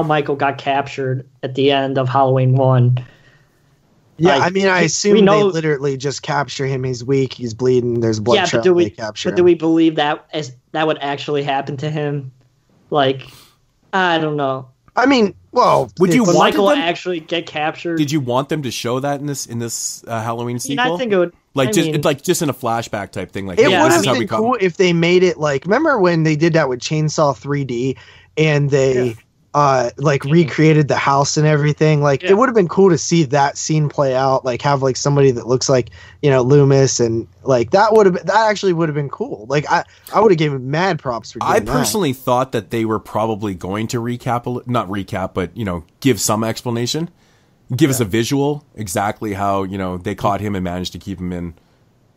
Michael got captured at the end of Halloween 1. Yeah, I mean, I assume they literally just capture him. He's weak. He's bleeding. There's blood trail. They capture him. Do we believe that that would actually happen to him? Like, I don't know. I mean, well, would you want Michael actually get captured? Did you want them to show that in this Halloween sequel? I think it would. Just in a flashback type thing. Like, it would have been cool if they made it like. Remember when they did that with Chainsaw 3D, and they like recreated the house and everything. Like it would have been cool to see that scene play out, like have like somebody that looks like, you know, Loomis, and like that actually would have been cool. Like I would have given mad props for doing I personally thought that they were probably going to not recap, but, you know, give some explanation, give us a visual exactly how, you know, they caught him and managed to keep him in,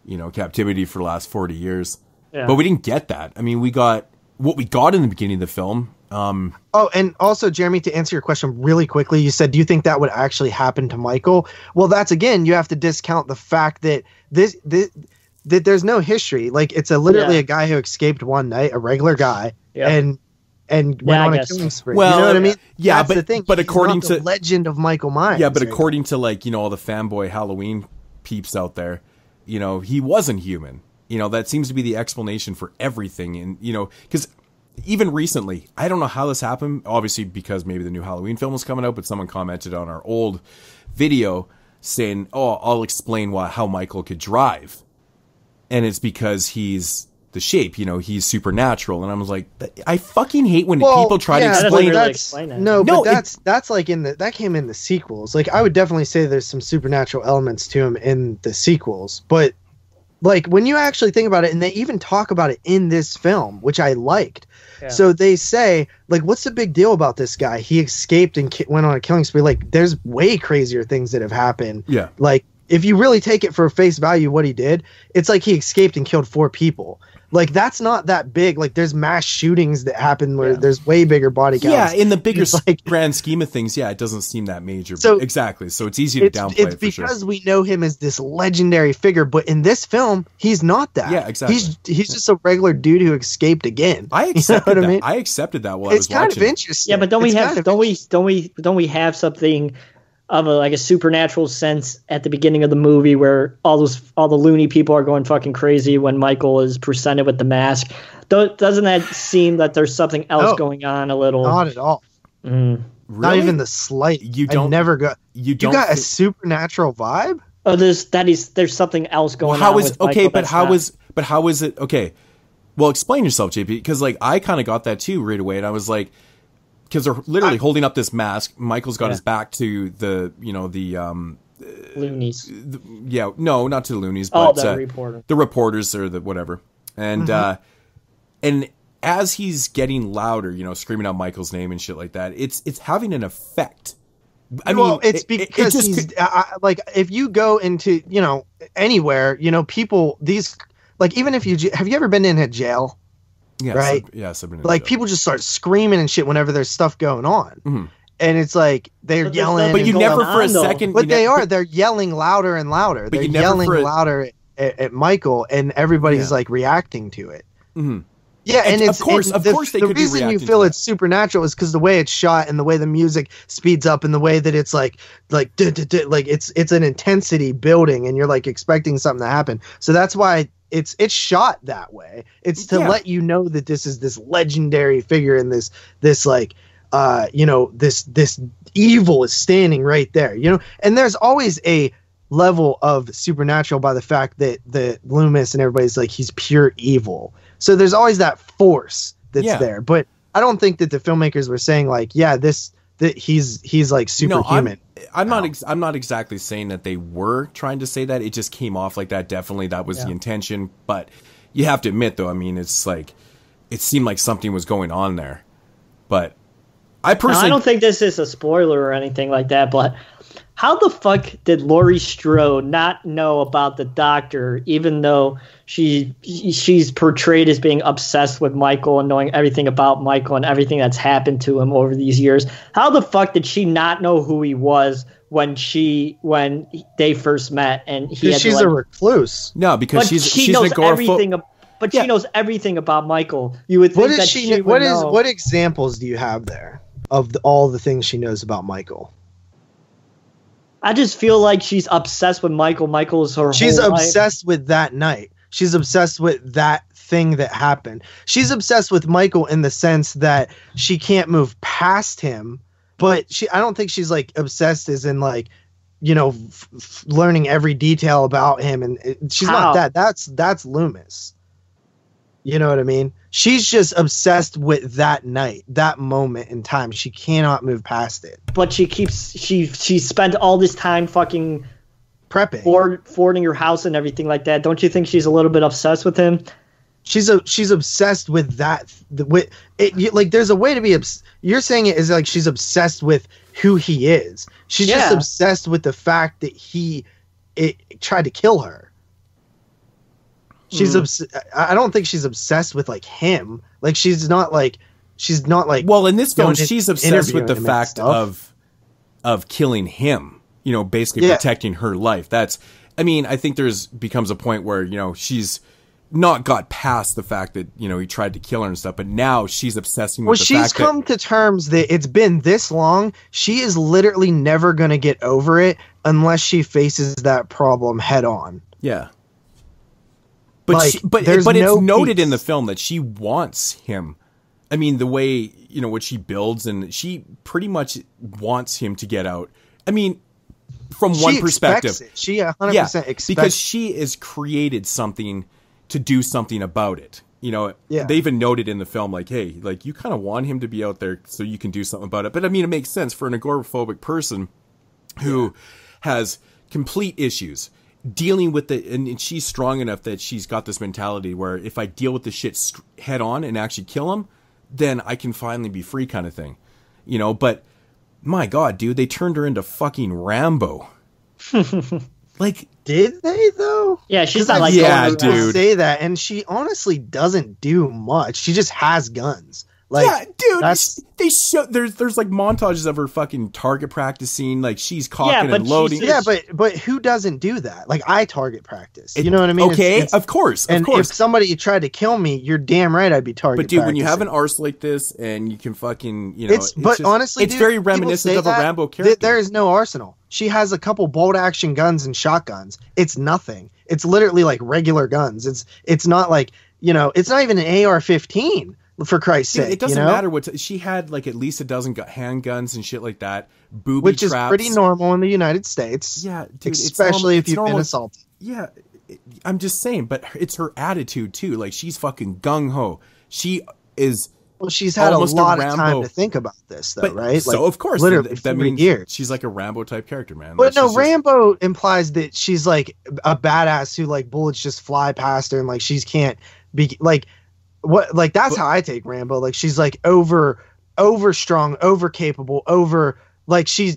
you know, captivity for the last 40 years. Yeah. But we didn't get that. I mean, we got what we got in the beginning of the film. Oh, and also, Jeremy, to answer your question really quickly, you said, do you think that would actually happen to Michael? Well, that's, again, you have to discount the fact that that there's no history. Like, it's literally a guy who escaped one night, a regular guy, and went on a killing spree. Well, you know what I mean? Yeah, that's the thing. But He's according not to the legend of Michael Myers. Yeah, but according to, like, you know, all the fanboy Halloween peeps out there, you know, he wasn't human. You know, that seems to be the explanation for everything. And, you know, because even recently, I don't know how this happened, obviously because maybe the new Halloween film was coming out, but someone commented on our old video saying, oh, I'll explain how Michael could drive. And it's because he's the shape, you know, he's supernatural. And I was like, I fucking hate when people try to explain that. No, that's like that came in the sequels. Like, I would definitely say there's some supernatural elements to him in the sequels, but like when you actually think about it, and they even talk about it in this film, which I liked. Yeah. So they say, like, what's the big deal about this guy? He escaped and went on a killing spree. Like, there's way crazier things that have happened. Yeah. Like, if you really take it for face value, what he did, it's like he escaped and killed 4 people. Like, that's not that big. Like, there's mass shootings that happen where there's way bigger body counts. Yeah, in the bigger grand scheme of things, it doesn't seem that major. So, exactly. So it's easy to downplay it. It's because we know him as this legendary figure, but in this film, he's not that. Yeah, exactly. He's just a regular dude who escaped again. I accepted that. I mean? I accepted that while I was watching. It's kind of interesting. Yeah, but don't we have something of a supernatural sense at the beginning of the movie where all the loony people are going fucking crazy when Michael is presented with the mask? Doesn't that seem that there's something else going on a little? Not at all. Really? Not even the slight. You got a supernatural vibe? Oh, there's something else going on with Michael. But how is it? Okay. Well, explain yourself, JP, because like I kind of got that too right away, and I was like, because they're literally holding up this mask. Michael's got his back to the loonies. No, not to the loonies, but the reporters or the whatever. And and as he's getting louder, you know, screaming out Michael's name and shit like that, it's having an effect. I mean, it's because he's like, if you go into, you know, anywhere, you know, people, these, like, even if have you ever been in a jail? Yes, right? Yes, I've been in like jail. People just start screaming and shit whenever there's stuff going on. Mm-hmm. And it's like they're yelling. But you never for a second. But they're yelling louder and louder. They're yelling louder at Michael, and everybody's like reacting to it. Mm-hmm. Yeah, and it's of course the reason you feel it's supernatural is because the way it's shot and the way the music speeds up and the way that it's like it's an intensity building, and you're like expecting something to happen. So that's why it's shot that way. It's to let you know that this is this legendary figure, and this like this evil is standing right there, you know. And there's always a level of supernatural by the fact that the Loomis and everybody's like, he's pure evil. So there's always that force that's there. But I don't think that the filmmakers were saying like, that he's like superhuman. I'm not exactly saying that they were trying to say that. It just came off like that. Definitely that was the intention. But you have to admit though, I mean, it's like, it seemed like something was going on there. But I don't think this is a spoiler or anything like that, but how the fuck did Laurie Strode not know about the doctor, even though she's portrayed as being obsessed with Michael and knowing everything about Michael and everything that's happened to him over these years? How the fuck did she not know who he was when they first met? And she's a recluse. No, because she knows everything. But she knows everything about Michael. You would think that she would know. What examples do you have there of all the things she knows about Michael? I just feel like she's obsessed with Michael. Michael is her She's whole obsessed life. with that night. She's obsessed with that thing that happened. She's obsessed with Michael in the sense that she can't move past him, but I don't think she's like obsessed as in like, you know, learning every detail about him. And she's not that. That's Loomis. You know what I mean? She's just obsessed with that night, that moment in time. She cannot move past it. But she spent all this time fucking prepping, forwarding her house and everything like that. Don't you think she's a little bit obsessed with him? She's obsessed with that. With it, like, there's a way to be. You're saying it is like she's obsessed with who he is. She's just obsessed with the fact that he tried to kill her. She's I don't think she's obsessed with like him. Like she's not like. Well, in this film, she's obsessed with the fact of killing him. You know, basically protecting her life. I mean, I think becomes a point where, you know, she's not got past the fact that, you know, he tried to kill her and stuff, but now she's obsessing with the fact that... Well, she's come to terms that it's been this long. She is literally never going to get over it unless she faces that problem head on. Yeah. But it's noted in the film that she wants him. I mean, the way, you know, what she builds, and she pretty much wants him to get out. I mean, from one perspective. She 100% expects because she has created something to do something about it. You know, they even noted in the film, like, hey, like, you kind of want him to be out there so you can do something about it. But I mean, it makes sense for an agoraphobic person who has complete issues dealing with and she's strong enough that she's got this mentality where if I deal with the shit head on and actually kill him, then I can finally be free, kind of thing. You know, but my God, dude, they turned her into fucking Rambo. Like, did they though? Yeah, she's not like, dude, say that, and she honestly doesn't do much. She just has guns. Like, dude, they show there's like montages of her fucking target practicing, like she's cocking and loading. But who doesn't do that? Like, I target practice. You know what I mean? Okay, of course. And if somebody tried to kill me, you're damn right I'd be target. But dude, practicing. when you have an arse like this and you can fucking, you know, honestly, it's very reminiscent of a Rambo character. There is no arsenal. She has a couple bolt action guns and shotguns. It's nothing. It's literally like regular guns. It's not like, you know, it's not even an AR-15. For Christ's sake, it doesn't matter what she had. Like at least a dozen handguns and shit like that. Booby which traps, is pretty normal in the United States. Yeah, dude, especially if you've been assaulted. Yeah, I'm just saying, but it's her attitude too. Like she's fucking gung ho. She is. Well, she's had a lot of time to think about this, though, right? Like, so of course, literally that means years. She's like a Rambo type character, man. But no, Rambo implies that she's like a badass who like bullets just fly past her and like she can't be like. What, like, that's how I take Rambo. Like, she's like over strong, over capable, like she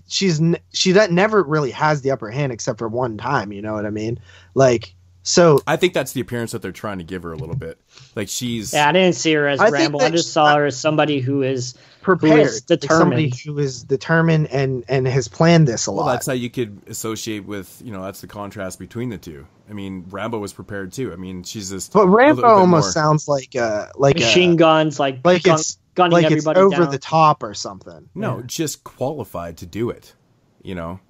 never really has the upper hand except for one time. You know what I mean? Like, so I think that's the appearance that they're trying to give her a little bit. Like she's I didn't see her as Rambo. I just saw her as somebody who is prepared, who is determined, like somebody who is determined and has planned this a lot. Well, that's how you could associate with, you know, that's the contrast between the two. I mean, Rambo was prepared too. I mean, she's just. But Rambo almost sounds like machine guns, like it's gunning like everybody it's over down. the top or something. No, just qualified to do it. You know.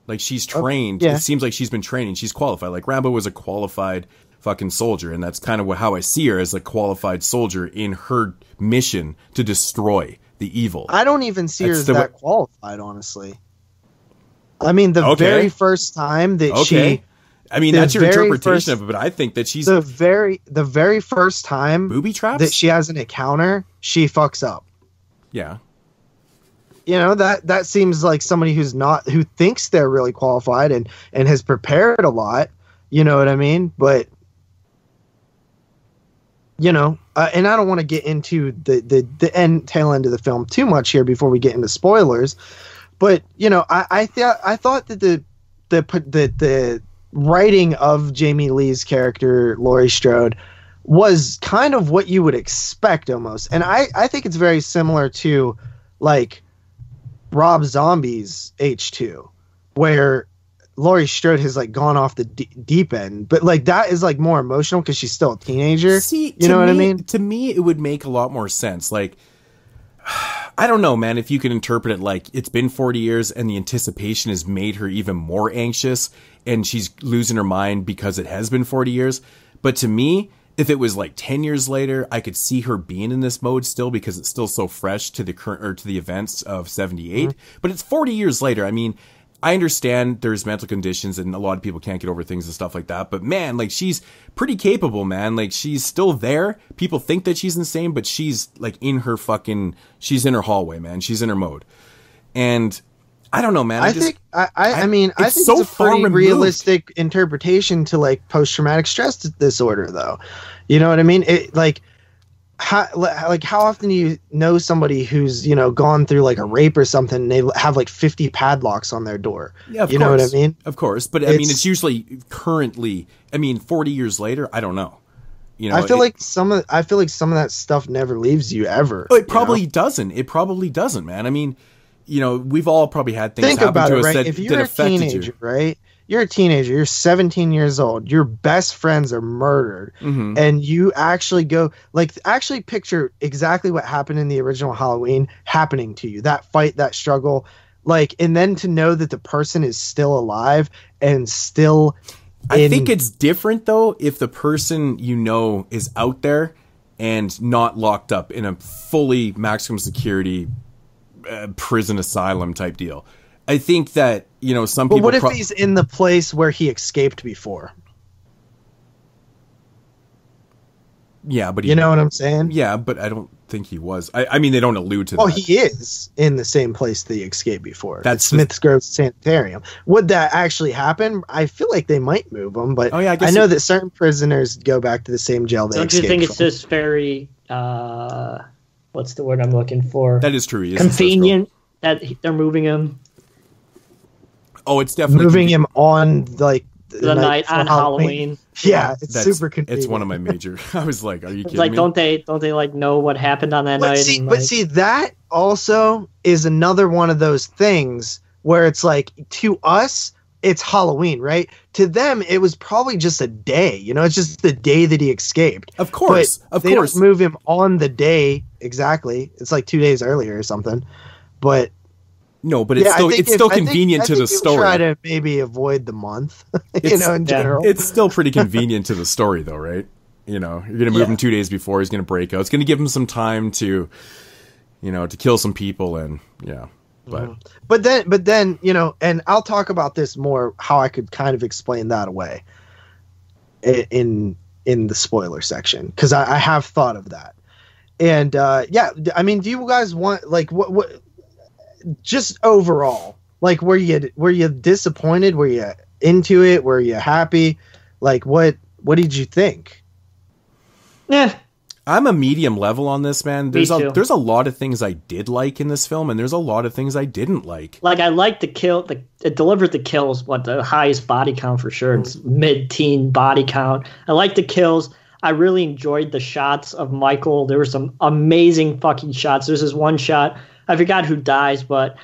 Like she's trained. Yeah. It seems like she's been training. She's qualified. Like Rambo was a qualified fucking soldier, and that's kind of how I see her, as a qualified soldier in her mission to destroy the evil. I don't even see her as that qualified, honestly. I mean, the very first time that she... I mean, that's your interpretation of it, but I think that she's... The very first time booby traps? That she has an encounter, she fucks up. Yeah. You know, that seems like somebody who thinks they're really qualified and has prepared a lot. You know what I mean? But, you know, and I don't want to get into the tail end of the film too much here before we get into spoilers. But, you know, I thought that the writing of Jamie Lee's character, Laurie Strode, was kind of what you would expect almost. And I think it's very similar to, like, Rob Zombie's H2, where Laurie Strode has like gone off the deep end, but like that is like more emotional because she's still a teenager. See, you know what I mean? To me, it would make a lot more sense. Like, I don't know, man, if you could interpret it like it's been 40 years and the anticipation has made her even more anxious and she's losing her mind because it has been 40 years. But to me, if it was like 10 years later, I could see her being in this mode still because it's still so fresh to the current or to the events of 78. Mm-hmm. But it's 40 years later. I mean, I understand there's mental conditions and a lot of people can't get over things and stuff like that. But man, like she's pretty capable, man. Like she's still there. People think that she's insane, but she's like she's in her hallway, man. She's in her mode. And I don't know, man. I think it's a pretty realistic interpretation to like post-traumatic stress disorder, though. You know what I mean? It how often do you know somebody who's, you know, gone through like a rape or something and they have like 50 padlocks on their door? Yeah, you know what I mean? Of course. But I mean, it's usually currently, 40 years later, I don't know. You know, I feel like some of that stuff never leaves you ever. It probably doesn't. It probably doesn't, man. I mean, you know, we've all probably had things happen to us that affected you. Right? You're a teenager, you're 17 years old, your best friends are murdered, and you actually actually picture exactly what happened in the original Halloween happening to you. That fight, that struggle, and then to know that the person is still alive and still I think it's different, though, if the person you know is out there and not locked up in a fully maximum security prison asylum type deal. I think that, you know, some people... But what if he's in the place where he escaped before? Yeah, but you know what I'm saying? Yeah, but I don't think he was. I mean, they don't allude to that. Oh, he is in the same place that he escaped before. That's Smith's Grove Sanitarium. Would that actually happen? I feel like they might move him, but I guess know that certain prisoners go back to the same jail they escaped from. Don't you think it's just very... what's the word I'm looking for? That is true. Convenient that they're moving him. Oh, it's definitely moving him on like the night on Halloween. Yeah, it's super convenient. It's one of my major. I was like, "Are you kidding me?" Don't they like know what happened on that night? See, that also is another one of those things where it's like, to us, it's Halloween, right? To them, it was probably just a day. You know, it's just the day that he escaped. Of course, they don't move him on the day exactly. It's like 2 days earlier or something, but. No, but it's still convenient to the story. Try to maybe avoid the month, you know, in general. It's still pretty convenient to the story, though, right? You know, you're going to move him 2 days before he's going to break out. It's going to give him some time to, you know, to kill some people and But then, you know, and I'll talk about this more, how I could kind of explain that away in the spoiler section, because I have thought of that. And I mean, do you guys want what just overall, like, were you disappointed? Were you into it? Were you happy? Like, what did you think? Yeah, I'm a medium level on this, man. There's a lot of things I did like in this film, and there's a lot of things I didn't like. Like, I liked it delivered the kills, the highest body count for sure. It's mid-teen body count. I liked the kills. I really enjoyed the shots of Michael. There were some amazing fucking shots. There's this one shot, I forgot who dies, but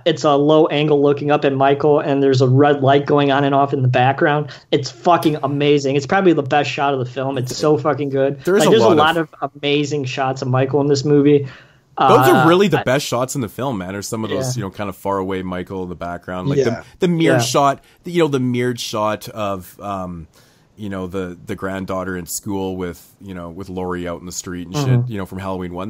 it's a low angle looking up at Michael, and there's a red light going on and off in the background. It's fucking amazing. It's probably the best shot of the film. It's so fucking good. There's a lot of amazing shots of Michael in this movie. Those are really the best shots in the film, man. Or some of those, you know, kind of far away Michael in the background, like the mirrored shot. The mirrored shot of you know, the granddaughter in school with Laurie out in the street and shit. You know, from Halloween 1.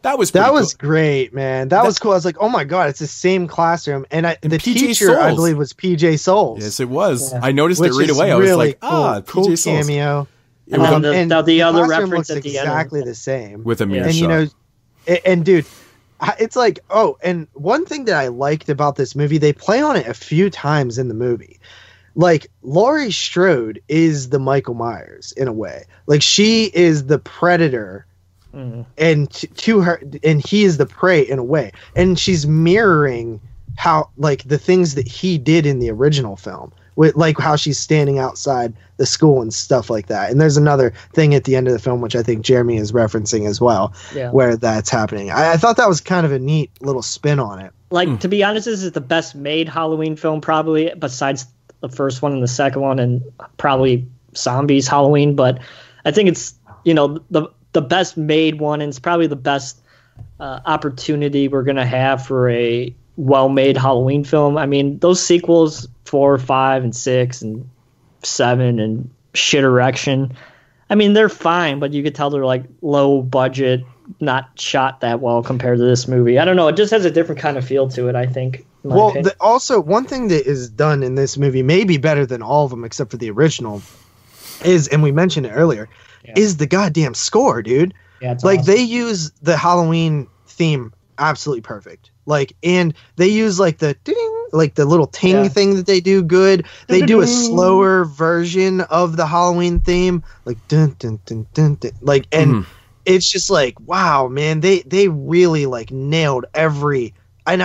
That was cool. Great, man. That was cool. I was like, oh my god, it's the same classroom, and the teacher, Souls. I believe, was PJ Souls. Yes, it was. Yeah. I noticed it right away. I was like, cool PJ Souls cameo. And the other reference at the end, exactly the same with a mirror shot. You know, and dude, it's like, and one thing that I liked about this movie, they play on it a few times in the movie. Like, Laurie Strode is the Michael Myers in a way. Like, she is the predator. And to her, and he is the prey in a way, and she's mirroring how, like, the things that he did in the original film, with like how she's standing outside the school and stuff like that. And there's another thing at the end of the film which I think Jeremy is referencing as well, where that's happening. I thought that was kind of a neat little spin on it. Like, to be honest, this is the best made Halloween film probably, besides the first one and the second one, and probably Zombies Halloween. But I think it's, you know, the best made one, and it's probably the best opportunity we're going to have for a well-made Halloween film. I mean, those sequels, 4, 5, and 6, and 7, and Shit Erection, I mean, they're fine, but you could tell they're, like, low budget, not shot that well compared to this movie. I don't know. It just has a different kind of feel to it, I think. Well, also one thing that is done in this movie, maybe better than all of them except for the original, is, and we mentioned it earlier, is the goddamn score, dude. Yeah, it's like awesome. they use the Halloween theme absolutely perfect. Like, and they use like the ding, like the little ting thing that they do good. They do a slower version of the Halloween theme, like dun dun dun dun, dun. Like, and it's just like, wow, man, they really like nailed every. And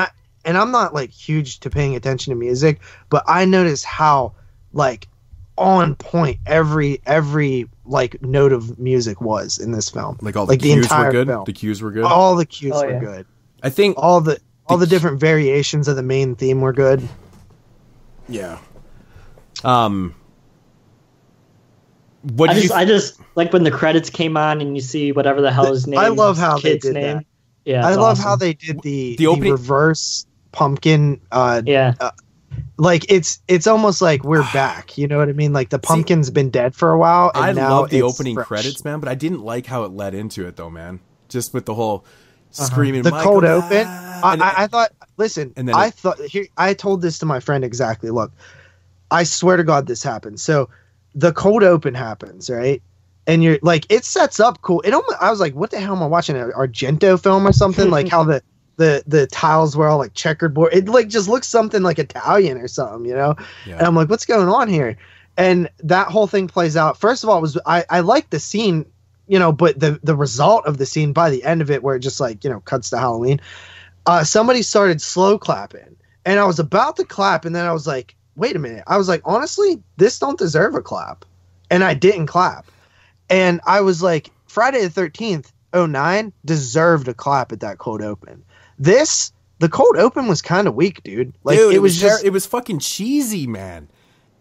I'm not like huge to paying attention to music, but I noticed how like on point every like note of music was in this film. Like all like the the cues entire were good. film. The cues were good. All the cues were good. I think all the different variations of the main theme were good. Yeah. I just like when the credits came on and you see whatever the hell his name. I love how they kid's did name. that. Yeah, I it's love awesome. how they did the opening- reverse pumpkin. Like it's almost like we're back. You know what I mean? Like the pumpkin's been dead for a while. And I now love the it's opening fresh. credits, man, but I didn't like how it led into it, though, man. Just with the whole screaming, The Michael, cold open. and I thought. Listen, and then I it- thought. Here, I told this to my friend exactly. Look, I swear to God, this happened. So, the cold open happens, right? And you're like, it sets up cool. It almost. I was like, what the hell am I watching? An Argento film or something? Like how the tiles were all like checkered board. It like just looks something like Italian or something, you know? Yeah. And I'm like, what's going on here? And that whole thing plays out. First of all, I like the scene, you know, but the result of the scene by the end of it, where it just like, you know, cuts to Halloween, somebody started slow clapping, and I was about to clap, and then I was like, wait a minute. I was like, honestly, this don't deserve a clap, and I didn't clap, and I was like, Friday the 13th, 09 deserved a clap at that cold open. The cold open was kind of weak, dude. Like, dude, it was just, it was fucking cheesy, man.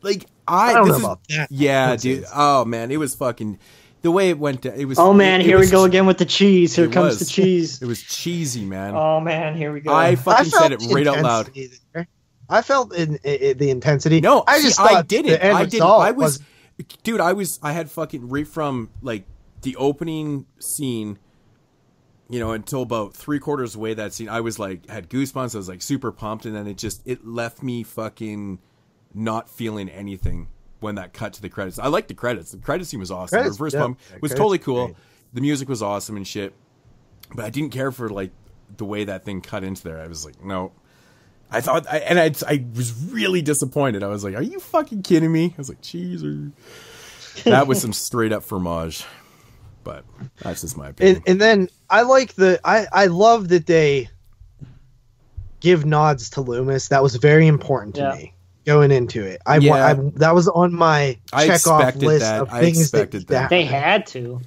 Like I don't know about that. Yeah, dude. Oh man, it was fucking the way it went. It was. Oh man, it here we was- go again with the cheese. Here it comes was. the cheese. It was cheesy, man. Oh man, here we go. I fucking felt said it the right out loud. intensity there. I felt the intensity. No, I just see, thought I didn't. the end I didn't. result I was, dude. I had fucking right from like the opening scene, you know, until about 3/4 away that scene. I was like, had goosebumps. I was like super pumped, and then it left me fucking not feeling anything when that cut to the credits. I liked the credits. The credits scene was awesome. Credits, the reverse yeah. pump Yeah, was credits totally were cool. great. The music was awesome and shit, but I didn't care for like the way that thing cut into there. I was like, no. I thought, I was really disappointed. I was like, "Are you fucking kidding me?" I was like, "Cheeser." That was some straight up fromage, but that's just my opinion. And then I like I love that they give nods to Loomis. That was very important to me going into it. I that was on my I check off expected list that. of I things expected that. They had to.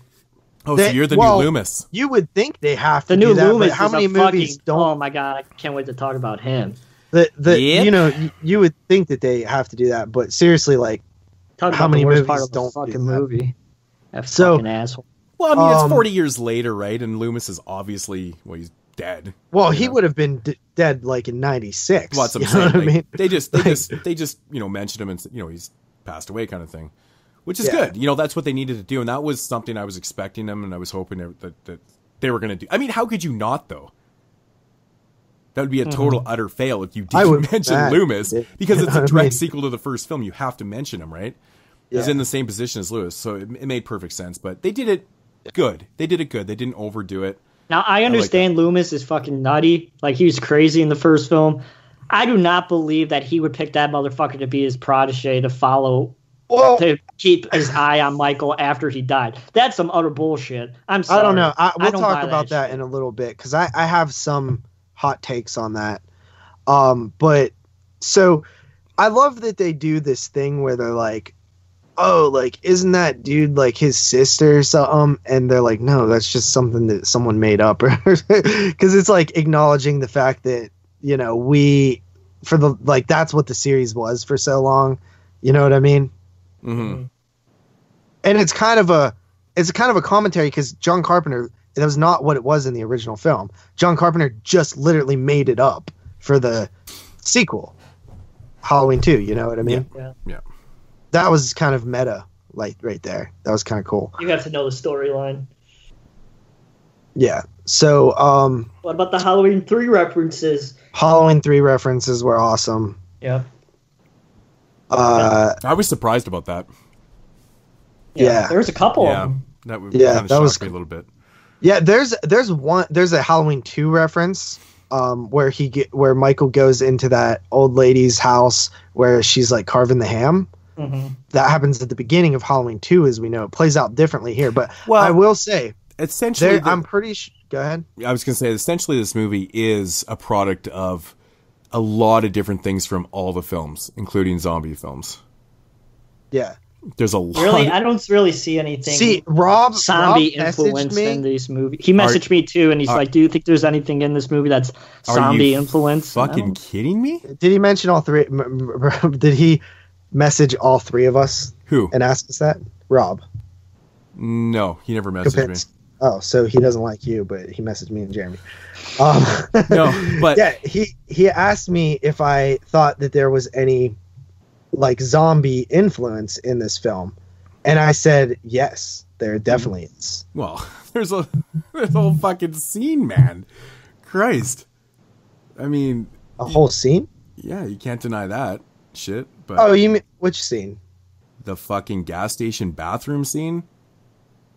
Oh, so you're the new Loomis. You would think they have to The new do that, Loomis but how is many a movies fucking, don't? Oh my god, I can't wait to talk about him. Yep. You know, you would think that they have to do that, but seriously, like, Talk how about many the worst movies part of the don't do fucking that? movie? That So- fucking asshole. Well, I mean, it's Um, 40 years later, right? And Loomis is obviously, well, he's dead. Well, you he know? would have been dead like in '96. Well, that's what I'm you know saying. what I Like, mean? they just, you know, mentioned him and, you know, he's passed away kind of thing, which is Yeah. good. You know, that's what they needed to do. And that was something I was expecting them and I was hoping that they were going to do. I mean, how could you not, though? That would be a total utter fail if you I didn't would mention bet. Loomis, because You it's know a what I direct mean? sequel to the first film. You have to mention him, right? He's Yeah. in the same position as Lewis, so it made perfect sense. But they did it good. They did it good. They didn't overdo it. Now I understand Loomis is fucking nutty. Like he was crazy in the first film. I do not believe that he would pick that motherfucker to be his protege to follow, to keep his eye on Michael after he died. That's some utter bullshit. I'm sorry. I don't know. We'll don't talk buy about that shit. in a little bit because I have some hot takes on that. But so I love that they do this thing where they're like, oh, like, isn't that dude like his sister or something? And they're like, no, that's just something that someone made up. Because it's like acknowledging the fact that, you know, that's what the series was for so long. You know what I mean? Mm-hmm. And it's kind of a commentary because John Carpenter, that was not what it was in the original film. John Carpenter just literally made it up for the sequel, Halloween 2. You know what I mean? Yeah. That was kind of meta, like right there. That was kind of cool. You got to know the storyline. Yeah. So, what about the Halloween 3 references? Halloween 3 references were awesome. Yeah. I was surprised about that. Yeah. There was a couple of them. That would kind of shocked me a little bit. Yeah, there's a Halloween 2 reference where Michael goes into that old lady's house where she's like carving the ham. Mm-hmm. That happens at the beginning of Halloween 2, as we know. It plays out differently here, but I will say, essentially, I'm pretty sure. Go ahead. I was going to say, essentially, this movie is a product of a lot of different things from all the films, including zombie films. Yeah. There's a lot. Really, I don't really see anything. See, Rob zombie influenced in this movie. He messaged me too, and he's like, "Do you think there's anything in this movie that's zombie influenced?" Fucking kidding me? Did he mention all three? Did he message all three of us? Who? And ask us that? Rob. No, he never messaged me. Oh, so he doesn't like you, but he messaged me and Jeremy. No, but yeah, he asked me if I thought that there was any like zombie influence in this film, and I said yes, there definitely is. Well, there's a whole fucking scene, man. Christ, I mean, a whole scene. Yeah, you can't deny that shit. But oh, you mean which scene? The fucking gas station bathroom scene.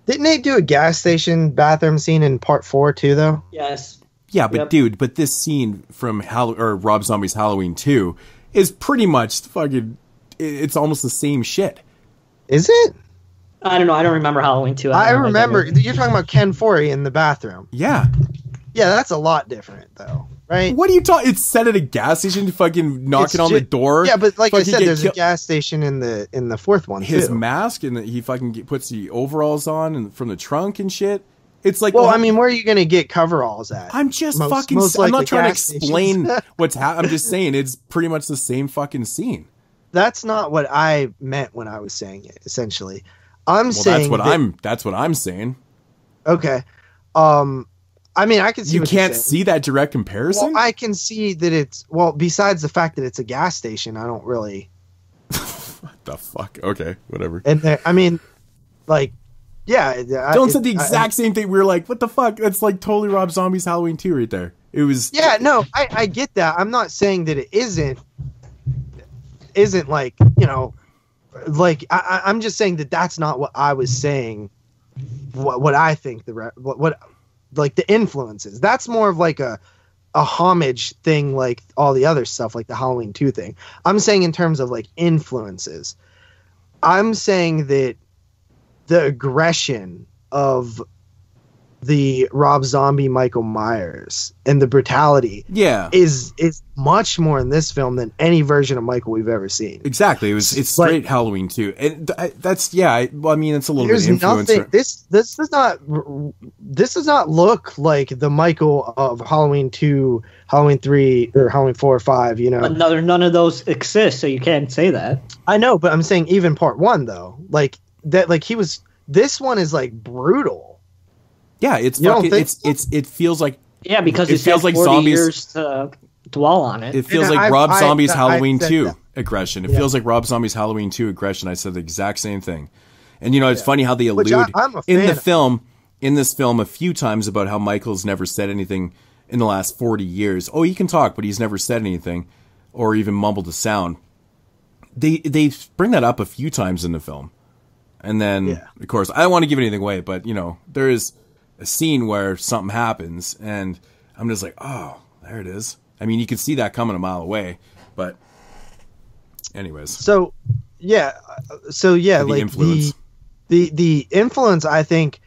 Didn't they do a gas station bathroom scene in part 4 too, though? Yes. Yeah, but dude, this scene from Rob Zombie's Halloween 2 is pretty much fucking. It's almost the same shit. Is it? I don't know. I don't remember Halloween 2. I remember. You're talking about Ken Foree in the bathroom. Yeah. Yeah, that's a lot different, though, right? What are you talking? It's set at a gas station, fucking knocking on the door. Yeah, but like I said, there's a gas station in the fourth one. His too. mask and he fucking puts the overalls on and from the trunk and shit. It's like, well, I mean, where are you gonna get coveralls at? I'm just I'm not trying to explain what's happening. I'm just saying it's pretty much the same fucking scene. That's not what I meant when I was saying it. Essentially, I'm saying that's what I'm saying. Okay. I mean, I can see. You can't see that direct comparison. Well, I can see that it's besides the fact that it's a gas station, I don't really. What the fuck? Okay, whatever. And I mean, like, yeah. Dylan said the exact same thing. We were like, "What the fuck?" That's like totally Rob Zombie's Halloween 2 right there. It was. Yeah, no, I get that. I'm not saying that it isn't like, you know, like I'm just saying that that's not what I was saying. What I think what like the influences. That's more of like a homage thing, like all the other stuff, like the Halloween 2 thing. I'm saying in terms of like influences. I'm saying that the aggression of the Rob Zombie Michael Myers and the brutality is much more in this film than any version of Michael we've ever seen. Exactly. It's straight Halloween 2. And that's I mean, it's a little bit influencer. This does not look like the Michael of Halloween 2, Halloween 3, or Halloween 4 or 5, you know. None of those exist, so you can't say that. I know, but I'm saying even part 1 though. Like that, like this one is like brutal. Yeah, it's fucking, it feels like because it feels like zombies years to dwell on it. It feels like Rob Zombie's Halloween 2 aggression. It feels like Rob Zombie's Halloween 2 aggression. I said the exact same thing. And you know, it's funny how they allude in this film a few times about how Michael's never said anything in the last 40 years. Oh, he can talk, but he's never said anything or even mumbled a sound. They bring that up a few times in the film. And then of course, I don't want to give anything away, but you know, there is a scene where something happens and I'm just like, oh, there it is. I mean, you can see that coming a mile away, but anyways. So yeah, the like influence. The influence I think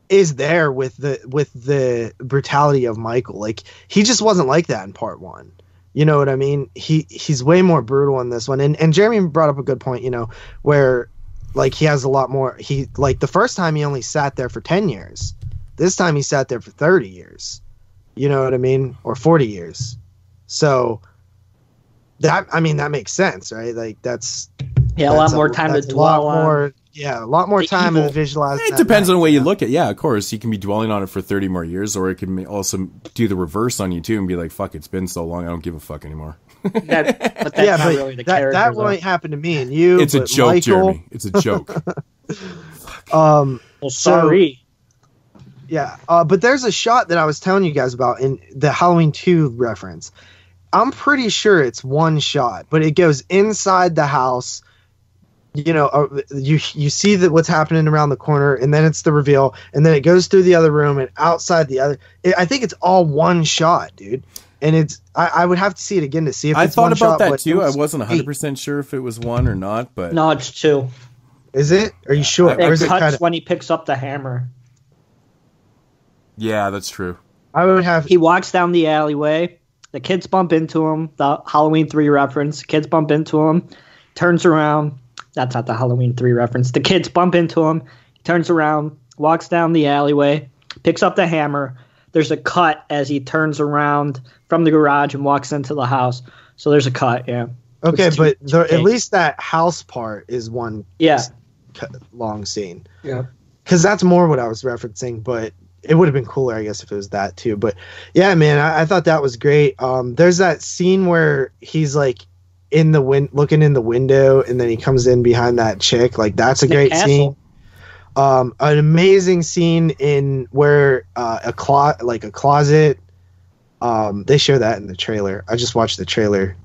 is there with the brutality of Michael. Like he just wasn't like that in part 1. You know what I mean? He's way more brutal in this one. And Jeremy brought up a good point, you know, where like he has a lot more. He like the first time he only sat there for 10 years. This time he sat there for 30 years. You know what I mean? Or 40 years. So that makes sense, right? Like that's a lot more time to dwell on. Yeah, a lot more time to visualize. It depends on the way you look at it. Yeah, of course. You can be dwelling on it for 30 more years, or it can also do the reverse on you too and be like, fuck, it's been so long, I don't give a fuck anymore. But that's not really the character. That won't happen to me and you. It's a joke, Michael... Jeremy. It's a joke. Well, sorry. Yeah, but there's a shot that I was telling you guys about in the Halloween 2 reference. I'm pretty sure it's one shot, but it goes inside the house. You know, you see that what's happening around the corner, and then it's the reveal, and then it goes through the other room and outside the other. I think it's all one shot, dude. And it's I would have to see it again to see if it's one shot. I thought about that too. I wasn't 100% sure if it was one or not, but no, it's two. Is it? Are you sure? It cuts when he picks up the hammer. Yeah, that's true. I would have. He walks down the alleyway. The kids bump into him. The Halloween 3 reference. Kids bump into him. Turns around. That's not the Halloween 3 reference. The kids bump into him. He turns around. Walks down the alleyway. Picks up the hammer. There's a cut as he turns around from the garage and walks into the house. So there's a cut. Yeah. Okay, but at least that house part is one. Yeah. Long scene. Yeah. Because that's more what I was referencing, but. It would have been cooler, I guess, if it was that too. But yeah, man, I thought that was great. There's that scene where he's like in the looking in the window, and then he comes in behind that chick. Like that's a great scene. An amazing scene in where a closet. They show that in the trailer. I just watched the trailer.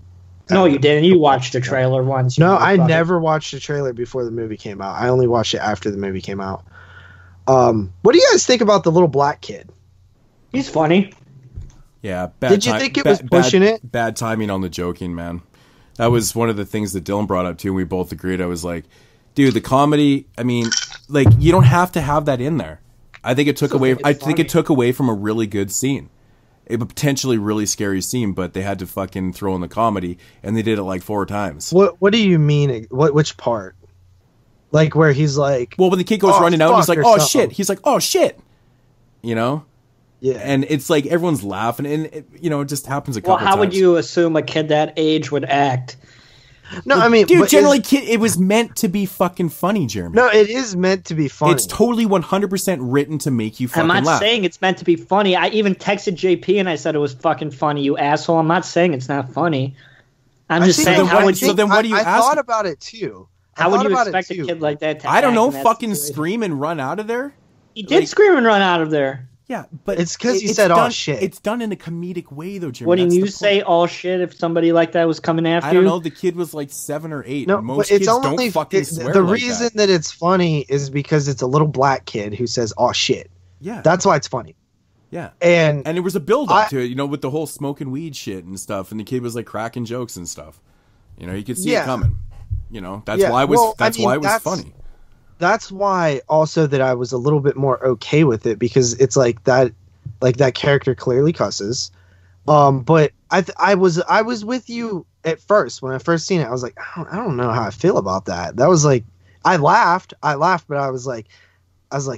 No, you didn't. You watched the trailer once. No, I never watched the trailer before the movie came out. I only watched it after the movie came out. What do you guys think about the little black kid? He's funny. Yeah. Did you think it was pushing it? Bad timing on the joking, man. That was one of the things that Dylan brought up too. And we both agreed. I was like, dude, the comedy. I mean, like you don't have to have that in there. I think it took away. I think it took away from a really good scene, a potentially really scary scene. But they had to fucking throw in the comedy, and they did it like 4 times. What do you mean? Which part? Like where he's like, well, when the kid goes running out, he's like, "Oh shit!" He's like, "Oh shit!" You know, yeah. And it's like everyone's laughing, and it just happens a couple. Well, how would you assume a kid that age would act? No, I mean, dude, generally, it was meant to be fucking funny, Jeremy. No, it is meant to be funny. It's totally 100% written to make you fucking laugh. I'm not saying it's meant to be funny. I even texted JP and I said it was fucking funny. You asshole! I'm not saying it's not funny. I'm just saying. So then, what do you ask? I thought about it too. How would you expect a kid like that to I don't know, fucking scream and run out of there? He did scream and run out of there. Yeah, but it's because he said, "Oh shit." It's done in a comedic way, though, Jeremy. Wouldn't you say, "Oh shit," if somebody like that was coming after you? I don't know. The kid was like 7 or 8. No, most but it's kids only don't fucking swear the like reason that it's funny is because it's a little black kid who says, "Oh shit." Yeah, that's why it's funny. Yeah, and it was a build up to it, with the whole smoking weed shit and stuff, and the kid was like cracking jokes and stuff. You could see it coming. That's why it was. Why it was funny. That's why also that I was a little bit more okay with it because it's like that character clearly cusses. But I was with you at first when I first seen it. I was like, I don't know how I feel about that. That was like, I laughed, but I was like,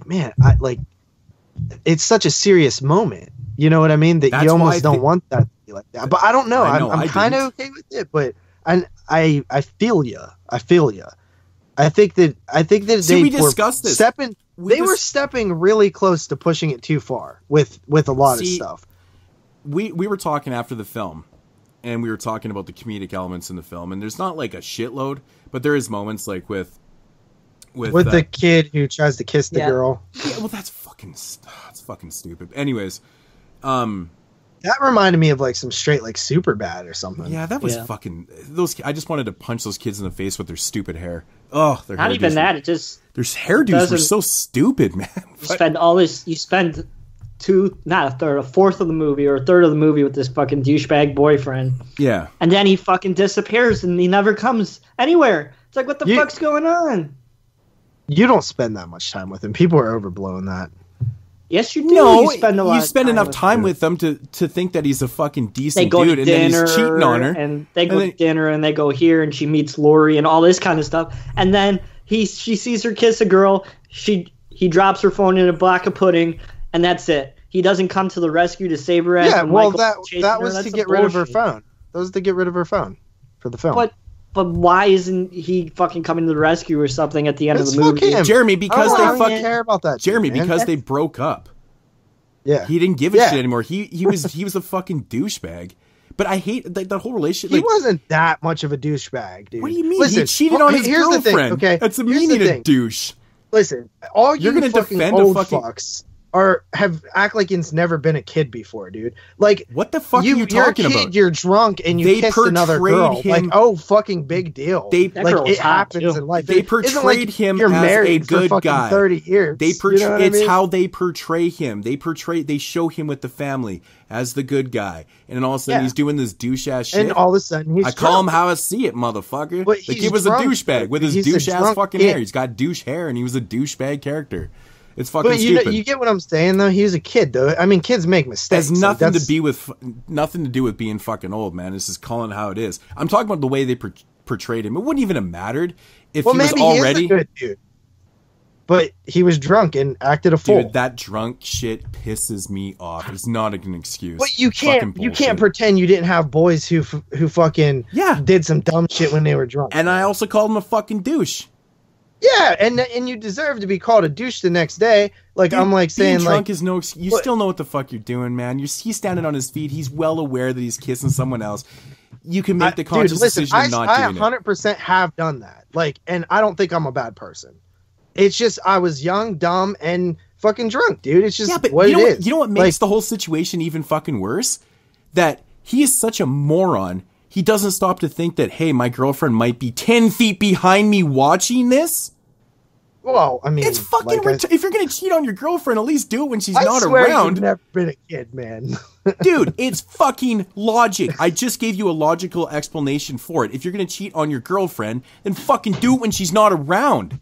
man, it's such a serious moment. You know what I mean? That you almost don't want that to be like that. But I don't know. I'm kind of okay with it, but I feel you. I think that we discussed this. They were stepping really close to pushing it too far with a lot of stuff. We were talking after the film, and we were talking about the comedic elements in the film, and there's not like a shitload, but there is moments like with the kid who tries to kiss the girl. Yeah, well, that's fucking stupid. Anyways, that reminded me of like some straight like Superbad or something. Yeah, that was fucking those. I just wanted to punch those kids in the face with their stupid hair. Oh, their not even that. It just their hairdos were so stupid, man. You spend all this. You spend a fourth of the movie or a third of the movie with this fucking douchebag boyfriend. Yeah, and then he fucking disappears and he never comes anywhere. It's like, what the fuck's going on? You don't spend that much time with him. People are overblowing that. Yes, you do. No, you spend enough time with them to think that he's a fucking decent dude, and then he's cheating on her. And they go to dinner, and they go here, and she meets Lori, and all this kind of stuff. And then she sees her kiss a girl. He drops her phone in a block of pudding, and that's it. He doesn't come to the rescue to save her ass. Yeah, well, that was to get rid of her phone. That was to get rid of her phone for the film. But why isn't he fucking coming to the rescue or something at the end of the movie? Jeremy, because they fucking care about that. Jeremy, because they broke up. Yeah, he didn't give a shit anymore. He was a fucking douchebag. But I hate that whole relationship. He wasn't that much of a douchebag, dude. What do you mean? Listen, he cheated on his girlfriend. The thing, okay, that's a meaning a douche. Listen, all you're gonna defend old fucks. act like it's never been a kid before, dude. Like, what the fuck are you talking you're a kid, about? You're drunk and you kissed another girl. Like, oh, fucking big deal. It happens in life. They portrayed him you're as married a good for fucking guy. 30 years. It's how they portray him. They show him with the family as the good guy, and then all of a sudden he's doing this douche ass shit. And all of a sudden he's call him how I see it, motherfucker. But the kid was drunk. a douchebag with his douche ass fucking hair. He's got douche hair, and he was a douchebag character. It's fucking stupid. You get what I'm saying, though. He was a kid, though. I mean, kids make mistakes. Has nothing to do with being fucking old, man. This is calling it how it is. I'm talking about the way they portrayed him. It wouldn't even have mattered if he was already. He is a good dude. But he was drunk and acted a fool. Dude, that drunk shit pisses me off. It's not an excuse. But you can't pretend you didn't have boys who fucking did some dumb shit when they were drunk. And I also called him a fucking douche. Yeah, and you deserve to be called a douche the next day. Like, dude, I'm like saying, being drunk like, is no excuse. You still know what the fuck you're doing, man. He's standing on his feet. He's well aware that he's kissing someone else. You can make the conscious decision of not doing it. I 100% have done that. Like, and I don't think I'm a bad person. It's just I was young, dumb, and fucking drunk, dude. It's just what it is. You know what makes the whole situation even fucking worse? That he is such a moron. He doesn't stop to think that, hey, my girlfriend might be 10 feet behind me watching this. Well, I mean, it's fucking if you're gonna cheat on your girlfriend, at least do it when she's not swear around. You've never been a kid, man. Dude, it's fucking logic. I just gave you a logical explanation for it. If you're gonna cheat on your girlfriend, then fucking do it when she's not around.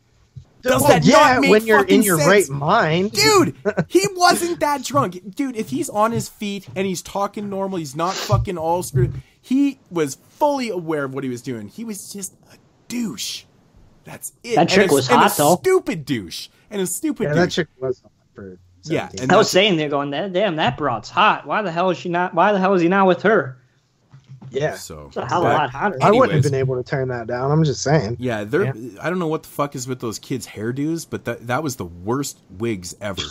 Does that not make when you're in your sense? right mind, dude? He wasn't that drunk, dude. If he's on his feet and he's talking normal, he's not fucking all screwed. He was fully aware of what he was doing. He was just a douche. That's it. That chick was hot, though. Stupid douche. And a stupid douche. That chick was hot for 17. Yeah. And I was saying, they're going, damn, that broad's hot. Why the hell is he not with her? Yeah. So it's a hell of a lot hotter. I wouldn't have been able to turn that down. I'm just saying. Yeah, I don't know what the fuck is with those kids' hairdos, but that was the worst wigs ever.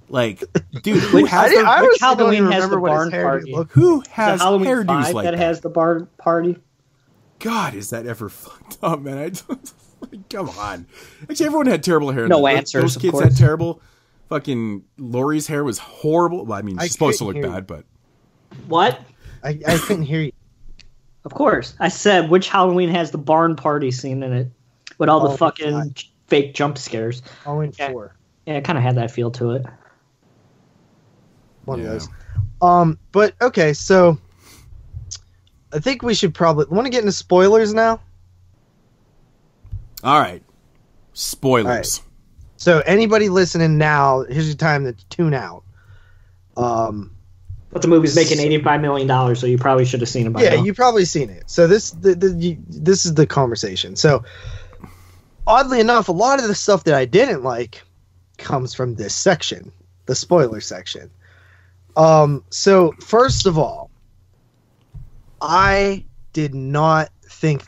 Like, dude, who has Halloween has the barn party? Who has hairdos like that? Has the barn party? God, is that ever fucked up, man? Come on. Actually, everyone had terrible hair. No answers. Those kids had terrible. Fucking Lori's hair was horrible. Well, I mean, she's supposed to look bad, but what? I couldn't hear you. Of course, I said which Halloween has the barn party scene in it with all the fucking fake jump scares. Halloween 4. Yeah, it kind of had that feel to it. One of those. But okay, so I think we should probably want to get into spoilers now. All right, spoilers. All right. So anybody listening now, here's your time to tune out. But the movie's making $85 million, so you probably should have seen it by now. Yeah, you've probably seen it. So this is the conversation. So oddly enough, a lot of the stuff that I didn't like comes from this section, the spoiler section. So first of all, I did not think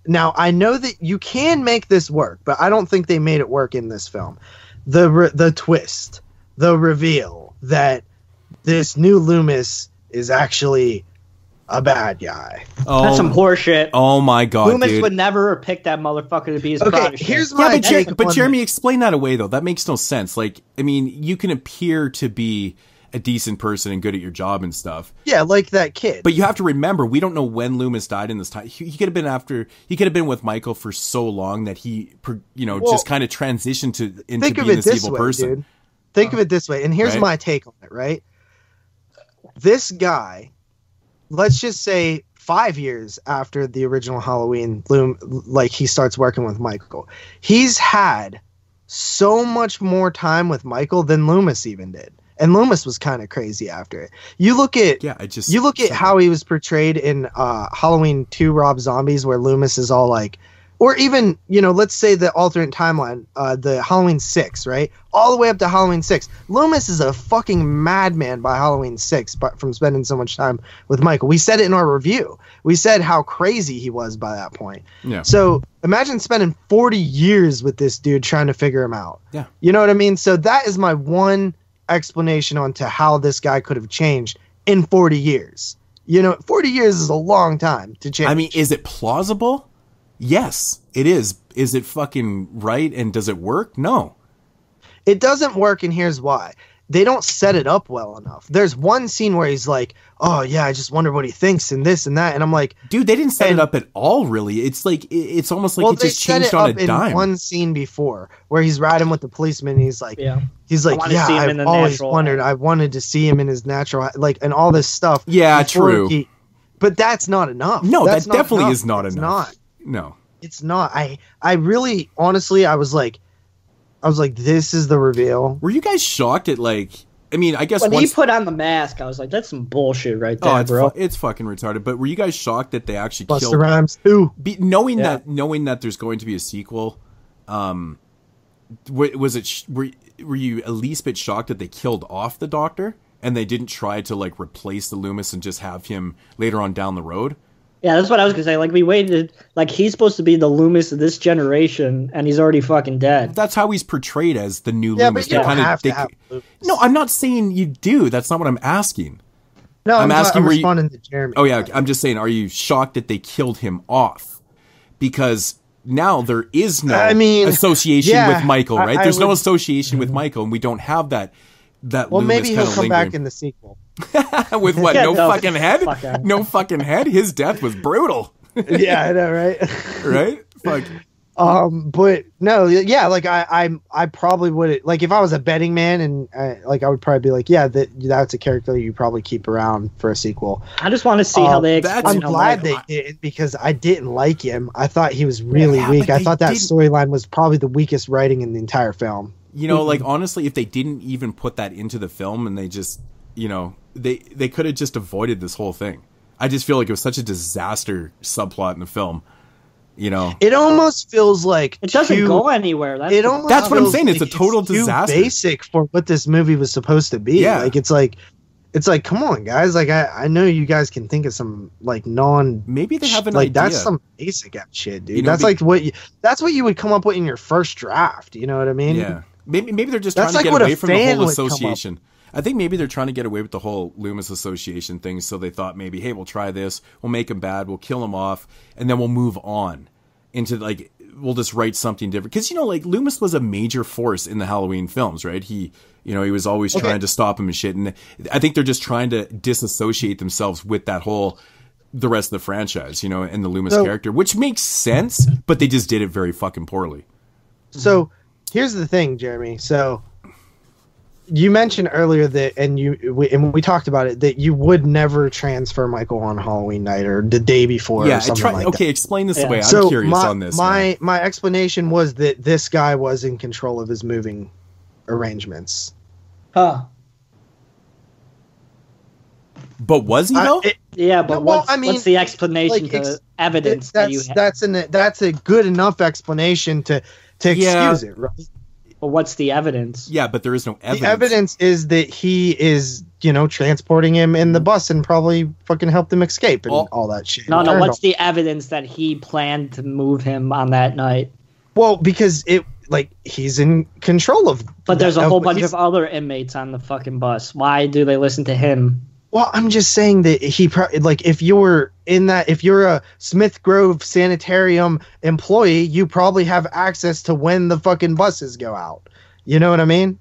now I know that you can make this work, but I don't think they made it work in this film. The twist, the reveal that this new Loomis is actually a bad guy. Oh, that's some horseshit. Oh my god, Loomis would never have picked that motherfucker to be his protege. Here's my take. But Jeremy, explain that away though. That makes no sense. Like, I mean, you can appear to be a decent person and good at your job and stuff. Yeah, like that kid. But you have to remember, we don't know when Loomis died in this time. He could have been he could have been with Michael for so long that he, just kind of transitioned into being this evil person. Dude. Think of it this way, and here's my take on it. Right, this guy, let's just say 5 years after the original Halloween, he starts working with Michael. He's had so much more time with Michael than Loomis even did. And Loomis was kind of crazy after it. You look at how he was portrayed in Halloween 2 Rob Zombies, where Loomis is all like, or even, let's say the alternate timeline, the Halloween 6, right? All the way up to Halloween 6. Loomis is a fucking madman by Halloween 6, but from spending so much time with Michael. We said it in our review. We said how crazy he was by that point. Yeah. So imagine spending 40 years with this dude trying to figure him out. Yeah. You know what I mean? So that is my one explanation onto how this guy could have changed in 40 years. 40 years is a long time to change. I mean, is it plausible? Yes, it is. Is it fucking right? And does it work? No. It doesn't work, and here's why. They don't set it up well enough. There's one scene where he's like, "Oh yeah, I just wonder what he thinks and this and that," and I'm like, dude, they didn't set it up at all. Really, it's like it's almost like it just changed on a dime. In one scene before where he's riding with the policeman, and he's like, I've always wondered. I wanted to see him in his natural, like, and all this stuff. Yeah, true. But that's not enough. No, that's that definitely enough. is not It's enough. Not. No, it's not. I really, honestly, I was like, this is the reveal. Were you guys shocked at, like? I mean, I guess when he put on the mask, I was like, "That's some bullshit right there, bro." It's fucking retarded. But were you guys shocked that they actually Busta killed Rhymes too? Knowing that there's going to be a sequel, was it? Were you at least a bit shocked that they killed off the Doctor and they didn't try to like replace the Loomis and just have him later on down the road? Yeah, that's what I was gonna say. Like, we waited. Like, he's supposed to be the Loomis of this generation, and he's already fucking dead. That's how he's portrayed as the new But Loomis. you don't have to have Loomis. No, I'm not saying you do. That's not what I'm asking. No, I'm asking. I'm responding to Jeremy. Oh yeah, I'm just saying. Are you shocked that they killed him off? Because now there is no association with Michael, right? There's no association with Michael, and we don't have that. Well, Loomis maybe he'll come back in the sequel. With what? No fucking head? No fucking head? His death was brutal. Yeah, I know, right? Right? Fuck. But no, yeah, like I probably would, like, if I was a betting man, and I would probably be like, yeah, that's a character you probably keep around for a sequel. I just want to see how they explain. I'm glad they did, because I didn't like him. I thought he was really weak. I thought that storyline was probably the weakest writing in the entire film. You know, like, honestly, if they didn't even put that into the film and they just, you know, they could have just avoided this whole thing. I just feel like it was such a disaster subplot in the film. You know, it almost feels like it doesn't go anywhere. That's what I'm saying. It's a total disaster. Too basic for what this movie was supposed to be. Yeah. Like, it's like, come on, guys. Like, I know you guys can think of some, like, maybe they have an like idea. That's some basic ass shit, dude. You know, that's what you would come up with in your first draft. You know what I mean? Yeah. Maybe they're just trying to get away from the whole association. I think maybe they're trying to get away with the whole Loomis association thing. So they thought maybe, hey, we'll try this. We'll make him bad. We'll kill him off. And then we'll move on into, like, we'll just write something different. Because, you know, like, Loomis was a major force in the Halloween films, right? He was always trying to stop him and shit. And I think they're just trying to disassociate themselves with the rest of the franchise, you know, and the Loomis character, which makes sense, but they just did it very fucking poorly. So here's the thing, Jeremy. So you mentioned earlier that, and we talked about it, that you would never transfer Michael on Halloween night or the day before. Yeah, or something like okay, that. Explain this away. I'm curious on this. My explanation was that this guy was in control of his moving arrangements. Huh. But was he though? What's the explanation to evidence that you have? That's a good enough explanation to excuse it, right? But what's the evidence? Yeah, but there is no evidence. The evidence is that he is, you know, transporting him in the bus and probably fucking helped him escape and all that shit. No, what's the evidence that he planned to move him on that night? Well, because he's in control of. But there's a whole bunch of other inmates on the fucking bus. Why do they listen to him? Well, I'm just saying that if you're a Smith Grove Sanitarium employee, you probably have access to when the fucking buses go out. You know what I mean?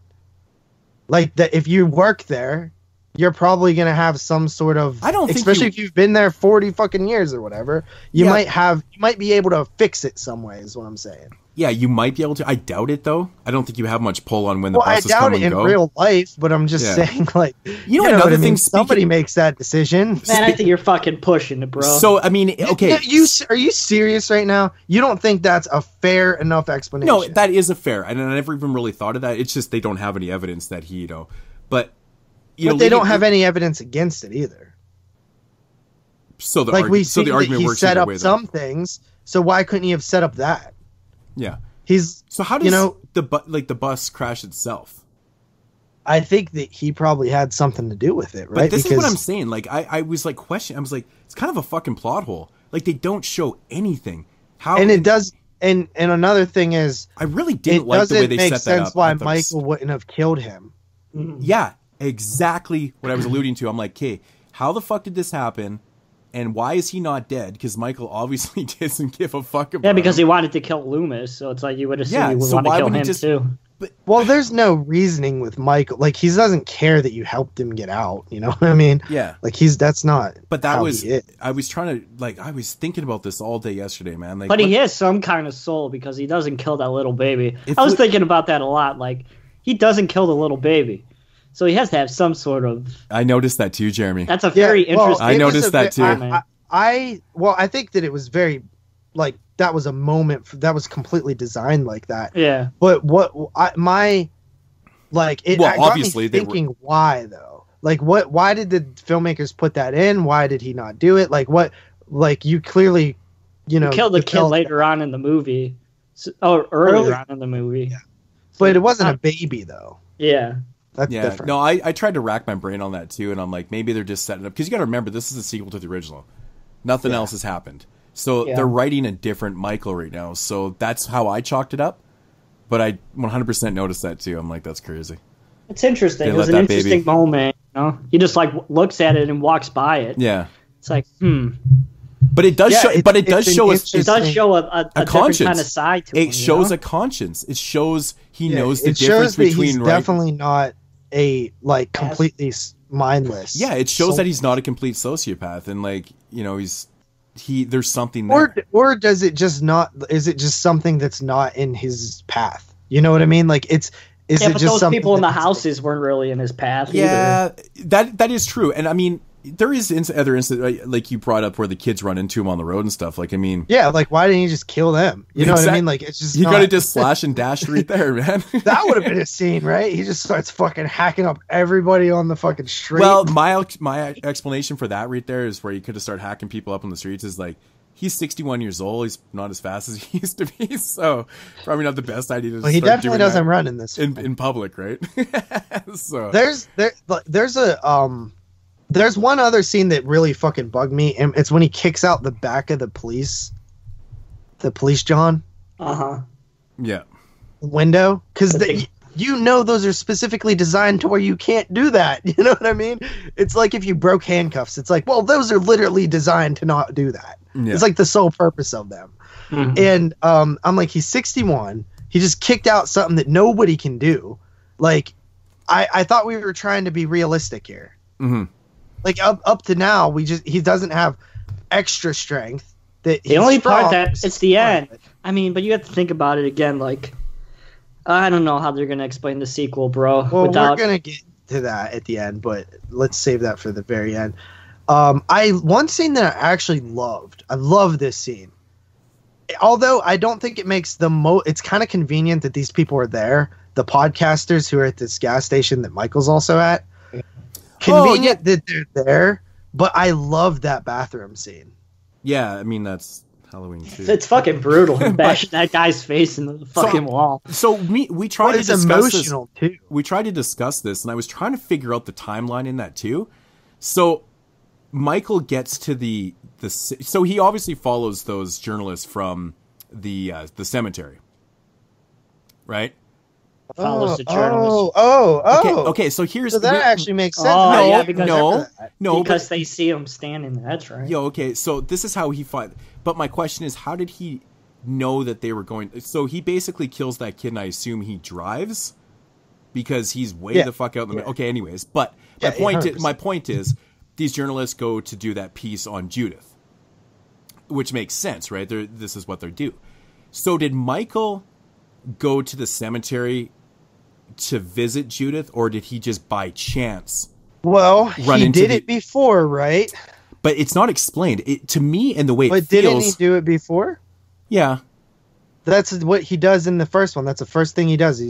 Like, that if you work there, you're probably going to have some sort of, especially if you've been there 40 fucking years or whatever, you might be able to fix it some way, is what I'm saying. Yeah, you might be able to. I doubt it, though. I don't think you have much pull on when the buses come and go. I doubt it in real life, but I'm just saying, like, you know another thing. Somebody makes that decision. Man, I think you're fucking pushing it, bro. So, I mean, okay. Are you serious right now? You don't think that's a fair enough explanation? No, that is a fair. And I never even really thought of that. It's just they don't have any evidence that he, but they don't have any evidence against it either. So the argument works. He set up some things. So why couldn't he have set up that? Yeah. So how does the bus crash itself? I think that he probably had something to do with it, right? But this is what I'm saying. Like, I was like questioning. I was like, it's kind of a fucking plot hole. Like, they don't show anything. It does. And another thing is, I really didn't like the way they set that up. It doesn't make sense why Michael wouldn't have killed him. Yeah, exactly what I was alluding to. I'm like, okay, how the fuck did this happen? And why is he not dead? Because Michael obviously doesn't give a fuck about him. Yeah, because he wanted to kill Loomis, so it's like you would assume he would want to kill him too. Well, there's no reasoning with Michael. Like, he doesn't care that you helped him get out. You know what I mean? Yeah. Like, that's not. But that how was, he is. I was trying to, like, I was thinking about this all day yesterday, man. Like, but he has some kind of soul because he doesn't kill that little baby. I was thinking about that a lot. Like, he doesn't kill the little baby. So he has to have some sort of. I noticed that too, Jeremy. That's a very interesting. I noticed that too. I think that it was very, like, that was a moment that was completely designed like that. Yeah. But got me obviously thinking, why though? Like, why did the filmmakers put that in? Why did he not do it? Like, what? Like, you clearly, you know, killed the kid later on in the movie. Earlier on in the movie. Yeah. But it wasn't a baby though. Yeah. That's different. No, I tried to rack my brain on that too, and I'm like, maybe they're just setting it up, because you got to remember, this is a sequel to the original. Nothing else has happened, so they're writing a different Michael right now. So that's how I chalked it up. But I 100% noticed that too. I'm like, that's crazy. It's interesting. It was an interesting moment. You know, he just like looks at it and walks by it. Yeah, it's like But it does show. But it does show us. It does show a different kind of side to him. It shows a conscience. It shows he knows the it difference shows that between. He's definitely not a like completely mindless. Yeah, it shows that he's not a complete sociopath, and like, you know, there's something there. Or does it just not? Is it just something that's not in his path? You know what I mean? Like, is it but just those something people in the houses weren't really in his path Yeah, either. that is true. And I mean, there is other instances, like you brought up, where the kids run into him on the road and stuff. Like, I mean, yeah, like, why didn't he just kill them? You know what I mean? Like, it's just you could have just slash and dashed right there, man. That would have been a scene, right? He just starts fucking hacking up everybody on the fucking street. Well, my explanation for that right there is where he could have started hacking people up on the streets is like, he's 61 years old. He's not as fast as he used to be, so probably not the best idea to. Well, he definitely doesn't run in this in public, right? So there's one other scene that really fucking bugged me, and it's when he kicks out the back of the police John. Yeah. Window, because those are specifically designed to where you can't do that. You know what I mean? It's like if you broke handcuffs. It's like, well, those are literally designed to not do that. Yeah. It's like the sole purpose of them. Mm-hmm. And I'm like, he's 61. He just kicked out something that nobody can do. Like, I thought we were trying to be realistic here. Mm-hmm. Like, up to now, he doesn't have extra strength. The only part that it's the end. I mean, but you have to think about it again. Like, I don't know how they're gonna explain the sequel, bro. Well, we're gonna get to that at the end, but let's save that for the very end. One scene that I actually loved. I love this scene. Although I don't think it makes the it's kind of convenient that these people are there. The podcasters who are at this gas station that Michael's also at. Convenient that they're there, but I love that bathroom scene. Yeah, I mean, that's Halloween too. It's fucking brutal. Bashing that guy's face in the fucking wall. So we tried to discuss emotional this. Too. We tried to discuss this, and I was trying to figure out the timeline in that too. So Michael gets to so he obviously follows those journalists from the cemetery, right? Follows the journalist. Okay. So that actually makes sense. Because they see him standing there. That's right. Okay. So this is how he fought. But my question is, how did he know that they were going? So he basically kills that kid, and I assume he drives because he's way the fuck out in the middle. Okay. Anyways, but my point is, these journalists go to do that piece on Judith, which makes sense, right? This is what they do. So did Michael go to the cemetery to visit Judith, or did he just by chance he did it before, right? But it's not explained to me, and the way it feels. But didn't he do it before? Yeah, that's what he does in the first one. That's the first thing he does.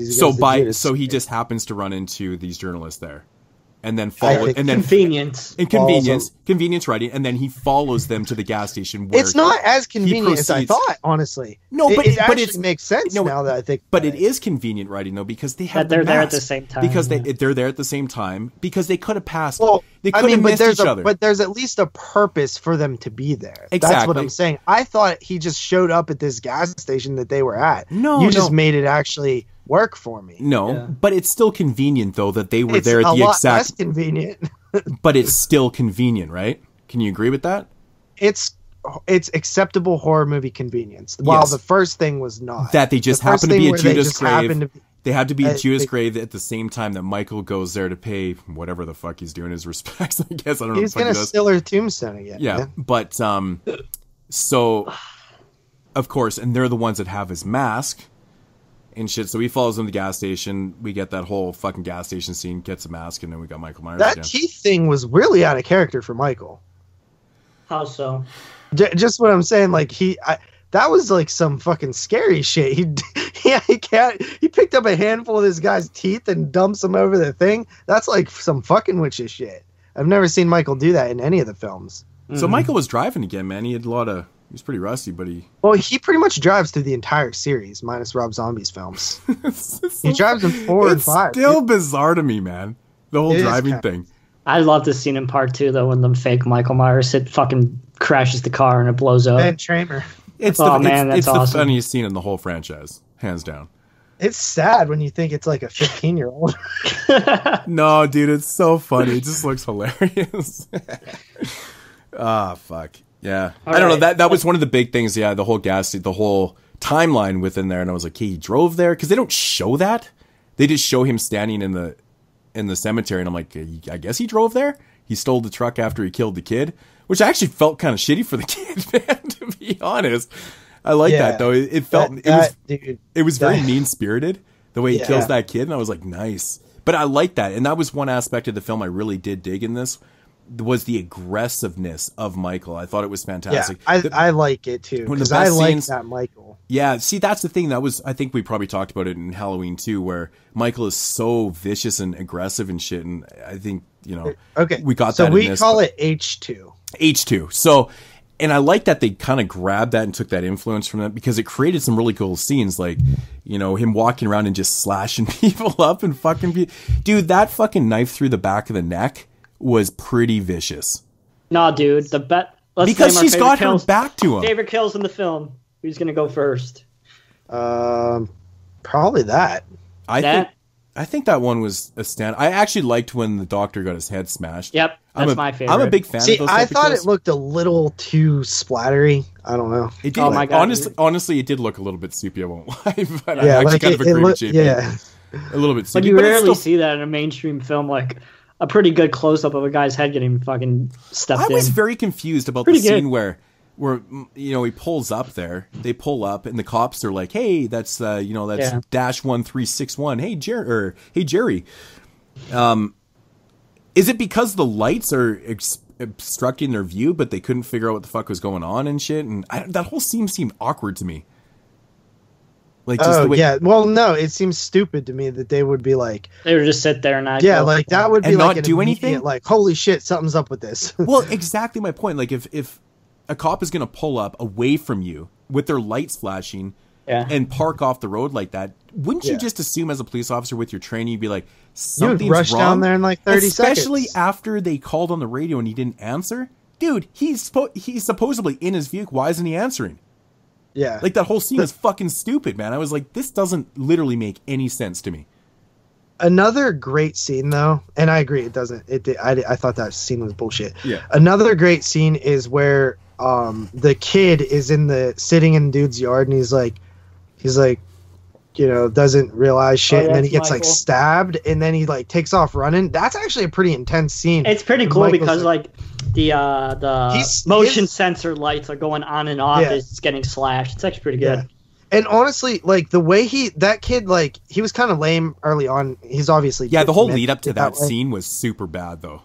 So he just happens to run into these journalists there, and then convenience writing, and then he follows them to the gas station. Where it's not as convenient as I thought, honestly. No, but it makes sense now that I think. But it is convenient writing though, because they have they're there at the same time. Because they're there at the same time because they could have passed. Well, they could have missed each other. But there's at least a purpose for them to be there. Exactly. That's what I'm saying. I thought he just showed up at this gas station that they were at. You just made it actually work for me. But it's still convenient though that they were there at the exact. Less convenient. But it's still convenient, right? Can you agree with that? It's acceptable horror movie convenience. While the first thing was not. That they just happened to be at Judith's grave. They had to be in Judas grave at the same time that Michael goes there to pay whatever the fuck he's doing his respects. I guess I don't know. He's gonna steal her tombstone again. Yeah, man. but so of course, and they're the ones that have his mask and shit. So he follows him to the gas station. We get that whole fucking gas station scene. Gets a mask, and then we got Michael Myers. That again. teeth thing was really out of character for Michael. How so? Just what I'm saying, like that was like some fucking scary shit. He picked up a handful of this guy's teeth and dumps them over the thing. That's like some fucking witches shit. I've never seen Michael do that in any of the films. So Michael was driving again, man. He was pretty rusty, but he pretty much drives through the entire series minus Rob Zombie's films. He drives in 4 and 5. It's still bizarre to me, man. The whole driving thing. I love this scene in part 2 though, when the fake Michael Myers fucking crashes the car and it blows up. Ben Tramer. It's that's the awesome. funniest scene in the whole franchise, hands down. It's sad when you think it's like a 15-year-old. No, dude, it's so funny. It just looks hilarious. Fuck. Yeah. I don't know. That was one of the big things. Yeah, the whole the whole timeline within there. And I was like, hey, he drove there? Because they don't show that. They just show him standing in the cemetery. And I'm like, I guess he drove there? He stole the truck after he killed the kid? Which I actually felt kind of shitty for the kid, man, to be honest. I like that, though. It felt... It was very mean-spirited, the way he kills that kid. And I was like, nice. But I like that. And that was one aspect of the film I really did dig in this. Was the aggressiveness of Michael. I thought it was fantastic. Yeah, I like it too, because I like that Michael. Yeah, see, that's the thing. I think we probably talked about it in Halloween too, where Michael is so vicious and aggressive and shit, and I think, okay, we got that. So we call it H2. H2. So, and I like that they kind of grabbed that and took that influence from that, because it created some really cool scenes, like, him walking around and just slashing people up and fucking dude, that fucking knife through the back of the neck was pretty vicious. Nah, dude, because she's got her back to him. Favorite kills in the film. Who's gonna go first? Probably that. I think that one was a stand. I actually liked when the doctor got his head smashed. Yep, that's my favorite. I'm a big fan of those. I thought it looked a little too splattery. I don't know. It did. Oh my God. Honestly, it did look a little bit soupy. I won't lie, but I actually kind of agree with you. Yeah, a little bit soupy. But you rarely see that in a mainstream film, like a pretty good close up of a guy's head getting fucking stepped in. I was very confused about the scene where he pulls up there. They pull up, and the cops are like, "Hey, that's dash 1361. Hey, Jerry. Is it because the lights are obstructing their view, but they couldn't figure out what the fuck was going on and shit? And that whole scene seemed awkward to me. Like, just the way, yeah. Well, no, it seems stupid to me that they would be like, they would just sit there and act. Yeah, like that would be like not do anything. Like, holy shit, something's up with this. Well, exactly my point. Like, if a cop is going to pull up away from you with their lights flashing and park off the road like that, wouldn't you just assume as a police officer with your training, you'd be like, something's you would rush wrong? Down there in like 30 seconds. Especially after they called on the radio and he didn't answer. Dude, he's supposedly in his vehicle. Why isn't he answering? Yeah. Like, that whole scene is fucking stupid, man. I was like, this doesn't literally make any sense to me. Another great scene, though, and I agree, it doesn't. I thought that scene was bullshit. Yeah. Another great scene is where the kid is sitting in dude's yard, and he's like, doesn't realize shit, and then he gets Michael. Like stabbed, and then he like takes off running. That's actually a pretty intense scene. It's pretty cool Michael's because like the motion sensor lights are going on and off. It's getting slashed. It's actually pretty good. And honestly, like the way that kid, like he was kind of lame early on. He's obviously the whole lead up to that scene was super bad though.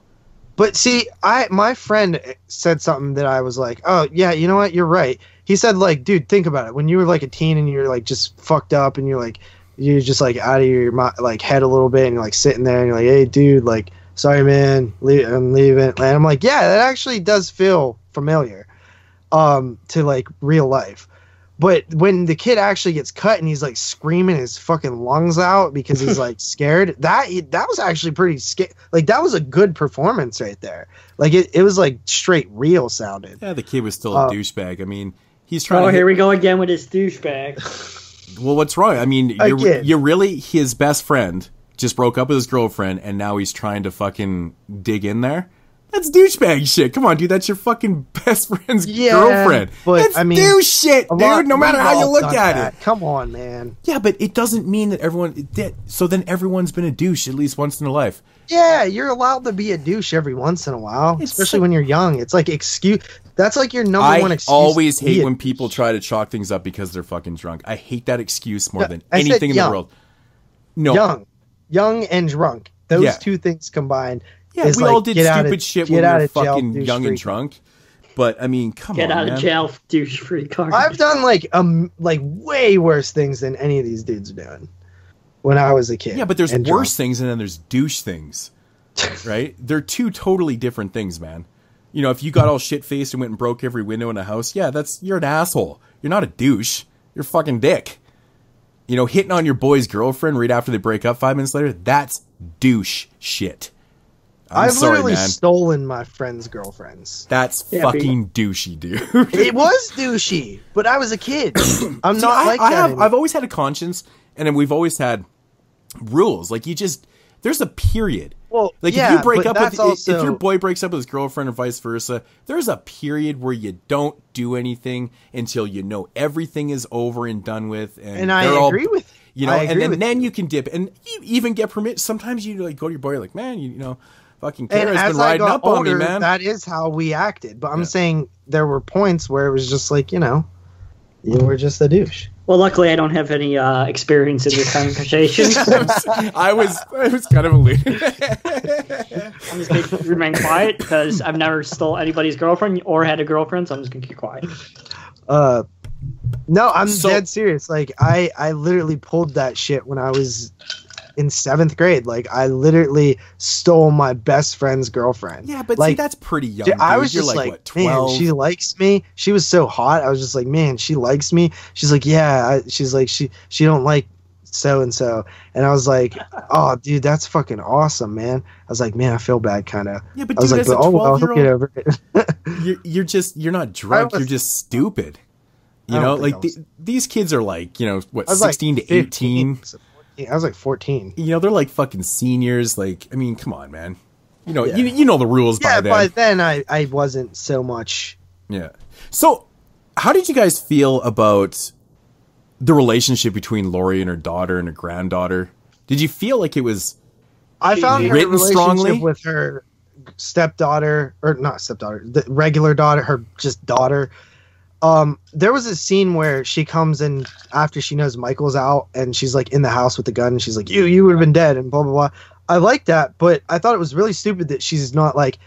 But see, my friend said something that I was like, oh yeah, you know what, you're right. He said like, dude, think about it. When you were like a teen and you're like just fucked up and you're just like out of your like head a little bit and you're like sitting there and you're like, hey dude, like sorry man, I'm leaving. And I'm like, yeah, that actually does feel familiar, to like real life. But when the kid actually gets cut and he's like screaming his fucking lungs out because he's like scared, that was actually pretty scary. Like that was a good performance right there. Like it was like straight real sounded. Yeah, the kid was still a douchebag. I mean, he's trying. Oh, here we go again with his douchebag. Well, what's wrong? I mean, you're really his best friend. Just broke up with his girlfriend, and now he's trying to fucking dig in there. That's douchebag shit. Come on, dude. That's your fucking best friend's girlfriend. But that's I mean, douche shit, dude. No matter how you look at it. Come on, man. Yeah, but it doesn't mean that everyone did. So then everyone's been a douche at least once in their life. Yeah, you're allowed to be a douche every once in a while, especially when you're young. It's like excuse. That's like your number one excuse. I always hate when people try to chalk things up because they're fucking drunk. I hate that excuse more than anything in the world. No, young and drunk. Those two things combined. Yeah, we all did stupid shit when we were fucking young and drunk. But I mean, come on, get out of jail, douche-free card. I've done like way worse things than any of these dudes are doing when I was a kid. Yeah, but there's worse things and then there's douche things, right? They're two totally different things, man. You know, if you got all shit-faced and went and broke every window in a house, yeah, you're an asshole. You're not a douche. You're a fucking dick. You know, hitting on your boy's girlfriend right after they break up 5 minutes later, that's douche shit. I've literally stolen my friend's girlfriends. That's fucking douchey, dude. It was douchey, but I was a kid. I'm not like that. I've always had a conscience, and then we've always had rules. Like, there's a period. Well, like if you break up if your boy breaks up with his girlfriend or vice versa, there's a period where you don't do anything until you know everything is over and done with. And I agree with you. You know, and then you can dip, and you even get permit. Sometimes you like go to your boy like, man, you know. Fucking Kara's been riding up on me, man. That is how we acted. But I'm saying there were points where it was just like, you know, you were just a douche. Well, luckily I don't have any experience in this conversation. I was kind of alluding. I'm just going to remain quiet because I've never stole anybody's girlfriend or had a girlfriend, so I'm just going to keep quiet. No, I'm dead serious. Like, I literally pulled that shit when I was in 7th grade. Like, I literally stole my best friend's girlfriend. Yeah, but like, see, that's pretty young. Dude, I was just like, what, 12? Man, she likes me. She was so hot. I was just like, man, she likes me. She's like, yeah. She's like, she don't like so and so. And I was like, oh, dude, that's fucking awesome, man. I was like, man, I feel bad, kind of. Yeah, but I was dude, like, as a 12-year-old, I'll get over it. you're not drunk. You're just stupid. You know, like these kids are like, you know, what, 16 to 18. I was like 14. You know, they're like fucking seniors. Like, I mean, come on, man. You know, you know the rules by then. Yeah, by then I wasn't so much. Yeah. So, how did you guys feel about the relationship between Laurie and her daughter and her granddaughter? Did you feel like it was I found her written relationship strongly with her stepdaughter, or not stepdaughter, the regular daughter, her just daughter. There was a scene where she comes in after she knows Michael's out, and she's like in the house with the gun, and she's like, you would have been dead, and blah, blah, blah. I like that, but I thought it was really stupid that she's not like,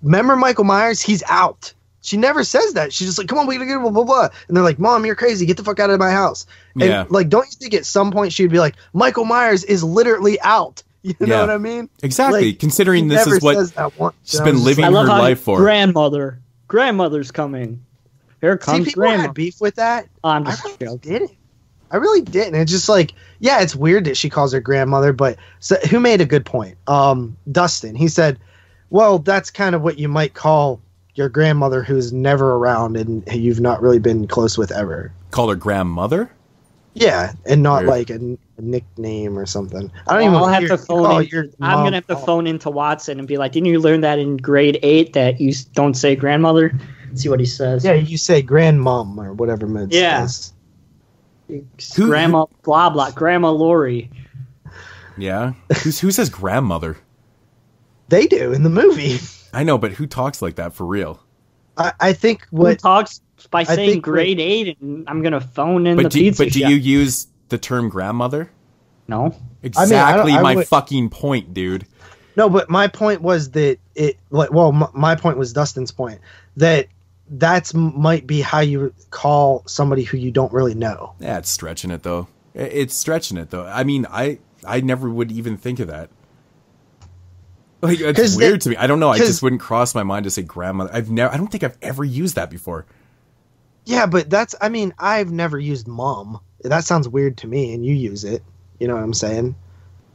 remember Michael Myers? He's out. She never says that. She's just like, come on, we gotta get blah, blah, blah. And they're like, Mom, you're crazy. Get the fuck out of my house. And like, don't you think at some point she'd be like, Michael Myers is literally out. You know what I mean? Exactly. Like, considering this is what she's been living her life for. Grandmother's coming. Here comes See, people grandma. had beef with that. I'm just joking. I really didn't. It's just like, yeah, it's weird that she calls her grandmother, but who made a good point? Dustin. He said, well, that's kind of what you might call your grandmother who's never around and you've not really been close with ever. Call her grandmother? Yeah, and not like a nickname or something. I don't even. I'll have to phone in. I'm gonna have to phone into Watson and be like, "Didn't you learn that in grade 8 that you don't say grandmother?" See what he says. Yeah, you say grandmom or whatever it says. Grandma, blah blah. Grandma Laurie. Yeah, who says grandmother? They do in the movie. I know, but who talks like that for real? I think who talks by saying grade 8, and I'm gonna phone in the pizza But do you use the term grandmother? No. Exactly my fucking point, dude. No, but my point was that my point was Dustin's point, that might be how you call somebody who you don't really know. Yeah, it's stretching it though. I mean, I never would even think of that. Like, it's weird to me. I don't know. I just wouldn't cross my mind to say grandmother. I don't think I've ever used that before. Yeah, but I've never used mom. That sounds weird to me, and you use it. You know what I'm saying?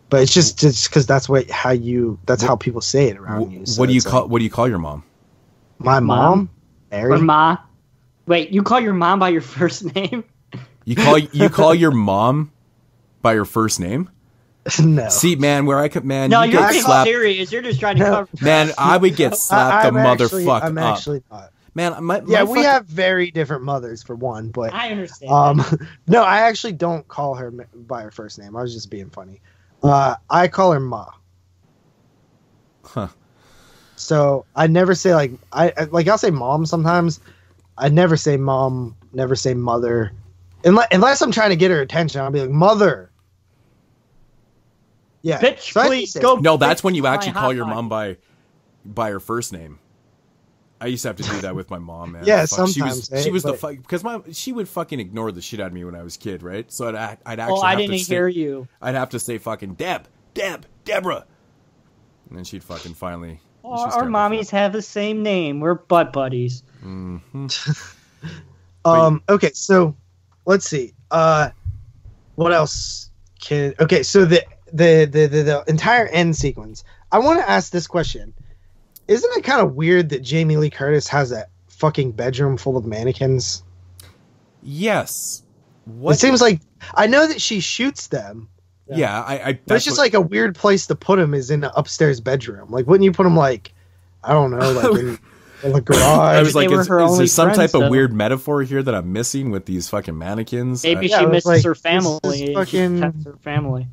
But it's just because that's how people say it around you. So what do you call your mom? My mom? Mary? Or Ma? Wait, you call your mom by your first name? You call your mom by your first name? No. See, man, where I could, man, No, you you're get being slapped. serious. You're just trying to cover. Man, I would get slapped the motherfucker I'm up. actually not. Man, we have very different mothers for one, but I understand. no, I actually don't call her by her first name. I was just being funny. I call her Ma. Huh. So I never say like I'll say mom sometimes. I never say mom, never say mother, unless I'm trying to get her attention. I'll be like mother. Yeah, bitch, so please go. No, that's when you my actually call your hot mom by her first name. I used to have to do that with my mom, man. Yeah, Fuck, sometimes. she was the fuck because she would fucking ignore the shit out of me when I was a kid, right? So I'd actually. Oh, I have didn't to say, hear you. I'd have to say fucking Deborah, and then she'd fucking finally. Our mommies have the same name. We're butt buddies. Mm-hmm. Okay, so let's see. What else can? Okay, so the entire end sequence. I want to ask this question. Isn't it kind of weird that Jamie Lee Curtis has that fucking bedroom full of mannequins? Yes. It seems like I know that she shoots them. Yeah, but it's just like a weird place to put them is in an upstairs bedroom. Like, wouldn't you put them like, I don't know, like in the garage? I was like, is there some type of though. weird metaphor here that I'm missing with these fucking mannequins? Maybe Yeah, she it was misses like, her this family. is fucking- She misses her family.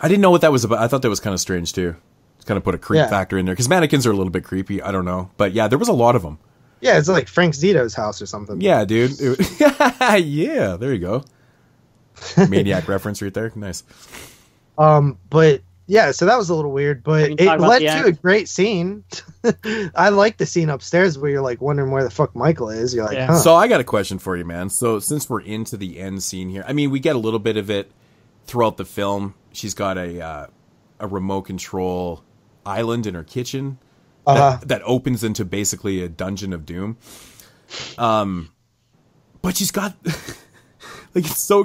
I didn't know what that was about. I thought that was kind of strange too. It's kind of put a creep Yeah. factor in there because mannequins are a little bit creepy. I don't know, but yeah, there was a lot of them. Yeah, it's like Frank Zito's house or something. Yeah, dude. Yeah, there you go. Maniac reference right there. Nice. But yeah, so that was a little weird, but We it can talk about led the to act. a great scene. I like the scene upstairs where you're like wondering where the fuck Michael is. You're like, Yeah. huh. So I got a question for you, man. So since we're into the end scene here, I mean, we get a little bit of it throughout the film. She's got a remote control island in her kitchen that opens into basically a dungeon of doom. But she's got like it's so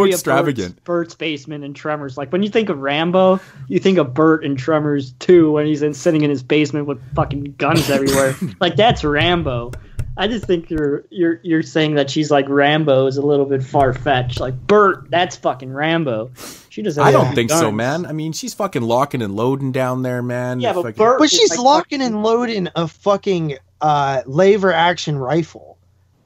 extravagant. Of Bert's basement in Tremors. Like when you think of Rambo, you think of Bert in Tremors 2 when he's sitting in his basement with fucking guns everywhere. Like that's Rambo. I just think you're saying that she's like Rambo is a little bit far fetched. Like Bert, that's fucking Rambo. She doesn't. I don't think so, guns. man. I mean, she's fucking locking and loading down there, man. Yeah, but Fucking- Bert. But is she's like locking and loading a fucking lever action rifle.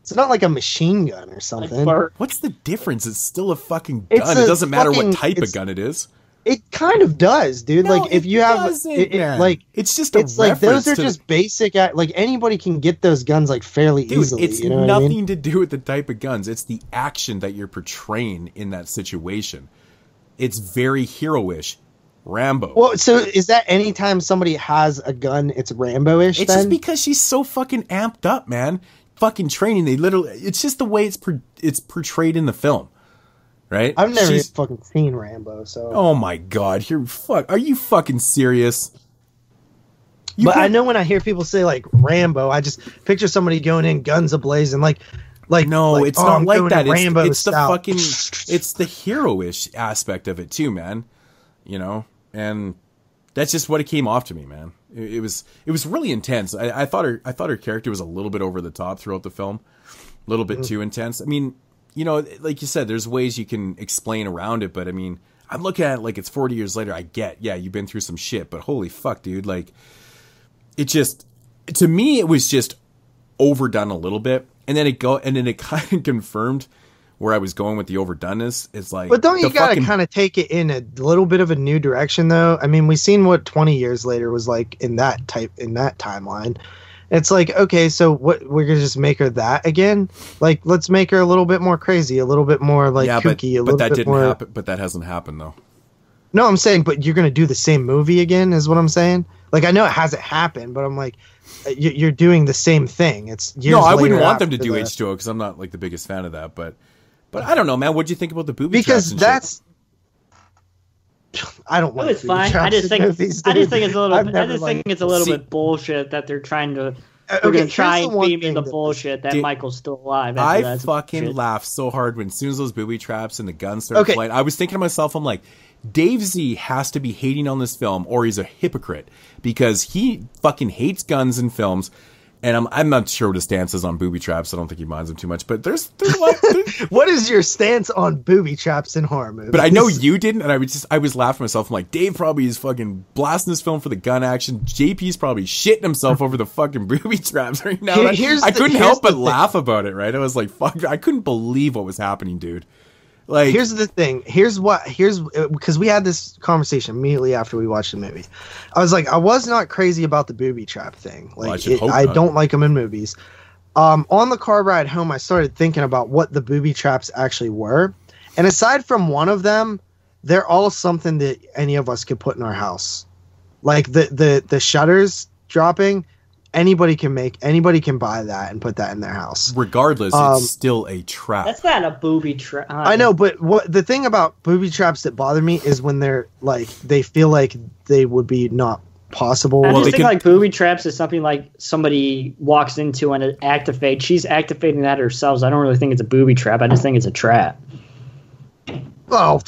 It's not like a machine gun or like something. Bert. What's the difference? It's still a fucking It's gun. It a doesn't matter fucking- what type of it's- gun it is. It kind of does, dude. No, like if it you have doesn't, man. like It's just a it's like those reference are to just basic. Like anybody can get those guns like fairly Dude, easily. it's you know what nothing I mean? to do with the type of guns. It's the action that you're portraying in that situation. It's very hero-ish. Rambo. Well, so is that anytime somebody has a gun, it's Rambo-ish? It's then? just because she's so fucking amped up, man. Fucking training. They literally. It's just the way it's portrayed in the film, right? I've never She's- fucking seen Rambo, so. Oh my god! Are you fucking serious? But I know when I hear people say like Rambo, I just picture somebody going in guns ablazing, like no, like, it's oh, not I'm like going that. to Rambo It's the style. fucking. It's the hero-ish aspect of it too, man. You know, and that's just what it came off to me, man. It was really intense. I thought her character was a little bit over the top throughout the film, a little bit too intense. I mean, you know, like you said, there's ways you can explain around it, but I mean, I'm looking at it like it's 40 years later. I get, yeah, you've been through some shit, but holy fuck, dude, like. It just, to me, it was just overdone a little bit, and then it kind of confirmed where I was going with the overdoneness. It's like, But don't you the gotta fucking- kind of take it in a little bit of a new direction, though? I mean, we've seen what 20 years later was like in that timeline. It's like, okay, so what? We're gonna just make her that again? Like, let's make her a little bit more crazy, a little bit more like yeah, kooky, a but little that bit didn't more. happen. But that hasn't happened though. No, I'm saying, but you're gonna do the same movie again, is what I'm saying. Like, I know it hasn't happened, but I'm like, you're doing the same thing. It's years No, I wouldn't later want them to after do the- H2O because I'm not like the biggest fan of that. But I don't know, man. What'd you think about the booby because traps and that's. I don't It like was booby fine. I traps just in think movies, I just dude. think it's a little. I've I never just liked- think it's a little See- bit bullshit that they're trying to. We're okay, gonna try here's the and one feed me thing the that- bullshit that Dude, Michael's still alive. I That's fucking bullshit. laughed so hard when as soon as those booby traps and the guns started Okay. flying. I was thinking to myself, I'm like, Dave Z has to be hating on this film or he's a hypocrite because he fucking hates guns in films And I'm not sure what his stance is on booby traps. I don't think he minds them too much. But there's a lot. What is your stance on booby traps in horror movies? But I know you didn't, and I was laughing myself. I'm like, Dave probably is fucking blasting this film for the gun action. JP's probably shitting himself over the fucking booby traps right now. I couldn't help but laugh about it, right? I was like, fuck, I couldn't believe what was happening, dude. Like, here's the thing. Here's because we had this conversation immediately after we watched the movie. I was like, I was not crazy about the booby trap thing. Like, I don't like them in movies. On the car ride home, I started thinking about what the booby traps actually were, and aside from one of them, they're all something that any of us could put in our house. Like the shutters dropping. Anybody can buy that and put that in their house. Regardless, it's still a trap. That's not a booby trap. I know, but what the thing about booby traps that bother me is when they're like, they feel like they would be not possible. I just think like booby traps is something like somebody walks into and it activates. She's activating that herself. I don't really think it's a booby trap. I just think it's a trap. Oh,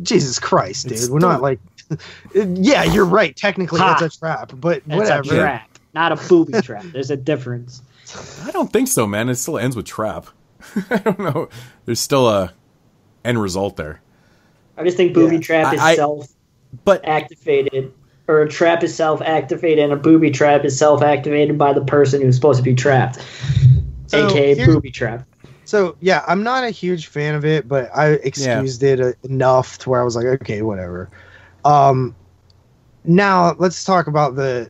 Jesus Christ, dude. We're not like... Yeah, you're right. Technically, it's a trap, but whatever. It's a trap. Not a booby trap. There's a difference. I don't think so, man. It still ends with trap. I don't know. There's still a end result there. I just think booby trap is self-activated, or a trap is self-activated, and a booby trap is self-activated by the person who's supposed to be trapped, aka booby trap. So, yeah, I'm not a huge fan of it, but I excused it enough to where I was like, okay, whatever. Now, let's talk about the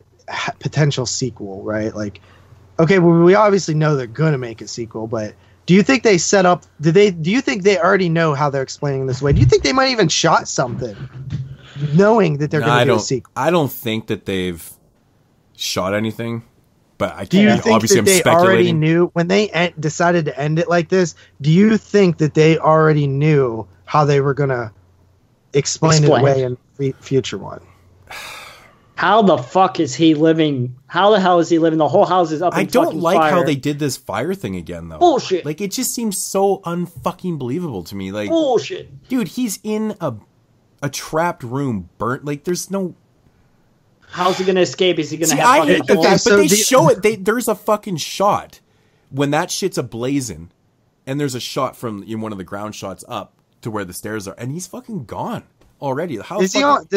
potential sequel, right? Like, okay, well, we obviously know they're gonna make a sequel, but do you think they set up? Do you think they already know how they're explaining this way? Do you think they might even shot something, knowing that they're gonna do a sequel? I don't think that they've shot anything, but I do. You think obviously that they already knew when they decided to end it like this? Do you think that they already knew how they were gonna explain it away in the future one? How the fuck is he living? How the hell is he living? The whole house is up in fucking fire. I don't like how they did this fire thing again, though. Bullshit. Like, it just seems so unfucking believable to me. Like, bullshit. Dude, he's in a trapped room, burnt. Like, there's no... How's he gonna escape? Is he gonna have fucking... But they show it. There's a fucking shot when that shit's ablazing, and there's a shot from one of the ground shots up to where the stairs are, and he's fucking gone already. How is he on...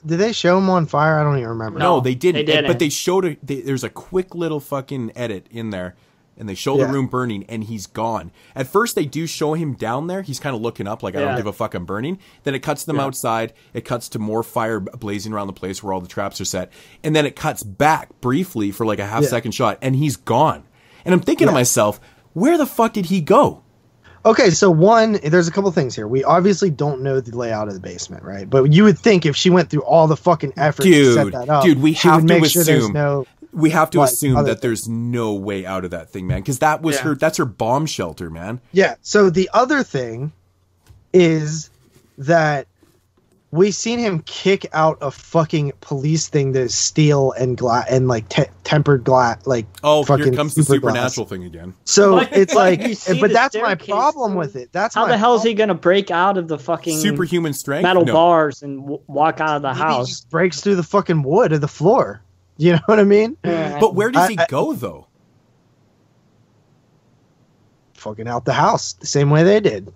Did they show him on fire? I don't even remember. No, they didn't. But they showed there's a quick little fucking edit in there, and they show the room burning, and he's gone. At first, they do show him down there. He's kind of looking up like, I don't give a fuck, I'm burning. Then it cuts to them outside. It cuts to more fire blazing around the place where all the traps are set. And then it cuts back briefly for like a half-second shot, and he's gone. And I'm thinking to myself, where the fuck did he go? Okay, so one, there's a couple things here. We obviously don't know the layout of the basement, right? But you would think if she went through all the fucking effort to set that up, we have to assume that there's no way out of that thing, man. Because that was that's her bomb shelter, man. Yeah. So the other thing is that we've seen him kick out a fucking police thing that is steel and glass and like tempered glass, like here comes the supernatural thing again. So it's like, but that's my problem with it. That's how the hell is he gonna break out of the fucking superhuman strength metal bars and walk out of the house? He just breaks through the fucking wood of the floor. You know what I mean? But where does he go though? Fucking out the house the same way they did.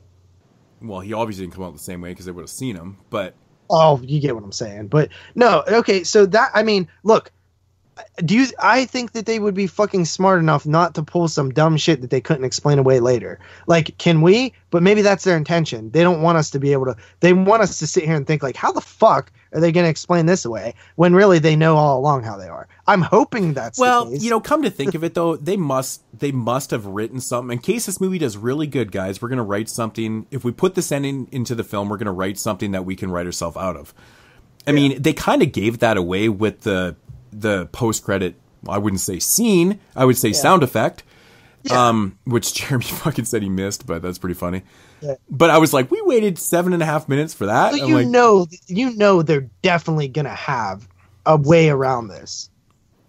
Well, he obviously didn't come out the same way because they would have seen him, but. Oh, you get what I'm saying. But no, okay, so that, I mean, look, I think that they would be fucking smart enough not to pull some dumb shit that they couldn't explain away later. Like, can we? But maybe that's their intention. They don't want us to be able to, they want us to sit here and think like, how the fuck are they going to explain this away? When really they know all along how they are. I'm hoping that's the case. Come to think of it though, they must have written something. In case this movie does really good, guys, we're going to write something. If we put this ending into the film, we're going to write something that we can write ourselves out of. I mean, they kind of gave that away with the post-credit, I wouldn't say scene, I would say sound effect, which Jeremy fucking said he missed, but that's pretty funny. Yeah. But I was like, we waited 7.5 minutes for that. Well, you know they're definitely gonna have a way around this.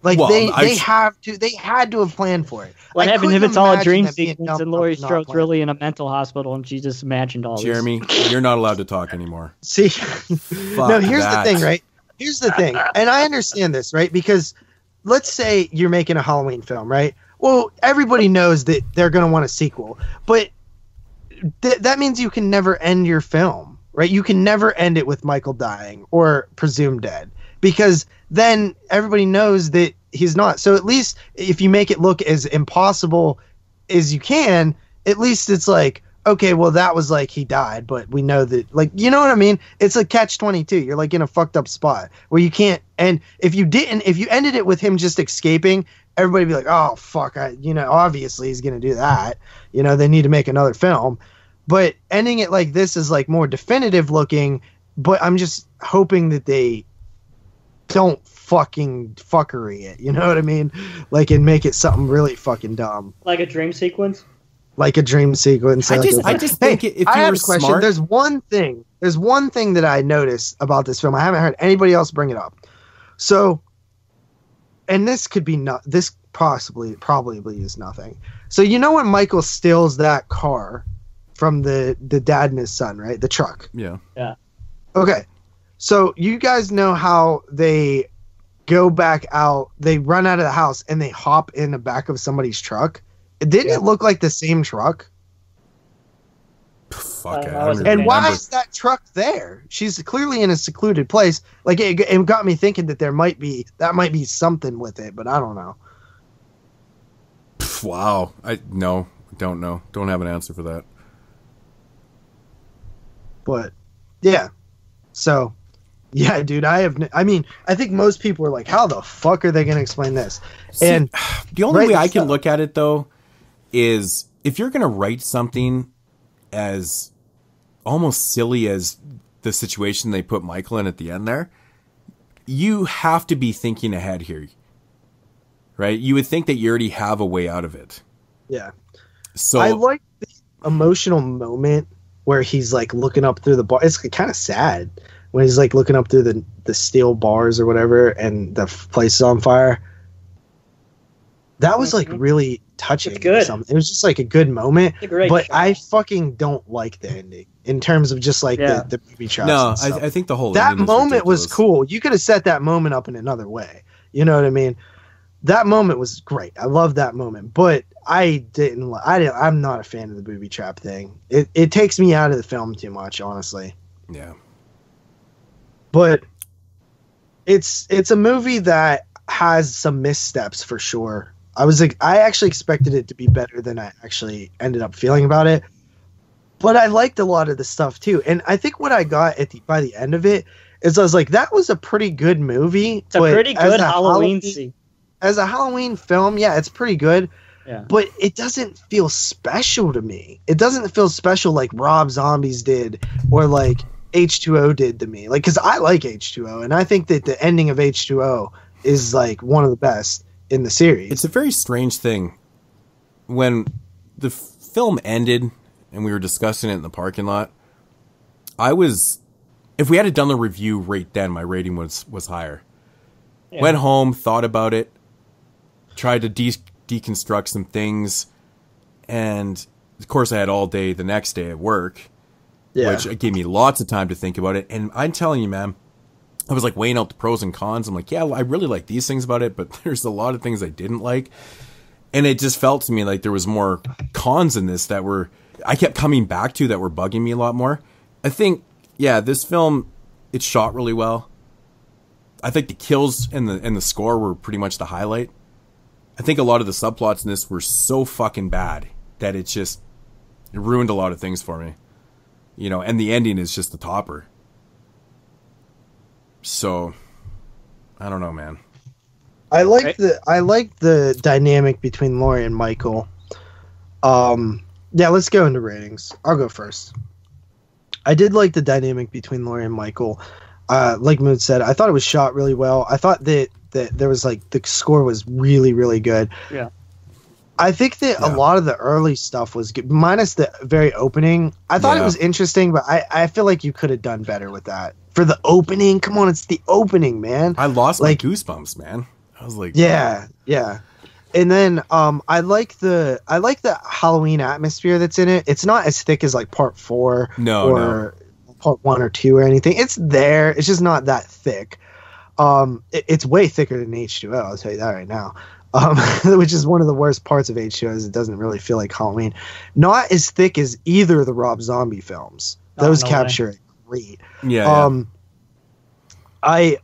Like they had to have planned for it. What happened if it's all a dream sequence and Laurie Strode's really in a mental hospital and she just imagined all Jeremy, this? You're not allowed to talk anymore. See, no, here's the thing, right? Here's the thing, and I understand this, right? Because let's say you're making a Halloween film, right? well, everybody knows that they're going to want a sequel, but that means you can never end your film, right? You can never end it with Michael dying or presumed dead, because then everybody knows that he's not. So at least if you make it look as impossible as you can, at least it's like, okay, well, that was like he died, but we know that, like, you know what I mean? It's a catch-22. You're like in a fucked up spot where you can't. And if you ended it with him just escaping, everybody would be like, oh, fuck, obviously he's going to do that. They need to make another film. But ending it like this is like more definitive looking, but I'm just hoping that they don't fucking fuckery it. You know what I mean? Like, and make it something really fucking dumb. Like a dream sequence? Like a dream sequence. I just think if you were smart. There's one thing that I noticed about this film. I haven't heard anybody else bring it up. So, and this could be this probably is nothing. So when Michael steals that car from the dad and his son, right? The truck. Yeah. Yeah. Okay. So you guys know how they go back out, they run out of the house and they hop in the back of somebody's truck. Didn't it look like the same truck? Fuck it. And why is that truck there? She's clearly in a secluded place. Like, it got me thinking that that might be something with it, but I don't know. Wow. Don't know. Don't have an answer for that. But yeah. So, yeah, dude, I think most people are like, how the fuck are they going to explain this? And the only way I can look at it, though, is if you're going to write something as almost silly as the situation they put Michael in at the end there, you have to be thinking ahead here, right? You would think that you already have a way out of it. Yeah. So I like the emotional moment where he's like looking up through the bar. It's kind of sad when he's like looking up through the steel bars or whatever, and the place is on fire. That was like really touching. It's good. It was just like a good moment. It's a great but show. I fucking don't like the ending in terms of just like the movie shots. No, I think the whole that ending is moment was ridiculous. cool. You could have set that moment up in another way. You know what I mean? That moment was great. I love that moment, but I'm not a fan of the booby trap thing. It takes me out of the film too much, honestly. Yeah. But it's a movie that has some missteps for sure. I actually expected it to be better than I actually ended up feeling about it. But I liked a lot of the stuff too. And I think what I got by the end of it is I was like, that was a pretty good movie. It's a pretty good Halloween scene. As a Halloween film, yeah, it's pretty good. Yeah. But it doesn't feel special to me. It doesn't feel special like Rob Zombies did or like H2O did to me. Like, because I like H2O, and I think that the ending of H2O is like one of the best in the series. It's a very strange thing. When the film ended and we were discussing it in the parking lot, if we had done the review right then, my rating was higher. Yeah. Went home, thought about it, tried to deconstruct some things, and of course I had all day the next day at work, which gave me lots of time to think about it. And I'm telling you, man, I was like weighing out the pros and cons. I'm like, yeah, I really like these things about it, but there's a lot of things I didn't like. And it just felt to me like there was more cons in this I kept coming back to that were bugging me a lot more. I think, yeah, this film, it's shot really well. I think the kills and the score were pretty much the highlight. I think a lot of the subplots in this were so fucking bad that it ruined a lot of things for me. And the ending is just the topper. So, I don't know, man. I like the dynamic between Laurie and Michael. Yeah, let's go into ratings. I'll go first. I did like the dynamic between Laurie and Michael. Like Moon said, I thought it was shot really well. I thought that there was like the score was really, really good. Yeah. I think that a lot of the early stuff was good, minus the very opening. I thought it was interesting, but I feel like you could have done better with that. For the opening, come on, it's the opening, man. I lost my goosebumps, man. I was like, yeah. And then I like the Halloween atmosphere that's in it. It's not as thick as like part 4 or part 1 or 2 or anything. It's there. It's just not that thick. It's way thicker than H2O. I'll tell you that right now. which is one of the worst parts of H2O, is it doesn't really feel like Halloween. Not as thick as either of the Rob Zombie films. Those capture it great. Yeah. I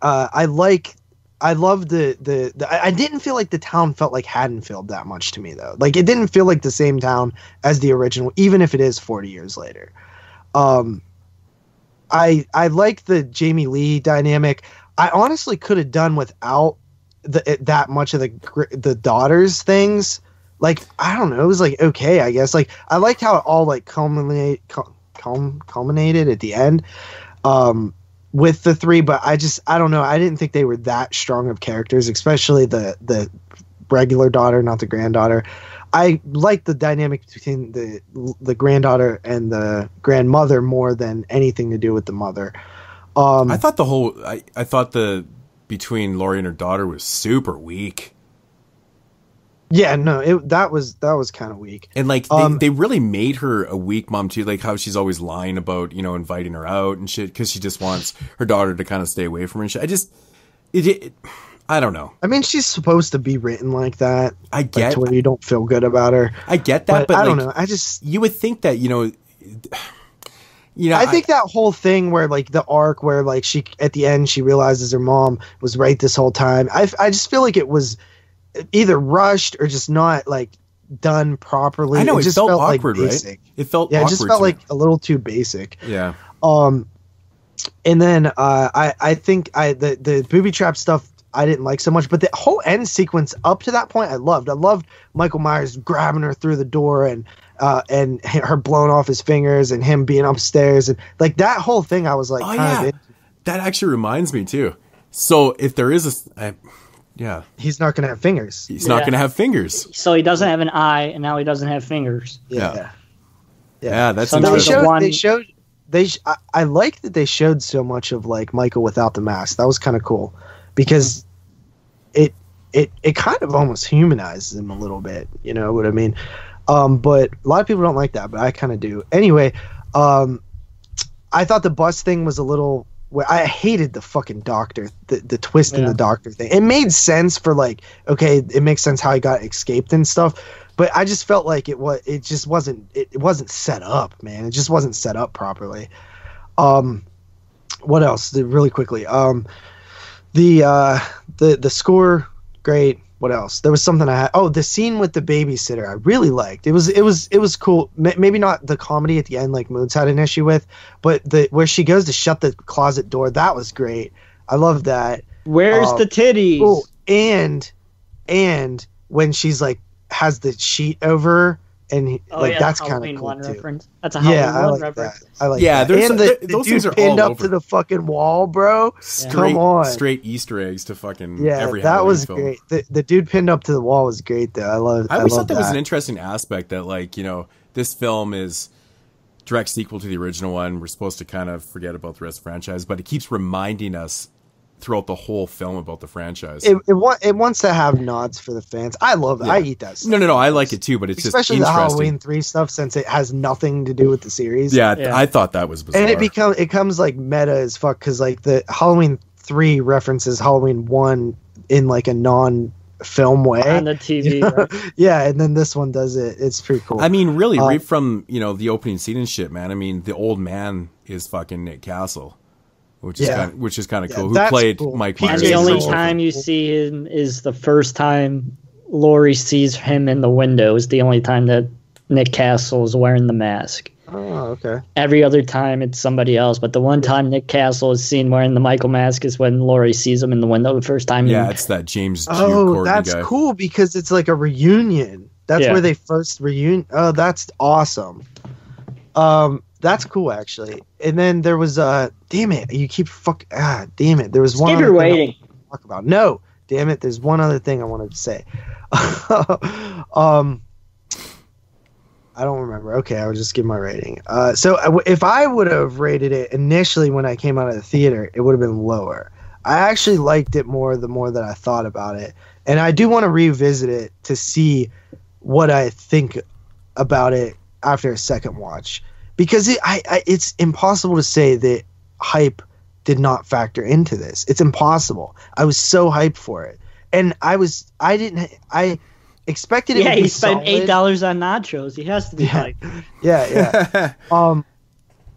love I didn't feel like the town felt like Haddonfield that much to me, though. Like, it didn't feel like the same town as the original, even if it is 40 years later. I like the Jamie Lee dynamic. I honestly could have done without that much of the daughters things. Like, I don't know, it was like okay, I guess. Like, I liked how it all like culminated at the end with the three, but I don't know, I didn't think they were that strong of characters, especially the regular daughter, not the granddaughter. I like the dynamic between the granddaughter and the grandmother more than anything to do with the mother. I thought I thought the between Laurie and her daughter was super weak. Yeah, no, that was kind of weak. And like they really made her a weak mom too, like how she's always lying about, you know, inviting her out and shit because she just wants her daughter to kind of stay away from her and shit. I don't know. I mean, she's supposed to be written like that. I get to where you don't feel good about her. I get that, but I don't like, know. You would think that, you know, I think that whole thing where like the arc where like she at the end she realizes her mom was right this whole time. I just feel like it was either rushed or just not like done properly. I know, it just felt awkward, like basic. Right? It felt awkward. It just felt like a little too basic. Yeah. And then I think the booby trap stuff I didn't like so much, but the whole end sequence up to that point I loved. I loved Michael Myers grabbing her through the door and her blowing off his fingers and him being upstairs and like that whole thing. I was like, that actually reminds me too. So if there is he's not gonna have fingers. He's not gonna have fingers. So he doesn't have an eye, and now he doesn't have fingers. Yeah, that's so interesting. I like that they showed so much of like Michael without the mask. That was kind of cool because it kind of almost humanizes him a little bit. You know what I mean? But a lot of people don't like that, but I kind of do. Anyway, I thought the bus thing was a little. I hated the fucking doctor, the twist in the doctor thing. It made sense for like, okay, it makes sense how he got escaped and stuff, but I just felt like it wasn't set up, man. It just wasn't set up properly. What else? Really quickly, the score, great. What else? There was something I had. Oh, the scene with the babysitter I really liked. It was cool. Maybe not the comedy at the end like Moons had an issue with, but where she goes to shut the closet door, that was great. I love that. Where's the titties? Oh, and when she's like has the sheet over her, and that's kind of cool too. Reference. That's a Halloween reference. I like that. And the those dude things are pinned all up to the fucking wall, bro. Come on, straight Easter eggs to fucking every that Halloween was film. great. The dude pinned up to the wall was great though. I always thought that was an interesting aspect that like, you know, this film is direct sequel to the original one. We're supposed to kind of forget about the rest of the franchise, but it keeps reminding us throughout the whole film about the franchise. It wants to have nods for the fans. I love that. Yeah. I eat that stuff. No, I like it too, but it's especially just the Halloween 3 stuff since it has nothing to do with the series. Yeah. I thought that was bizarre. And it comes like meta as fuck because like the Halloween 3 references Halloween 1 in like a non-film way on the TV. You know? Right? Yeah, and then this one does it. It's pretty cool. I mean, really, right from, you know, the opening scene and shit, man. I mean, the old man is fucking Nick Castle. Which is kind of cool. Who played Mike Myers? And the only time you see him is the first time Laurie sees him in the window. Is the only time that Nick Castle is wearing the mask. Oh, okay. Every other time it's somebody else, but the one time Nick Castle is seen wearing the Michael mask is when Laurie sees him in the window the first time. Yeah, it's that James. That's guy. Cool because it's like a reunion. That's where they first reunion. Oh, that's awesome. That's cool, actually. And then there was damn it, you keep damn it. There was one other thing I wanted to talk about. No, damn it, there's one other thing I wanted to say. I don't remember. Okay, I would just give my rating. So if I would have rated it initially when I came out of the theater, it would have been lower. I actually liked it more the more that I thought about it. And I do want to revisit it to see what I think about it after a second watch. Because it's impossible to say that hype did not factor into this. It's impossible. I was so hyped for it. and I expected it. Yeah, would be he spent solid. $8 on nachos. He has to be like, Yeah.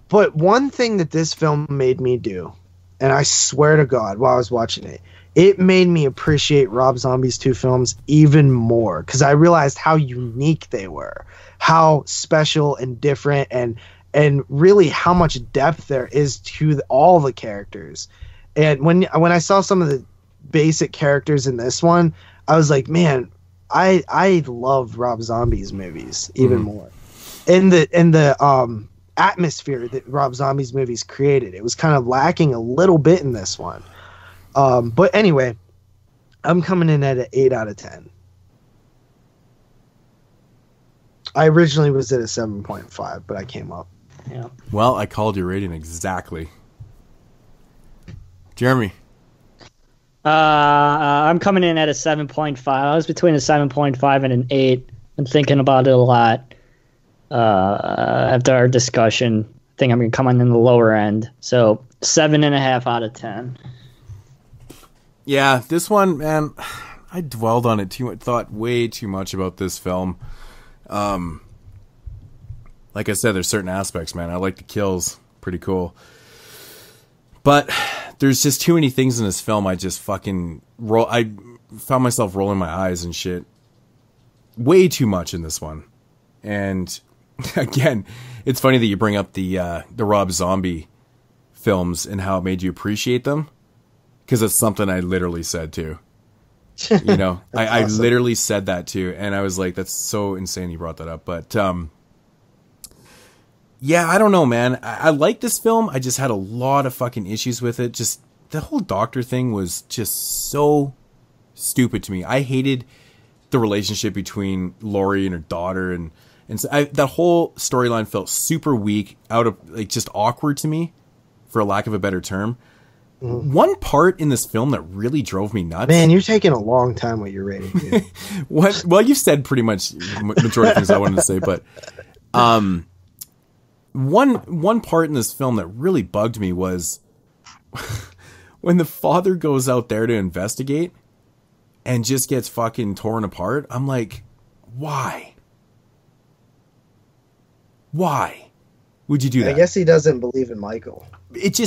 But one thing that this film made me do, and I swear to God, while I was watching it, it made me appreciate Rob Zombie's 2 films even more because I realized how unique they were, how special and different, and really how much depth there is to all the characters. And when I saw some of the basic characters in this one, I was like, man, I love Rob Zombie's movies even more. And the atmosphere that Rob Zombie's movies created, it was kind of lacking a little bit in this one. But anyway, I'm coming in at an 8 out of 10. I originally was at a 7.5, but I came up. yeah. Well, I called your rating exactly. Jeremy. I'm coming in at a 7.5. I was between a 7.5 and an 8. I'm thinking about it a lot. After our discussion, I think I'm going to come in the lower end. So 7.5 out of 10. Yeah, this one, man, I dwelled on it too much, thought way too much about this film. Like I said, there's certain aspects, man. I like the kills. Pretty cool. But there's just too many things in this film I just fucking I found myself rolling my eyes and shit. Way too much in this one. And again, it's funny that you bring up the Rob Zombie films and how it made you appreciate them. Because it's something I literally said too. You know, I awesome. literally said that too. And I was like, that's so insane you brought that up. But yeah, I don't know, man. I like this film. I just had a lot of fucking issues with it. Just the whole doctor thing was just so stupid to me. I hated the relationship between Laurie and her daughter. And so that whole storyline felt super weak, out of like just awkward to me, for a lack of a better term. One part in this film that really drove me nuts. Man, you're taking a long time with your rating, dude. Well, you've said pretty much majority of things I wanted to say, but one part in this film that really bugged me was when the father goes out there to investigate and just gets fucking torn apart. I'm like, why? Why would you do that? I guess he doesn't believe in Michael. It's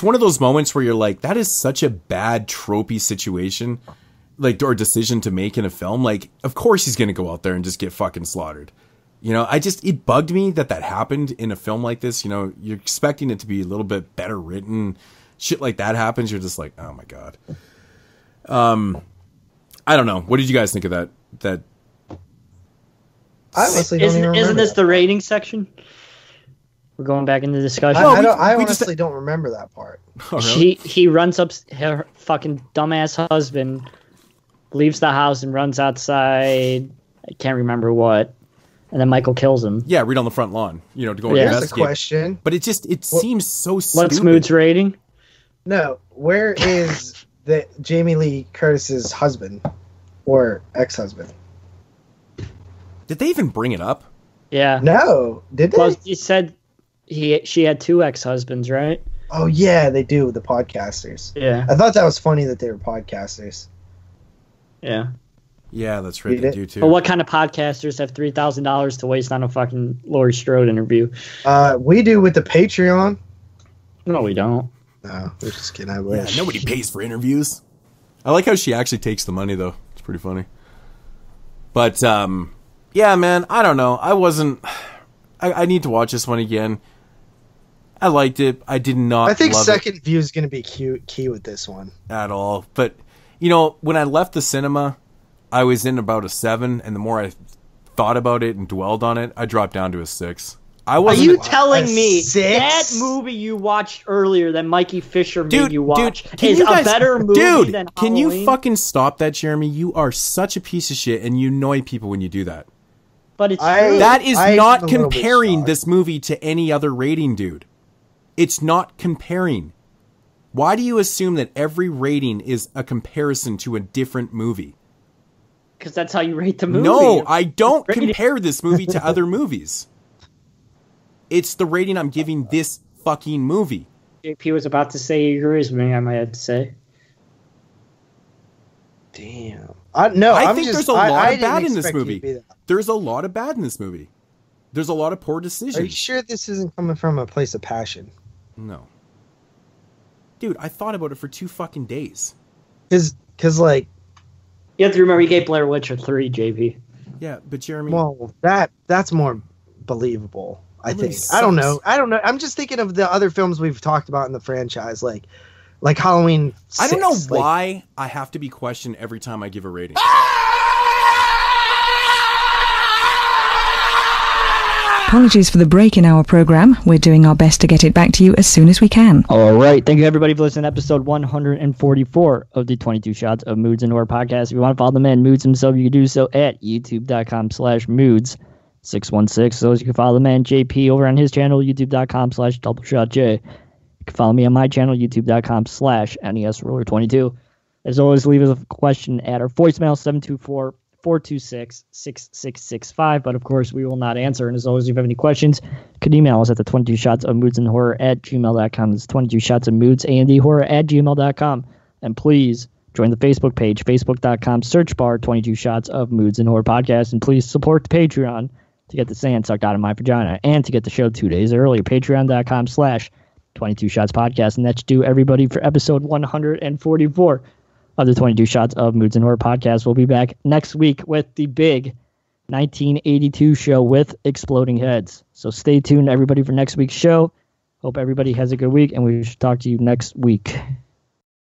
one of those moments where you're like, that is such a bad tropey situation, like, or decision to make in a film. Like, of course he's going to go out there and just get fucking slaughtered. You know, it bugged me that happened in a film like this. You know, you're expecting it to be a little bit better written. Shit like that happens. You're just like, oh my God. I don't know. What did you guys think of that? I honestly don't even remember. Isn't this the rating section? We're going back into discussion. I honestly don't remember that part. Oh, really? He runs up, her fucking dumbass husband leaves the house and runs outside. I can't remember what. And then Michael kills him. Yeah, right on the front lawn. You know, to go Here's investigate. a question. But it seems so stupid. What's Mood's rating? No, where is Jamie Lee Curtis's husband or ex-husband? Did they even bring it up? Yeah. No, did they? Well, you said she had 2 ex-husbands, right? Oh yeah, they do, the podcasters. Yeah. I thought that was funny that they were podcasters. Yeah. Yeah, that's right. They do too. But what kind of podcasters have $3,000 to waste on a fucking Laurie Strode interview? We do with the Patreon. No, we don't. No, we're just kidding. I wish. Yeah, nobody pays for interviews. I like how she actually takes the money though. It's pretty funny. But yeah, man, I don't know. I need to watch this one again. I liked it. I did not. I think love second view is going to be key with this one at all. But you know, when I left the cinema, I was in about a 7, and the more I thought about it and dwelled on it, I dropped down to a 6. Are you telling me 6? that movie you watched earlier that Mikey Fisher made you watch is you guys, a better movie than Halloween? Can you fucking stop that, Jeremy? You are such a piece of shit, and you annoy people when you do that. But it's true. That is not comparing this movie to any other rating, dude. It's not comparing. Why do you assume that every rating is a comparison to a different movie? Because that's how you rate the movie. No, I don't compare this movie to other movies. It's the rating I'm giving this fucking movie. JP was about to say he agrees with me, I might have to say. Damn. I think there's a lot of bad in this movie. There's a lot of bad in this movie. There's a lot of poor decisions. Are you sure this isn't coming from a place of passion? No. Dude, I thought about it for 2 fucking days. Because like... You have to remember, you gave Blair Witch a 3, JP. Yeah, but Jeremy... Well, that's more believable, I think. I don't know. I'm just thinking of the other films we've talked about in the franchise, like Halloween 6. I don't know why I have to be questioned every time I give a rating. Apologies for the break in our program. We're doing our best to get it back to you as soon as we can. All right. Thank you, everybody, for listening to episode 144 of the 22 Shots of Moods and Horror podcast. If you want to follow the man Moods himself, you can do so at youtube.com/moods616. So you can follow the man JP over on his channel, youtube.com/doubleshotj. You can follow me on my channel, youtube.com/NESroller22. As always, leave us a question at our voicemail, 724-426-6665. But of course, we will not answer. And as always, if you have any questions, you can email us at the 22 shots of moods and horror at gmail.com. It's 22 shots of moods and horror at gmail.com. And please join the Facebook page, facebook.com, search bar 22 shots of moods and horror podcast. And please support the Patreon to get the sand sucked out of my vagina and to get the show 2 days earlier. Patreon.com/22 shots podcast. And that's due everybody for episode 144 of the 22 Shots of Moods and Horror podcast. We'll be back next week with the big 1982 show with Exploding Heads. So stay tuned, everybody, for next week's show. Hope everybody has a good week, and we should talk to you next week.